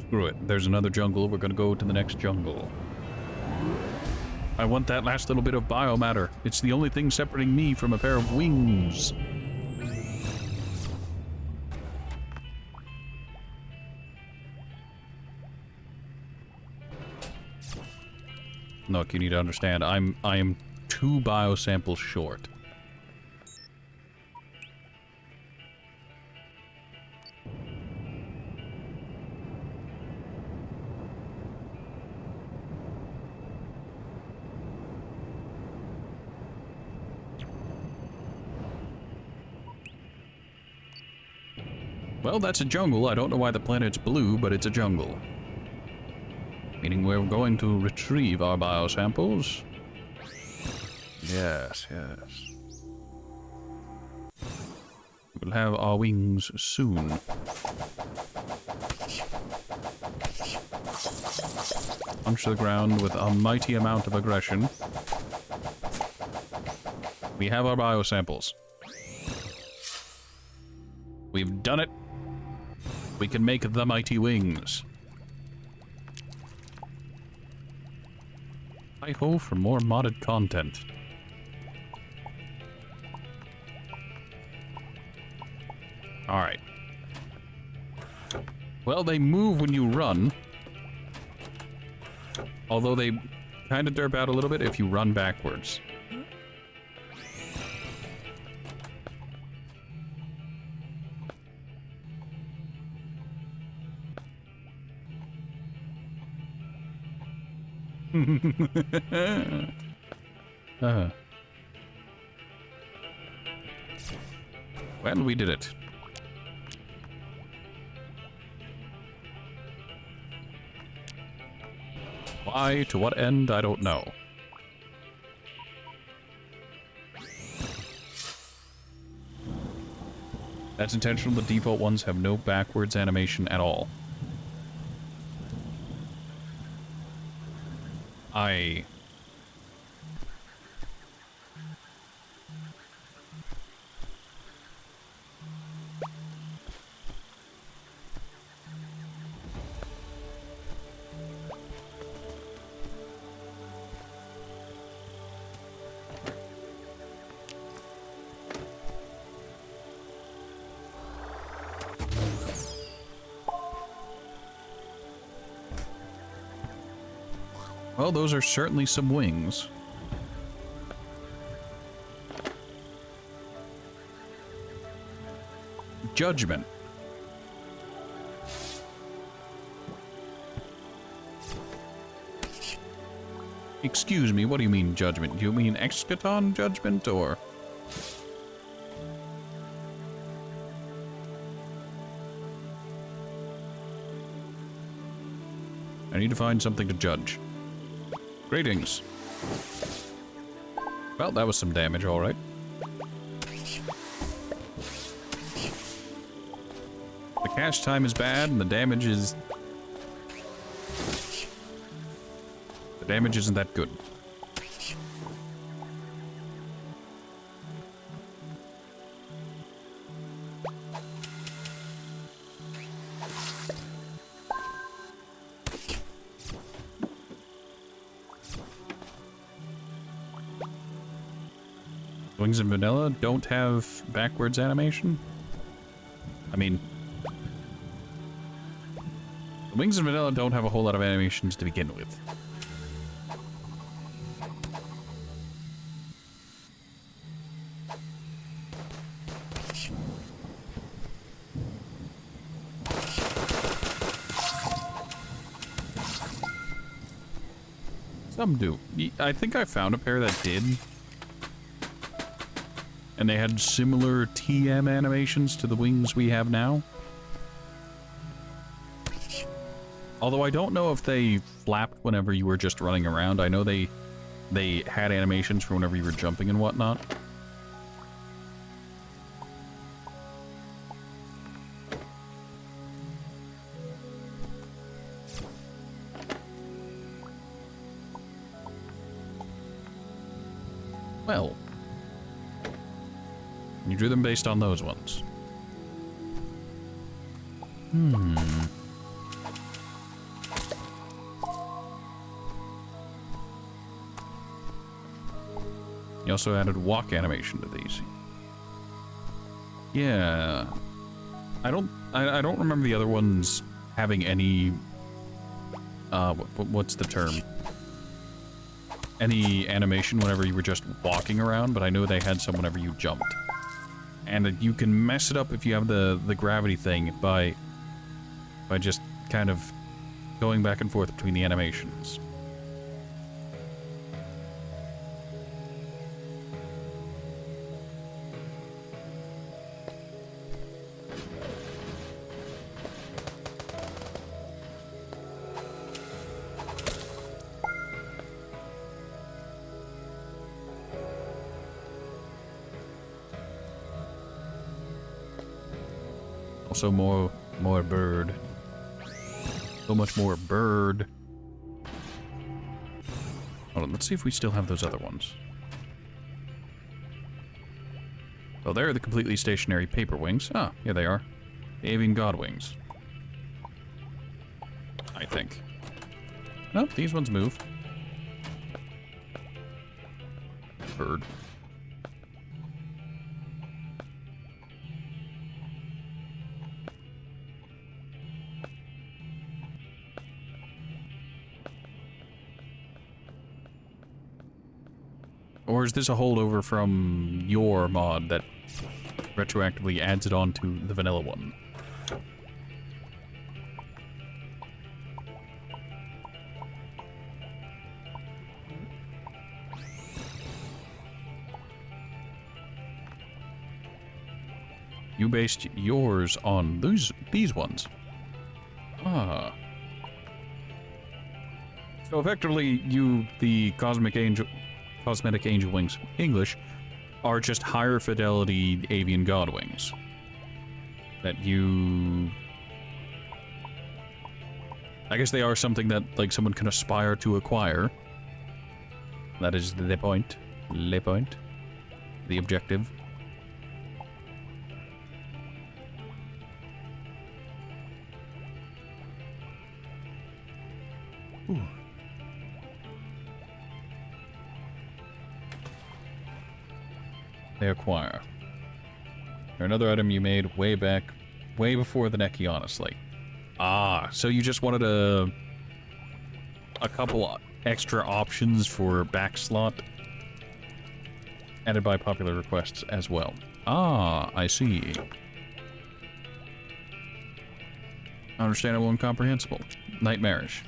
Speaker 1: Screw it. There's another jungle. We're gonna go to the next jungle. I want that last little bit of biomatter. It's the only thing separating me from a pair of wings. Look, you need to understand, I am 2 biosamples short. Well, that's a jungle. I don't know why the planet's blue, but it's a jungle. Meaning we're going to retrieve our biosamples. Yes, yes. We'll have our wings soon. Punch the ground with a mighty amount of aggression. We have our biosamples. We've done it. We can make the mighty wings. Hi-ho for more modded content. Alright. Well, they move when you run. Although they kind of derp out a little bit if you run backwards. Well, we did it. Why? To what end? I don't know. That's intentional. The default ones have no backwards animation at all. Well, those are certainly some wings. Judgment. Excuse me, what do you mean judgment? Do you mean excaton judgment, or...? I need to find something to judge. Greetings. Well, that was some damage, alright. The cache time is bad, and the damage is... The damage isn't that good. Wings and Vanilla don't have backwards animation? I mean... The Wings and Vanilla don't have a whole lot of animations to begin with. Some do. I think I found a pair that did. And they had similar TM animations to the wings we have now. Although I don't know if they flapped whenever you were just running around. I know they had animations for whenever you were jumping and whatnot. Well... You drew them based on those ones. You also added walk animation to these. Yeah. I don't remember the other ones having any what's the term? Any animation whenever you were just walking around, but I know they had some whenever you jumped. And you can mess it up if you have the gravity thing by just kind of going back and forth between the animations. also more bird. So much more bird. Hold on, let's see if we still have those other ones. Oh, they're the completely stationary paper wings. Ah, here they are. The avian god wings. I think. Nope, these ones move. Bird. Or is this a holdover from your mod that retroactively adds it on to the vanilla one? You based yours on these ones. Ah. So effectively, you, the Cosmetic Angel Wings English, are just higher fidelity avian god wings. That you... I guess they are something that, like, someone can aspire to acquire. That is the point. Le point. The objective. Ooh. They acquire. Another item you made way back, way before the Neki, honestly. Ah, so you just wanted a couple extra options for back slot added by popular requests as well. Ah, I see. Understandable and comprehensible. Nightmarish.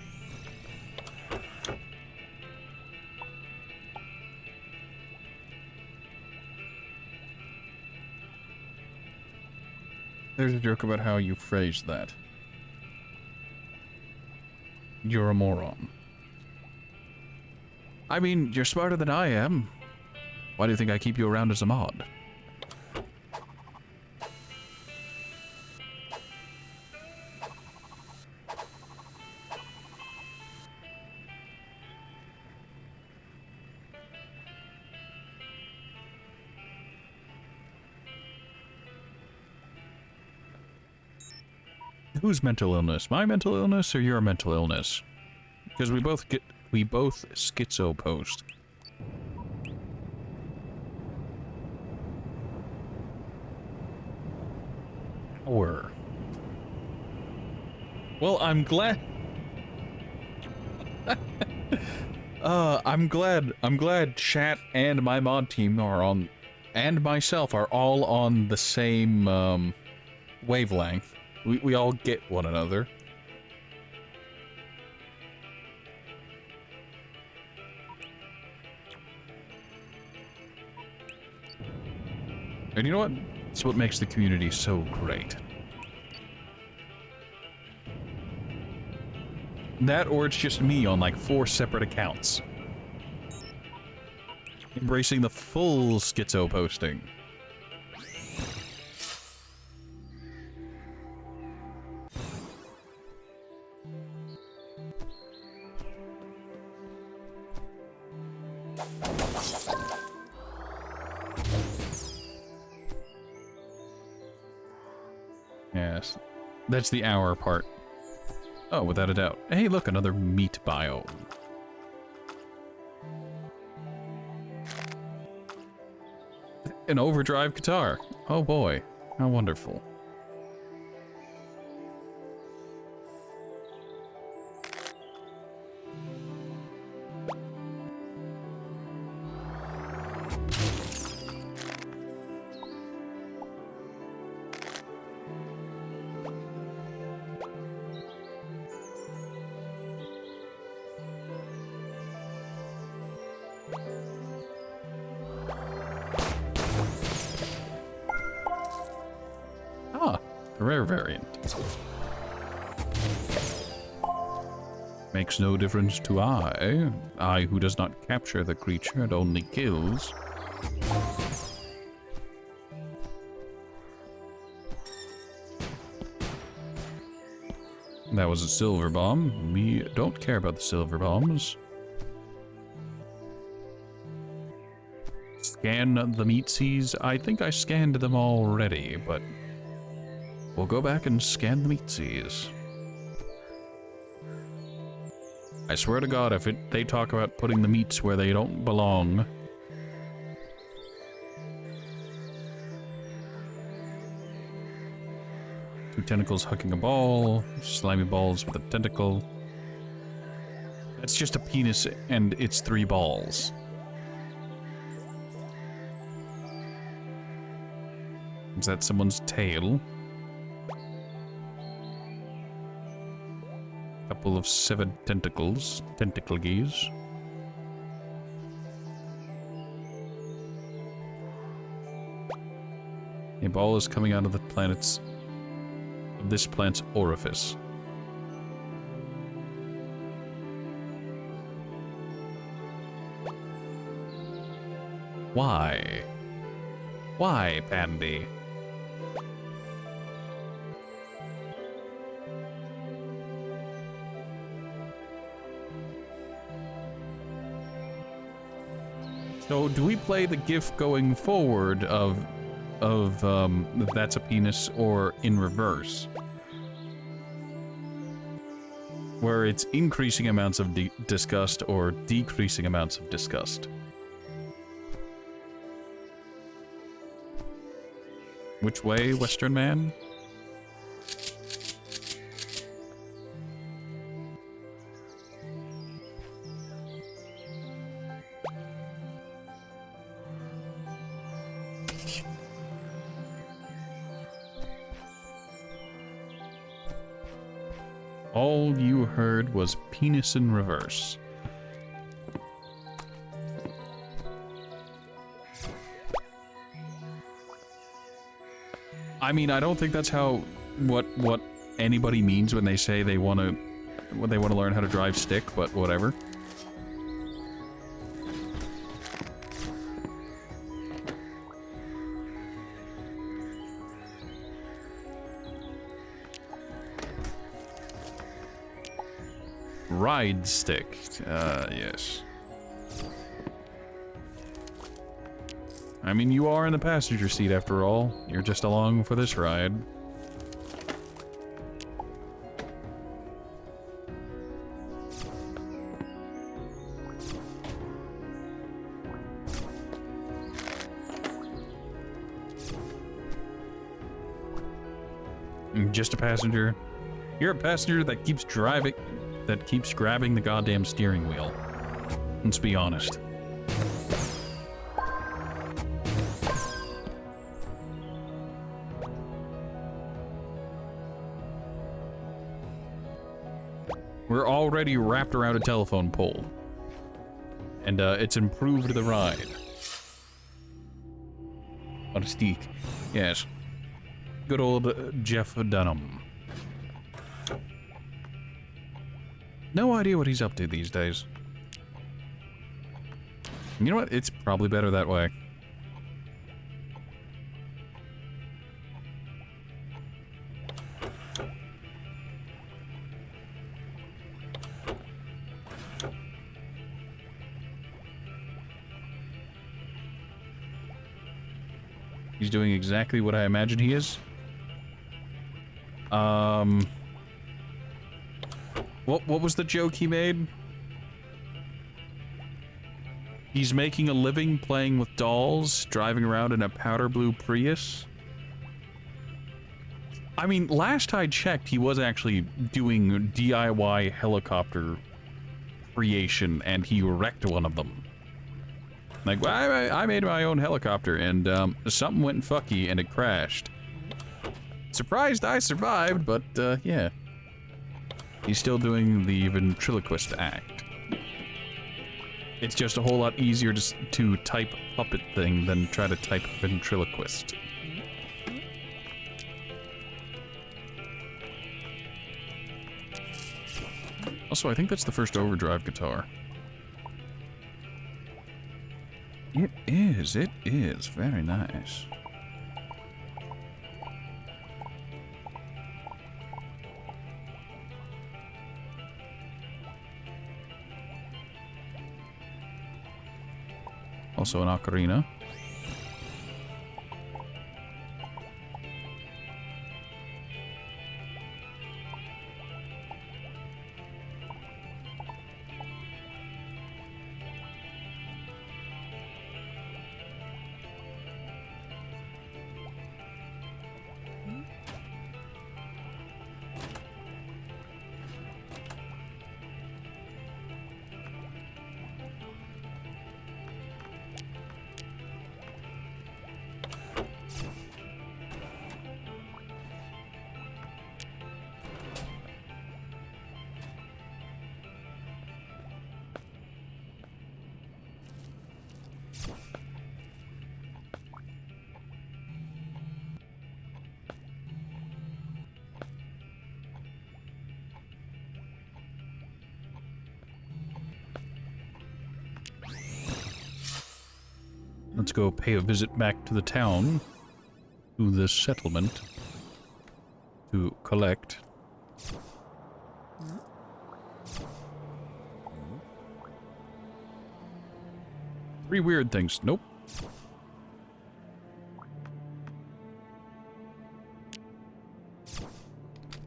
Speaker 1: There's a joke about how you phrased that. You're a moron. I mean, you're smarter than I am. Why do you think I keep you around as a mod? Whose mental illness? My mental illness or your mental illness? Because we both schizo post. Or. Well, I'm glad. I'm glad chat and my mod team are on, and myself are all on the same wavelength. We all get one another. And you know what? It's what makes the community so great. That, or it's just me on like 4 separate accounts. Embracing the full schizo posting. Yes, that's the hour part. Oh, without a doubt. Hey, look, another meat biome. An overdrive guitar. Oh boy, how wonderful. Rare variant. Makes no difference to I who does not capture the creature and only kills. That was a silver bomb. We don't care about the silver bombs. Scan the meatsies. I think I scanned them already, but we'll go back and scan the meatsies. I swear to God, if they talk about putting the meats where they don't belong. Two tentacles hugging a ball. Slimy balls with a tentacle. That's just a penis and it's 3 balls. Is that someone's tail? Couple of 7 tentacles. Tentacle geese. A ball is coming out of the planet's... this plant's orifice. Why? Why, Pandy? So, do we play the GIF going forward of that's a penis, or in reverse? Where it's increasing amounts of disgust or decreasing amounts of disgust. Which way, Western man? All you heard was penis in reverse. I mean, I don't think that's how what anybody means when they say they want to learn how to drive stick, but whatever. Ride stick. Yes. I mean, you are in the passenger seat after all. You're just along for this ride. Just a passenger. You're a passenger that keeps driving, that keeps grabbing the goddamn steering wheel. Let's be honest. We're already wrapped around a telephone pole. And, it's improved the ride. What a steak. Yes. Good old Jeff Dunham. No idea what he's up to these days. You know what? It's probably better that way. He's doing exactly what I imagine he is. What was the joke he made? He's making a living playing with dolls, driving around in a powder blue Prius. I mean, last I checked, he was actually doing DIY helicopter creation, and he wrecked one of them. Like, well, I made my own helicopter, and something went fucky, and it crashed. Surprised I survived, but yeah. He's still doing the ventriloquist act. It's just a whole lot easier to type puppet thing than try to type ventriloquist. Also, I think that's the first overdrive guitar. It is very nice. Also an ocarina. Let's go pay a visit back to the town, to the settlement, to collect. Three weird things. Nope.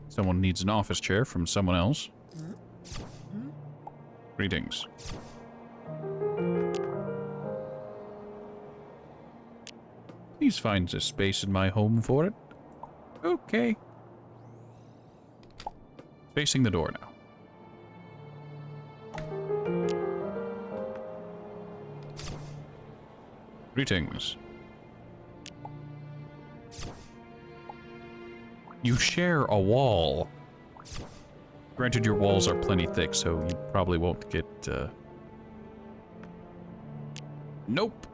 Speaker 1: Someone needs an office chair from someone else. Greetings. Please find a space in my home for it. Okay. Facing the door now. Greetings. You share a wall. Granted, your walls are plenty thick, so you probably won't get, Nope.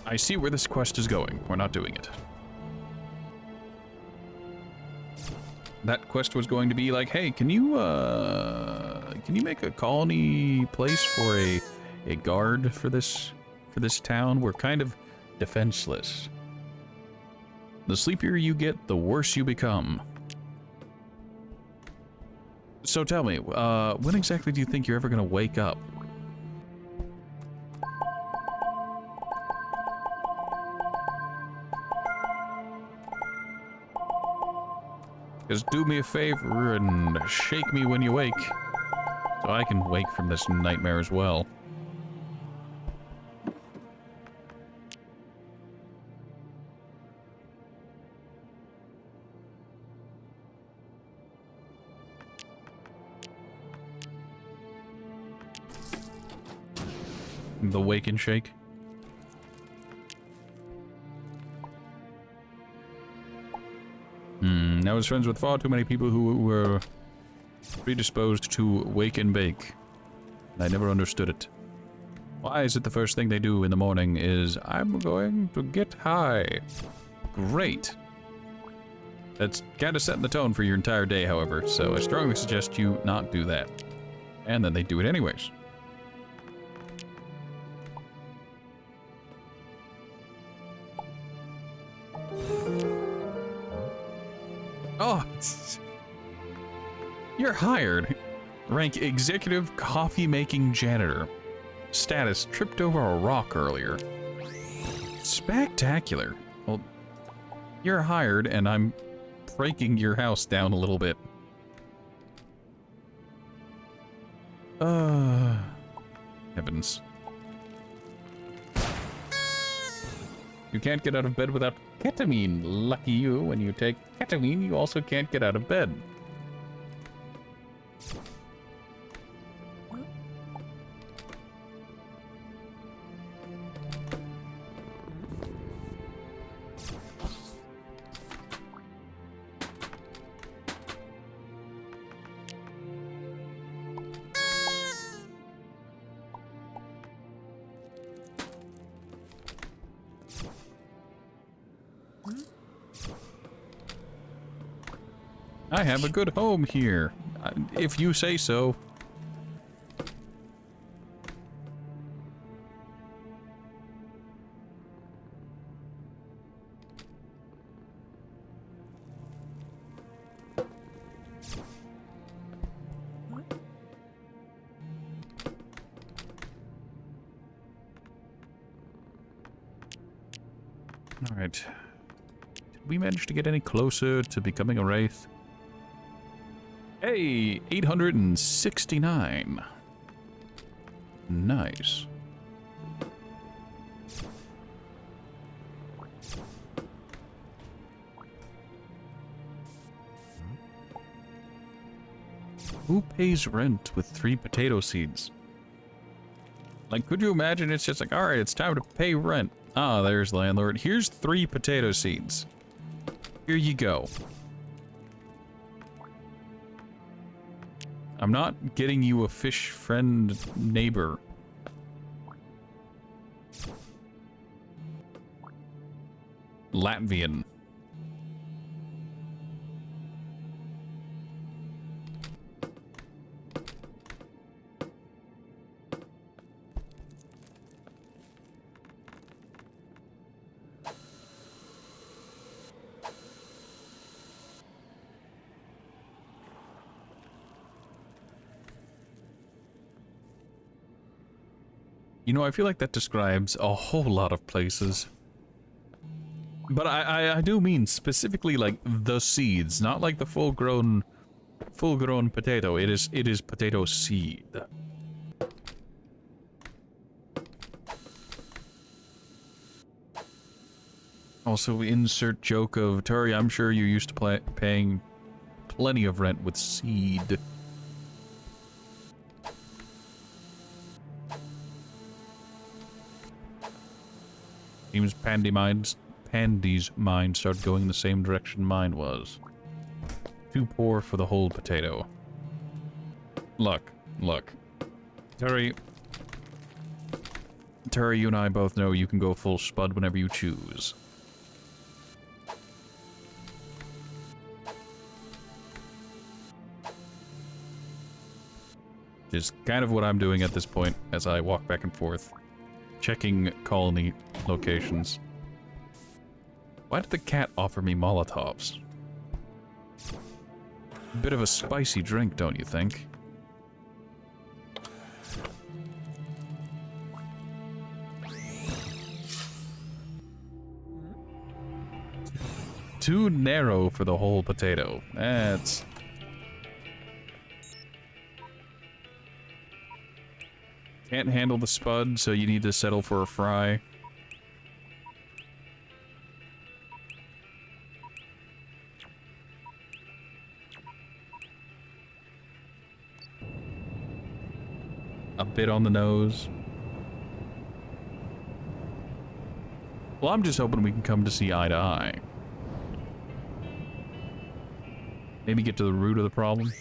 Speaker 1: I see where this quest is going. We're not doing it. That quest was going to be like, hey, can you make a colony place for a guard for this town? We're kind of defenseless. The sleepier you get, the worse you become. So tell me, when exactly do you think you're ever gonna wake up? Just do me a favor and shake me when you wake, so I can wake from this nightmare as well. The wake and shake. I was friends with far too many people who were predisposed to wake and bake. I never understood it. Why is it the first thing they do in the morning is, I'm going to get high? Great. That's kind of setting the tone for your entire day, however, so I strongly suggest you not do that. And then they do it anyways. Oh, you're hired. Rank Executive Coffee Making Janitor. Status, tripped over a rock earlier. Spectacular. Well, you're hired and I'm breaking your house down a little bit. Heavens. You can't get out of bed without ketamine. Lucky you. When you take ketamine, you also can't get out of bed. I have a good home here, if you say so. Alright. Did we manage to get any closer to becoming a wraith? Hey, 869. Nice. Who pays rent with 3 potato seeds? Like, could you imagine it's just like, alright, it's time to pay rent. Ah, there's landlord. Here's 3 potato seeds. Here you go. I'm not getting you a fish friend neighbor. Latvian. You know, I feel like that describes a whole lot of places. But I do mean specifically like the seeds, not like the full-grown potato. It is potato seed. Also, insert joke of Turi. I'm sure you used to paying plenty of rent with seed. Seems Pandy's mind started going in the same direction mine was. Too poor for the whole potato. Look. Turi, you and I both know you can go full spud whenever you choose. Just kind of what I'm doing at this point as I walk back and forth. Checking colony locations. Why did the cat offer me Molotovs? Bit of a spicy drink, don't you think? Too narrow for the whole potato. That's... Can't handle the spud, so you need to settle for a fry. A bit on the nose. Well, I'm just hoping we can come to see eye to eye. Maybe get to the root of the problem.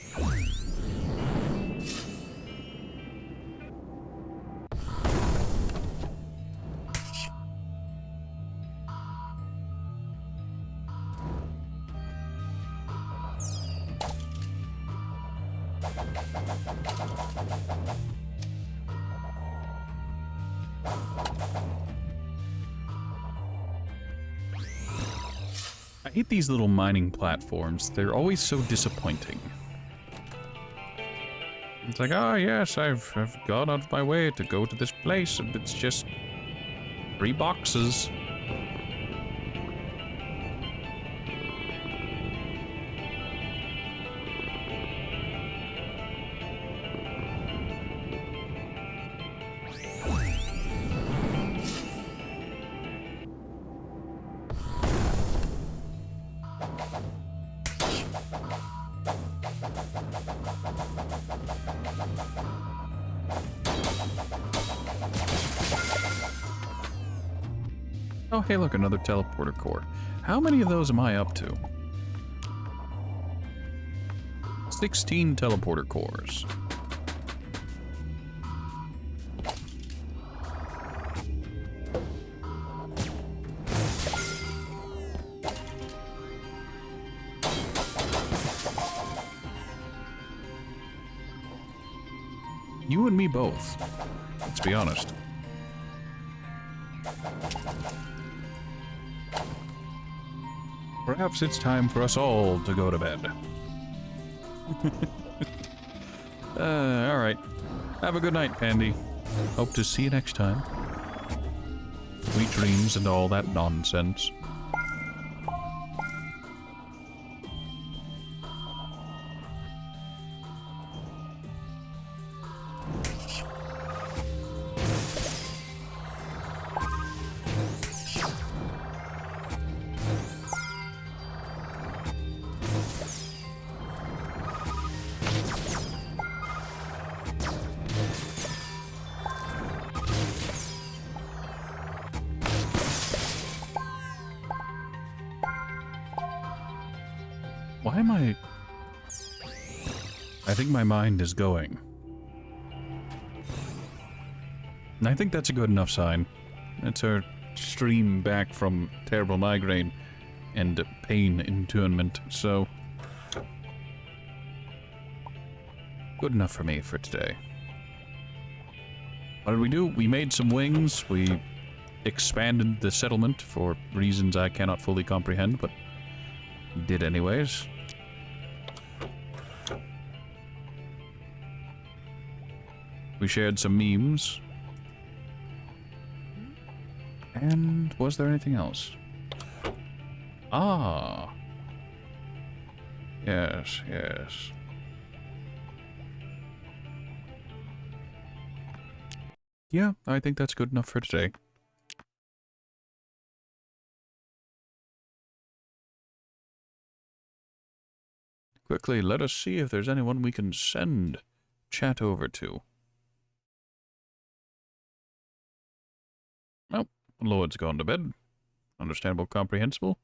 Speaker 1: I hate these little mining platforms. They're always so disappointing. It's like, oh yes, I've gone out of my way to go to this place, and it's just 3 boxes. Oh, hey, look, another teleporter core. How many of those am I up to? 16 teleporter cores. You and me both. Let's be honest. Perhaps it's time for us all to go to bed. Alright. Have a good night, Pandy. Hope to see you next time. sweet dreams and all that nonsense. Why am I think my mind is going. And I think that's a good enough sign. It's our stream back from terrible migraine and pain internment, so... good enough for me for today. What did we do? We made some wings, we expanded the settlement for reasons I cannot fully comprehend, but did anyways. We shared some memes. And was there anything else? Ah. Yes, yes. Yeah, I think that's good enough for today. Quickly, let us see if there's anyone we can send chat over to. Well, Lord's gone to bed. Understandable, comprehensible.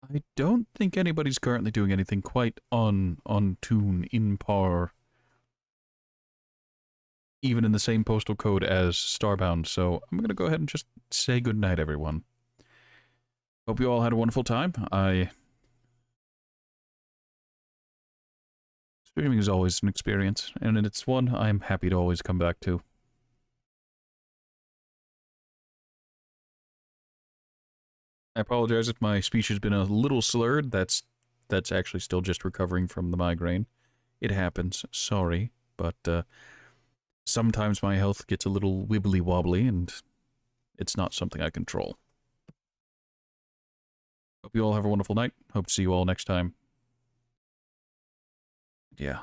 Speaker 1: I don't think anybody's currently doing anything quite on tune, in par, even in the same postal code as Starbound, so I'm gonna go ahead and just say goodnight, everyone. Hope you all had a wonderful time. Streaming is always an experience, and it's one I'm happy to always come back to. I apologize if my speech has been a little slurred. That's actually still just recovering from the migraine. It happens. Sorry, but sometimes my health gets a little wibbly wobbly, and it's not something I control. Hope you all have a wonderful night. Hope to see you all next time. Yeah.